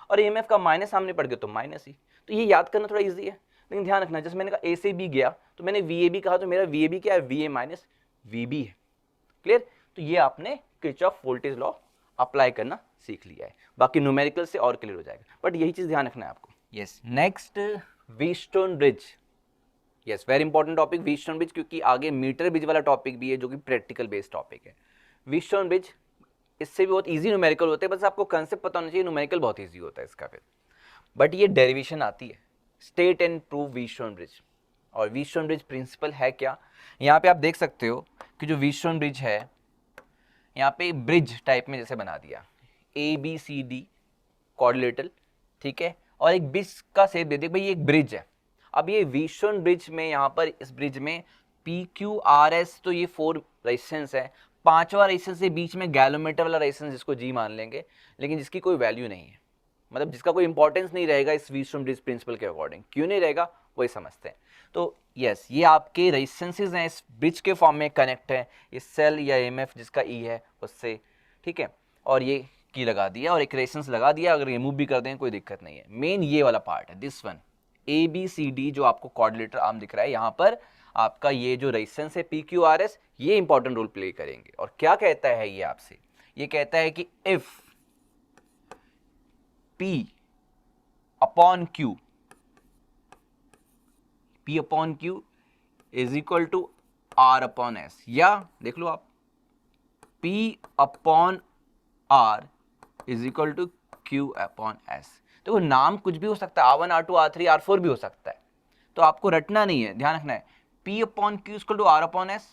और EMF का माइनस सामने पड़ गया तो माइनस ही। तो ये याद करना थोड़ा ईजी है, लेकिन ध्यान रखना जैसे मैंने कहा A से B गया तो मैंने VAB कहा, तो मेरा VAB क्या है, VA माइनस VB है। क्लियर। तो ये आपने किरचॉफ वोल्टेज लॉ अप्लाई करना सीख लिया है, बाकी न्यूमेरिकल से और क्लियर हो जाएगा, बट यही चीज़ ध्यान रखना है आपको। Yes, next Wheatstone bridge. Yes, very important topic Wheatstone bridge, क्योंकि आगे मीटर ब्रिज वाला टॉपिक भी है जो कि प्रैक्टिकल बेस्ड टॉपिक है। व्हीटस्टोन ब्रिज इससे भी बहुत इजी न्यूमेरिकल होते हैं, बस आपको कंसेप्ट पता होना चाहिए, न्यूमेरिकल बहुत इजी होता है इसका फिर, बट ये डेरिवेशन आती है, state and prove Wheatstone bridge. और व्हीटस्टोन ब्रिज प्रिंसिपल है क्या, यहाँ पे आप देख सकते हो कि जो व्हीटस्टोन ब्रिज है यहाँ पे ब्रिज टाइप में जैसे बना दिया, ABCD क्वाड्रिलेटरल, ठीक है, और एक ब्रिज का शेप दे दिया भाई ये एक ब्रिज है। अब ये व्हीटस्टोन ब्रिज में यहाँ पर इस ब्रिज में PQRS, तो ये 4 रेजिस्टेंस है, 5वां रेजिस्टेंस के बीच में गैलोमीटर वाला रेजिस्टेंस जिसको G मान लेंगे, लेकिन जिसकी कोई वैल्यू नहीं है, मतलब जिसका कोई इंपॉर्टेंस नहीं रहेगा इस व्हीटस्टोन ब्रिज प्रिंसिपल के अकॉर्डिंग। क्यों नहीं रहेगा वही समझते हैं। तो यस, ये आपके रेजिस्टेंसेस हैं, इस ब्रिज के फॉर्म में कनेक्ट है, इस सेल या EMF जिसका E है उससे, ठीक है, और ये की लगा दिया और एक रेजिस्टेंस लगा दिया, अगर रिमूव भी कर दें कोई दिक्कत नहीं है। मेन ये वाला पार्ट है, दिस वन ABCD जो आपको क्वाड्रिलेटर आर्म दिख रहा है, यहाँ पर आपका ये जो रेजिस्टेंस है PQRS, ये इंपॉर्टेंट रोल प्ले करेंगे। और क्या कहता है ये आपसे, ये कहता है कि if P upon Q, P upon Q is equal to R upon S, या देख लो आप P upon R is equal to Q upon S। देखो नाम कुछ भी हो सकता है, R1 R2 R3 R4 भी हो सकता है, तो आपको रटना नहीं है, ध्यान रखना है P upon Q equal to R upon S,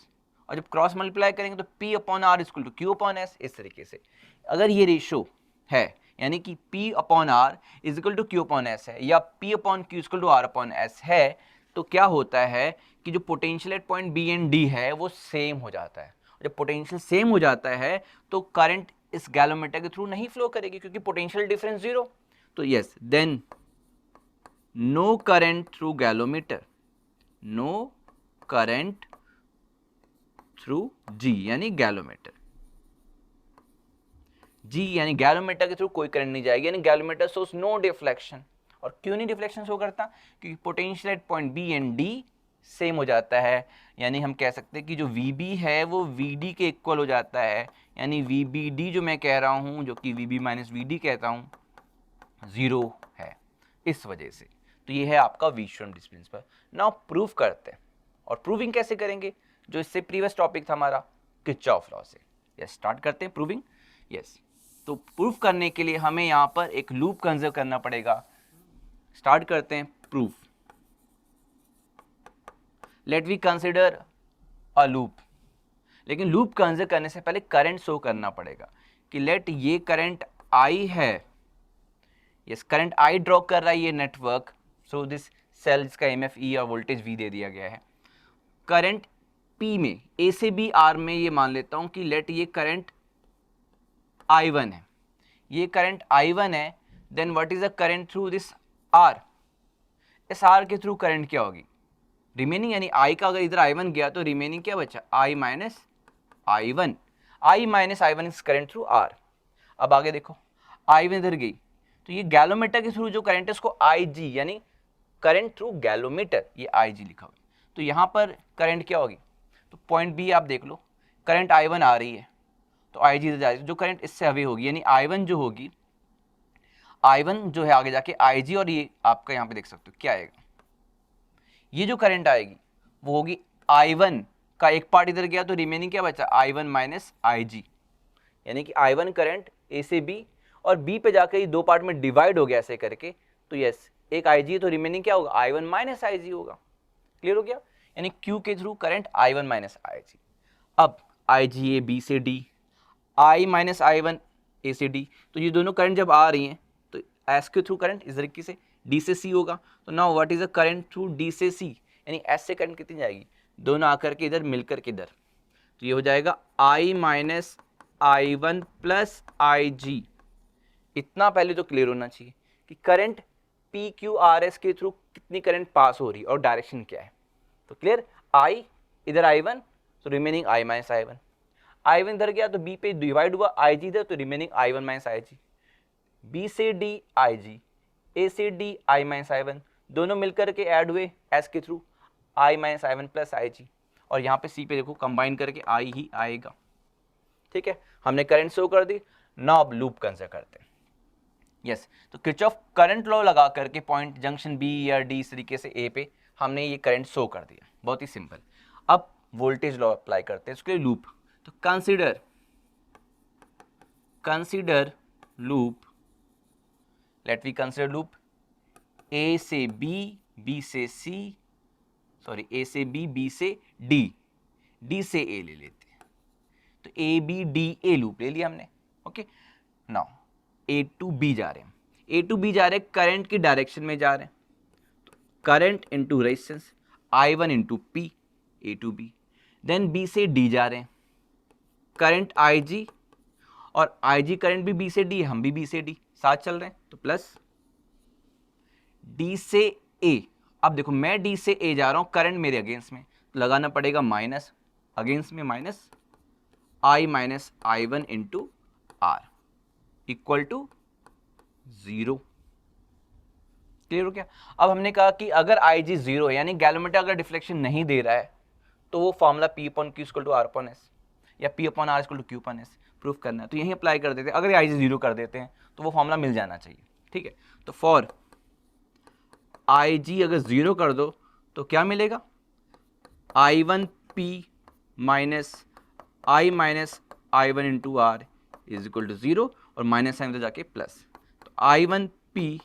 और जब क्रॉस मल्टीप्लाई करेंगे तो P upon R equal to Q upon S। इस तरीके से अगर ये रेशो है, यानी कि P upon R is equal to Q upon S है, या P upon Q equal to R upon S है, तो क्या होता है कि जो potential at point B and D है वो सेम हो जाता है। जब पोटेंशियल सेम हो जाता है तो करंट इस गैलोमीटर के थ्रू नहीं फ्लो करेगी, क्योंकि पोटेंशियल डिफरेंस 0। तो yes, then no current through galvanometer, no current through G यानी गैलोमीटर, G यानी गैलोमीटर के थ्रू कोई करंट नहीं जाएगी, यानी गैलोमीटर शोस नो डिफ्लेक्शन। और क्यों नहीं डिफ्लेक्शन शो करता, क्योंकि potential at point B and D same हो जाता है, यानी हम कह सकते हैं कि जो VB है वो VD के इक्वल हो जाता है, यानी VBD जो मैं कह रहा हूँ, जो कि VB माइनस VD कहता हूँ, 0 है इस वजह से। तो ये है आपका Wheatstone bridge principle. Now proof करते हैं, और प्रूविंग कैसे करेंगे, जो इससे प्रीवियस टॉपिक था हमारा किरचॉफ लॉ से। यस, स्टार्ट करते हैं प्रूविंग। यस, तो प्रूफ करने के लिए हमें यहाँ पर एक लूप कंजर्व करना पड़ेगा। स्टार्ट करते हैं proof. Let we consider a loop, लेकिन लूप कंजर्व करने से पहले करंट शो करना पड़ेगा कि लेट ये करंट I है, यस करंट I ड्रॉ कर रहा है ये नेटवर्क, सो दिस सेल जिसका EMF E और वोल्टेज V दे दिया गया है। करंट P में A से B R में ये मान लेता हूँ कि लेट ये करंट I1 है, ये करंट I1 है, then what is the current through this R, इस R के थ्रू करंट क्या होगी रिमेनिंग, यानी I का अगर इधर I1 गया तो रिमेनिंग क्या बचा, I minus I1, I minus I1 is current through R। अब आगे देखो I1 इधर गई तो ये गैलोमीटर के थ्रू जो करंट है उसको IG यानी करंट थ्रू गैलोमीटर, ये IG लिखा हुआ है। तो यहाँ पर करंट क्या होगी, तो पॉइंट B आप देख लो, करंट I1 आ रही है तो IG इधर जा रही है, जो करंट इससे अवे होगी यानी I1 जो होगी I1 जो है आगे जाके IG, और ये आपका यहाँ पे देख सकते हो क्या आएगा, ये जो करंट आएगी वो होगी I1 का एक पार्ट इधर गया तो रिमेनिंग क्या बचा, I1 माइनस IG, यानी कि I1 करंट A से B और B पे जाकर ये दो पार्ट में डिवाइड हो गया ऐसे करके, तो यस एक IG है तो रिमेनिंग क्या होगा, I1 माइनस IG होगा। क्लियर हो गया, यानी Q के through current I1 minus IG। अब IGA B से D, I minus I1 A से D, तो ये दोनों करंट जब आ रही हैं तो S के थ्रू करंट इस तरीके से D से C होगा। तो now what is the current through D से C, यानी S से करंट कितनी जाएगी, दोनों आकर के इधर मिलकर के इधर, तो ये हो जाएगा I minus I1 plus IG। इतना पहले तो क्लियर होना चाहिए कि करंट PQRS के थ्रू कितनी करंट पास हो रही है और डायरेक्शन क्या है। तो क्लियर, I इधर I1, तो remaining I minus I1, I1 इधर गया तो B पे डिवाइड हुआ, IG इधर तो remaining I1 minus IG, B से D IG, A से D I माइनस I1, दोनों मिलकर के ऐड हुए S के through I minus I1 plus IG, और यहाँ पे C पे देखो कंबाइन करके I ही आएगा। ठीक है, हमने करंट शो कर दी। नाउ अब लूप कंसिडर करते हैं। यस, तो किरचॉफ करंट लॉ लगा करके पॉइंट जंक्शन B या D इस तरीके से A पे हमने ये करंट शो कर दिया, बहुत ही सिंपल। अब वोल्टेज लॉ अप्लाई करते हैं उसके लिए लूप, तो consider loop, let we consider loop A से B, B से C, सॉरी A से B, B से D, D से A ले लेते हैं, तो A B D A loop ले लिया हमने। Okay, now A to B जा रहे हैं, A टू B जा रहे हैं, करंट की डायरेक्शन में जा रहे हैं, तो current into resistance I1 into P, A to B। Then B से D जा रहे हैं, करंट IG, और IG करंट भी B से D, हम भी B से D साथ चल रहे हैं, तो प्लस D से A। अब देखो मैं D से A जा रहा हूं, करंट मेरे अगेंस्ट में, तो लगाना पड़ेगा माइनस, अगेंस्ट में minus I minus I1 into R equal to 0। Clear हो गया। अब हमने कहा कि अगर IG 0 है, यानी गैलोमीटर अगर डिफ्लेक्शन नहीं दे रहा है, तो वो formula P upon Q equal to R upon S या P upon R equal to Q upon S proof करना है, तो यही अप्लाई कर देते हैं। अगर IG 0 कर देते हैं तो वो फॉर्मूला मिल जाना चाहिए। ठीक है, तो फॉर IG अगर 0 कर दो तो क्या मिलेगा, I1P minus I minus I1 into R is equal to 0, और माइनस साइन तो जाके प्लस, तो I1P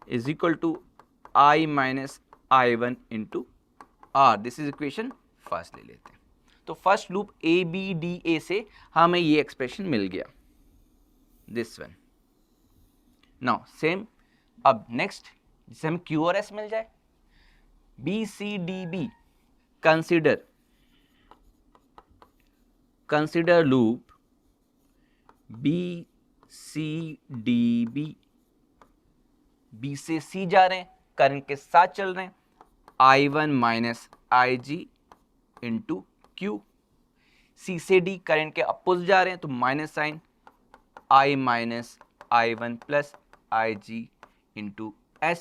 is equal to I minus I1 into R। This is equation first ले लेते हैं। तो फर्स्ट लूप ABDA से हमें ये एक्सप्रेशन मिल गया, दिस वन। नाउ सेम, अब नेक्स्ट जिसे हमें Q और S मिल जाए, BCDB, consider loop BCDB, B से C जा रहे हैं, करंट के साथ चल रहे हैं, I1 minus IG into Q, C से D करंट के अपोजिट जा रहे हैं, तो minus sign I minus I1 plus IG into S,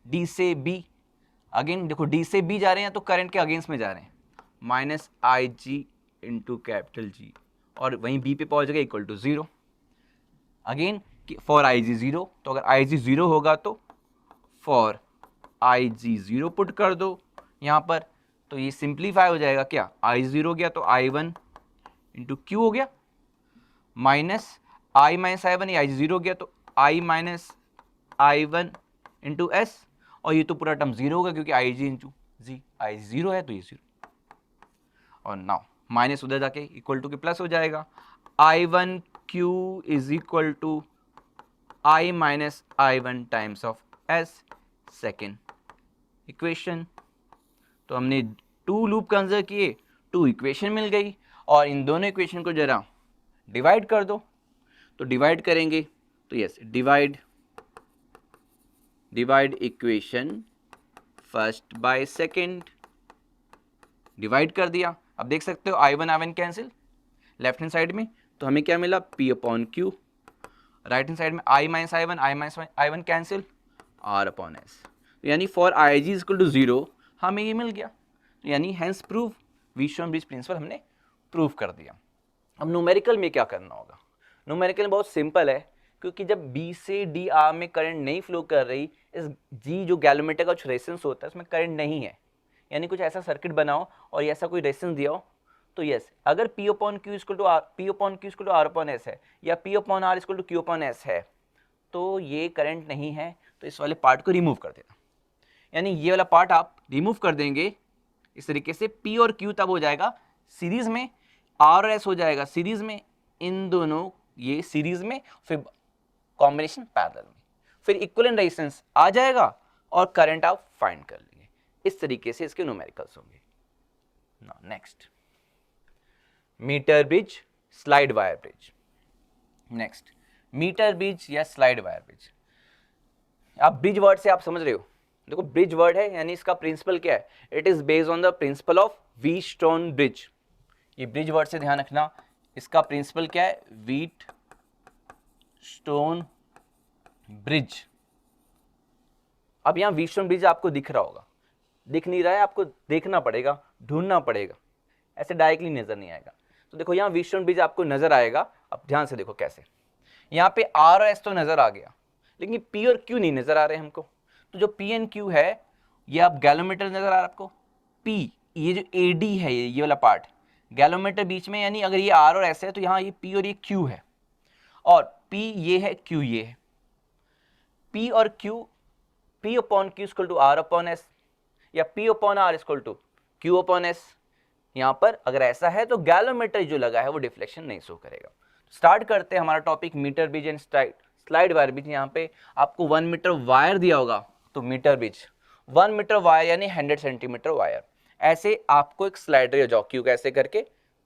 D से B, अगेन देखो D से B जा रहे हैं तो करंट के अगेंस्ट में जा रहे हैं, minus IG into capital G, और वहीं B पे पहुंच गए equal to 0। Again for IG 0, तो अगर IG 0 होगा तो फॉर IG 0 पुट कर दो यहाँ पर, तो ये सिंप्लीफाई हो जाएगा, क्या I 0 हो गया तो I1 इंटू Q हो गया, minus I minus I1, I 0 हो गया तो I minus I1 into S, और ये तो पूरा टर्म 0 होगा क्योंकि IG इंटू जी, I 0 है तो ये 0, और नाउ माइनस उधर जाके इक्वल टू के प्लस हो जाएगा, I1Q is equal to I minus I1 times of S, second equation. तो हमने 2 लूप कंसिडर किए, 2 इक्वेशन मिल गई, और इन दोनों इक्वेशन को जरा डिवाइड कर दो, तो डिवाइड करेंगे तो yes, divide equation first by second, divide कर दिया। अब देख सकते हो I1 cancel left hand side में, तो हमें क्या मिला P upon Q, right hand side में I minus I1 cancel R upon S, यानी for IG is equal to 0 हमें ये मिल गया, यानी hence prove Wheatstone bridge principle हमने प्रूव कर दिया। अब न्यूमेरिकल में क्या करना होगा, न्यूमेरिकल बहुत सिंपल है, क्योंकि जब बी से डी आर्म में करंट नहीं फ्लो कर रही, इस जी जो गैलोमीटर का कुछ रेजिस्टेंस होता है उसमें करंट नहीं है, यानी कुछ ऐसा सर्किट बनाओ और ऐसा कोई रेजिस्टेंस दिया हो, तो यस अगर P upon Q equal to R upon S है या P upon R equal to Q upon S है, तो ये करंट नहीं है, तो इस वाले पार्ट को रिमूव कर देना। यानी ये वाला पार्ट आप रिमूव कर देंगे इस तरीके से, P और Q तब हो जाएगा सीरीज में, R और S हो जाएगा सीरीज में, इन दोनों ये सीरीज में, फिर कॉम्बिनेशन पैरेलल में, फिर इक्विवेलेंट रेजिस्टेंस आ जाएगा और करंट आप फाइंड कर लेंगे। इस तरीके से इसके न्यूमेरिकल्स होंगे। Now next, metre bridge, slide wire bridge. Next, metre bridge या स्लाइड वायर ब्रिज। आप ब्रिज वर्ड से आप समझ रहे हो, देखो ब्रिज वर्ड है यानी इसका प्रिंसिपल क्या है, it is based on the principle of Wheatstone bridge. ये ब्रिज वर्ड से ध्यान रखना, इसका प्रिंसिपल क्या है, व्हीटस्टोन ब्रिज। अब यहाँ व्हीटस्टोन ब्रिज आपको दिख रहा होगा, दिख नहीं रहा है, आपको देखना पड़ेगा, ढूंढना पड़ेगा, ऐसे डायरेक्टली नजर नहीं आएगा। तो देखो यहाँ व्हीटस्टोन ब्रिज आपको नजर आएगा, अब ध्यान से देखो कैसे, यहाँ पे आर और एस तो नजर आ गया, लेकिन पी और क्यू नहीं नजर आ रहे हमको। तो जो पी एंड क्यू है, ये आप गैलोमीटर नजर आ रहा है आपको, पी ये जो ए डी है, ये वाला पार्ट गैलोमीटर बीच में, यानी अगर ये आर और एस है तो यहाँ ये पी और ये क्यू है, और पी ये है, क्यू ये है, पी और Q, P upon Q equal to R upon S, या P upon R equal to Q upon S. यहाँ पर अगर ऐसा है तो गैलोमीटर जो लगा है वो डिफ्लेक्शन नहीं शो करेगा। स्टार्ट करते हैं हमारा topic metre bridge and slide wire bridge. यहाँ पे आपको 1 मीटर वायर दिया होगा, तो मीटर ब्रिज 1 मीटर वायर यानी 100 सेंटीमीटर वायर, ऐसे आपको एक स्लाइडर या जॉकी होगा, ऐसे करके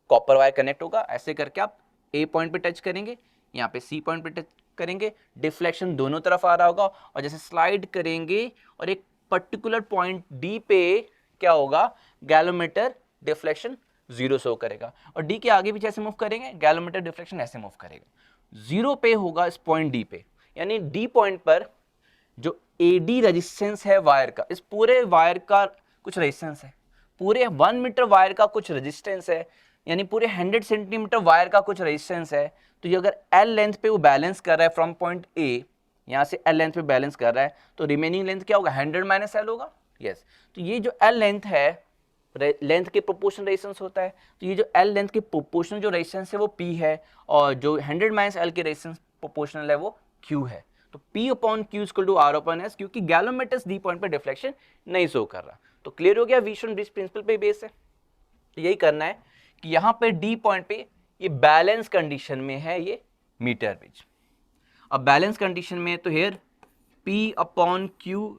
कॉपर वायर कनेक्ट होगा, ऐसे करके आप ए पॉइंट पे टच करेंगे, यहाँ पे सी पॉइंट पे टच करेंगे, डिफ्लेक्शन दोनों तरफ आ रहा होगा, और जैसे स्लाइड करेंगे और एक पर्टिकुलर पॉइंट डी पे क्या होगा, गैलोमीटर डिफ्लेक्शन 0 शो करेगा, और डी के आगे भी जैसे मूव करेंगे गैलोमीटर डिफ्लेक्शन ऐसे मूव करेगा। 0 पे होगा इस पॉइंट डी पे, यानी डी पॉइंट पर जो एडी रेजिस्टेंस है वायर का, इस पूरे वायर का कुछ रेजिस्टेंस है, पूरे 1 मीटर वायर का कुछ रेजिस्टेंस है, यानी पूरे 100 सेंटीमीटर वायर का कुछ रेजिस्टेंस है। तो ये अगर एल लेंथ पे वो बैलेंस कर रहा है फ्रॉम पॉइंट ए, यहाँ से एल लेंथ पे बैलेंस कर रहा है, तो रिमेनिंग लेंथ क्या होगा, 100 माइनस एल होगा। यस, तो ये जो एल लेंथ है, लेंथ के प्रोपोर्शनल रेजिस्टेंस होता है, तो ये जो एल लेंथ के प्रोपोर्शनल जो रेजिस्टेंस है वो P है, और जो 100 माइनस एल के रेजिस्टेंस प्रोपोर्शनल है वो Q है। तो P upon Q equal to R upon S, क्योंकि गैलोमीटर्स डी पॉइंट पे डिफ्लेक्शन नहीं शो कर रहा। तो क्लियर हो गया, व्हीटस्टोन ब्रिज प्रिंसिपल पे बेस है। तो यही करना है कि यहाँ पे डी पॉइंट पे ये बैलेंस कंडीशन में है ये मीटर ब्रिज। अब बैलेंस कंडीशन में है तो here P upon Q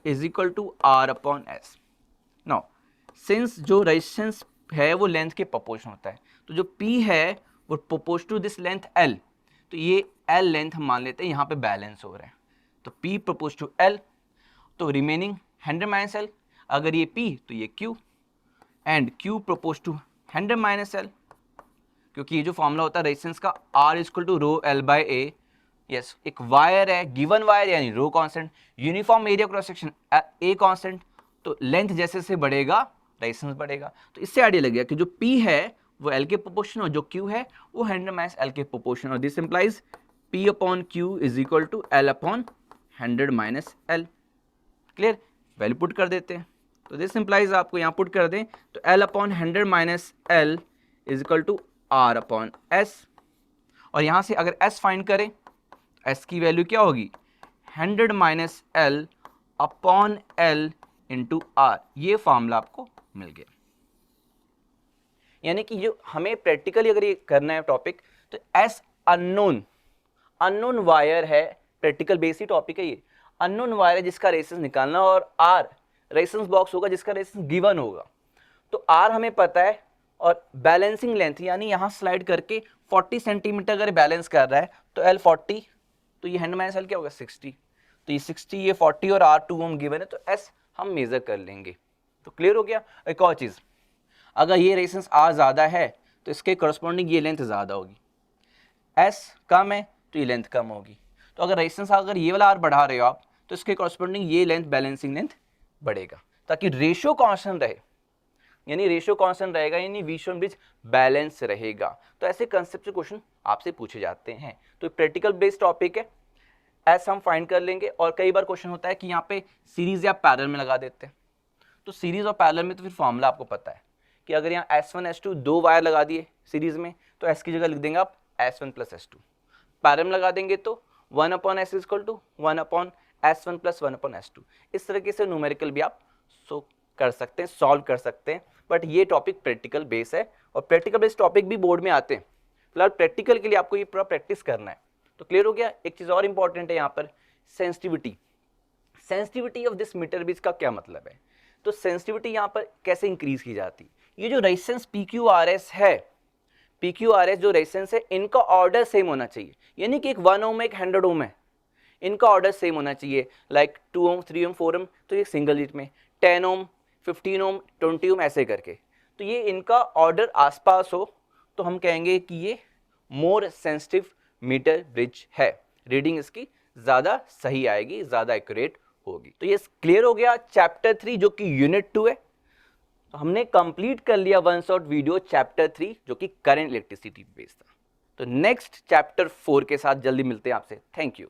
is equal to R upon S। Now since जो रेजिस्टेंस है वो लेंथ के प्रोपोर्शन होता है, तो जो P है वो proportion to this length L, तो ये L लेंथ हम मान लेते हैं यहाँ पे बैलेंस हो रहा है, तो P प्रोपोर्शन टू L, तो रिमेनिंग 100 माइनस L, अगर ये P तो ये Q, and Q proportion to 100 minus L, क्योंकि ये जो फॉर्मूला होता है रेजिस्टेंस का, R equal to rho L by A। Yes, एक वायर है, गिवन वायर यानी rho constant, uniform area cross section A constant, तो लेंथ जैसे से बढ़ेगा रेजिस्टेंस बढ़ेगा। तो इससे आइडिया लग गया कि जो P है वो L के प्रोपोर्शन और जो Q है वो 100 माइनस L के प्रोपोर्शन, और this implies P upon Q is equal to L upon 100 minus L। Clear, value put कर देते हैं, तो दिस इंप्लाइज आपको यहाँ पुट कर दें तो L upon 100 minus L is equal to R upon S, और यहाँ से अगर S फाइंड करें, S की वैल्यू क्या होगी, 100 minus L upon L into R, ये फॉर्मूला आपको मिल गया। यानी कि जो हमें प्रैक्टिकली अगर ये करना है टॉपिक, तो S अननोन वायर है, प्रैक्टिकल बेसिक टॉपिक है ये, अननोन वायर है जिसका रेजिस्टेंस निकालना, और R रेजिस्टेंस बॉक्स होगा जिसका रेजिस्टेंस गिवन होगा। तो R हमें पता है, और बैलेंसिंग लेंथ यानी यहाँ स्लाइड करके 40 सेंटीमीटर अगर बैलेंस कर रहा है तो L 40, तो ये 100 माइनस L क्या होगा 60, तो ये 60 ये 40 और R 2 ओम गिवन है, तो S हम मेजर कर लेंगे। तो क्लियर हो गया। एक और चीज़, अगर ये रेजिस्टेंस R ज़्यादा है तो इसके करस्पॉन्डिंग ये लेंथ ज़्यादा होगी, S कम है तो ये लेंथ कम होगी। तो अगर रेजिस्टेंस अगर ये वाला R बढ़ा रहे हो आप, तो इसके करस्पॉन्डिंग ये लेंथ बैलेंसिंग लेंथ बढ़ेगा, ताकि रेशियो कांस्टेंट रहे। यानी रेशियो कांस्टेंट रहेगा, यानी विशुअल ब्रिज बैलेंस रहेगा। तो ऐसे कंसेप्ट से क्वेश्चन आपसे पूछे जाते हैं। तो प्रैक्टिकल बेस्ड टॉपिक है, एस हम फाइंड कर लेंगे। और कई बार क्वेश्चन होता है कि यहाँ पे सीरीज या पैरेलल में लगा देते हैं। तो सीरीज और पैरेलल में तो फिर फॉर्मूला आपको पता है कि अगर यहाँ S1 S2 दो वायर लगा दिए सीरीज में, तो S की जगह लिख देंगे आप S1 प्लस S2। पैरेलल में लगा देंगे तो 1/S equal to 1/S1 plus 1/S2। इस तरीके से न्यूमेरिकल भी आप कर सकते हैं, सॉल्व कर सकते हैं। बट ये टॉपिक प्रैक्टिकल बेस है, और प्रैक्टिकल बेस टॉपिक भी बोर्ड में आते हैं। फिलहाल प्रैक्टिकल के लिए आपको ये पूरा प्रैक्टिस करना है। तो क्लियर हो गया। एक चीज़ और इंपॉर्टेंट है यहाँ पर, sensitivity. Sensitivity of this meter bridge का क्या मतलब है? तो सेंसिटिविटी यहाँ पर कैसे इंक्रीज की जाती है? ये जो रेजिस्टेंस PQRS है, PQRS जो रेजिस्टेंस है, इनका ऑर्डर सेम होना चाहिए। यानी कि एक 1 ओम है, एक 100 ओम है, इनका ऑर्डर सेम होना चाहिए। लाइक 2 ओम, 3 ओम, 4 ओम, तो ये सिंगल डिजिट में, 10 ओम, 15 ओम, 20 ओम, ऐसे करके। तो ये इनका ऑर्डर आसपास हो तो हम कहेंगे कि ये मोर सेंसिटिव मीटर ब्रिज है, रीडिंग इसकी ज़्यादा सही आएगी, ज़्यादा एक्यूरेट होगी। तो ये क्लियर हो गया चैप्टर 3 जो कि यूनिट 2 है। तो हमने कंप्लीट कर लिया वन शॉट वीडियो चैप्टर 3 जो कि करंट इलेक्ट्रिसिटी बेस्ड था। तो नेक्स्ट चैप्टर 4 के साथ जल्दी मिलते हैं आपसे। Thank you.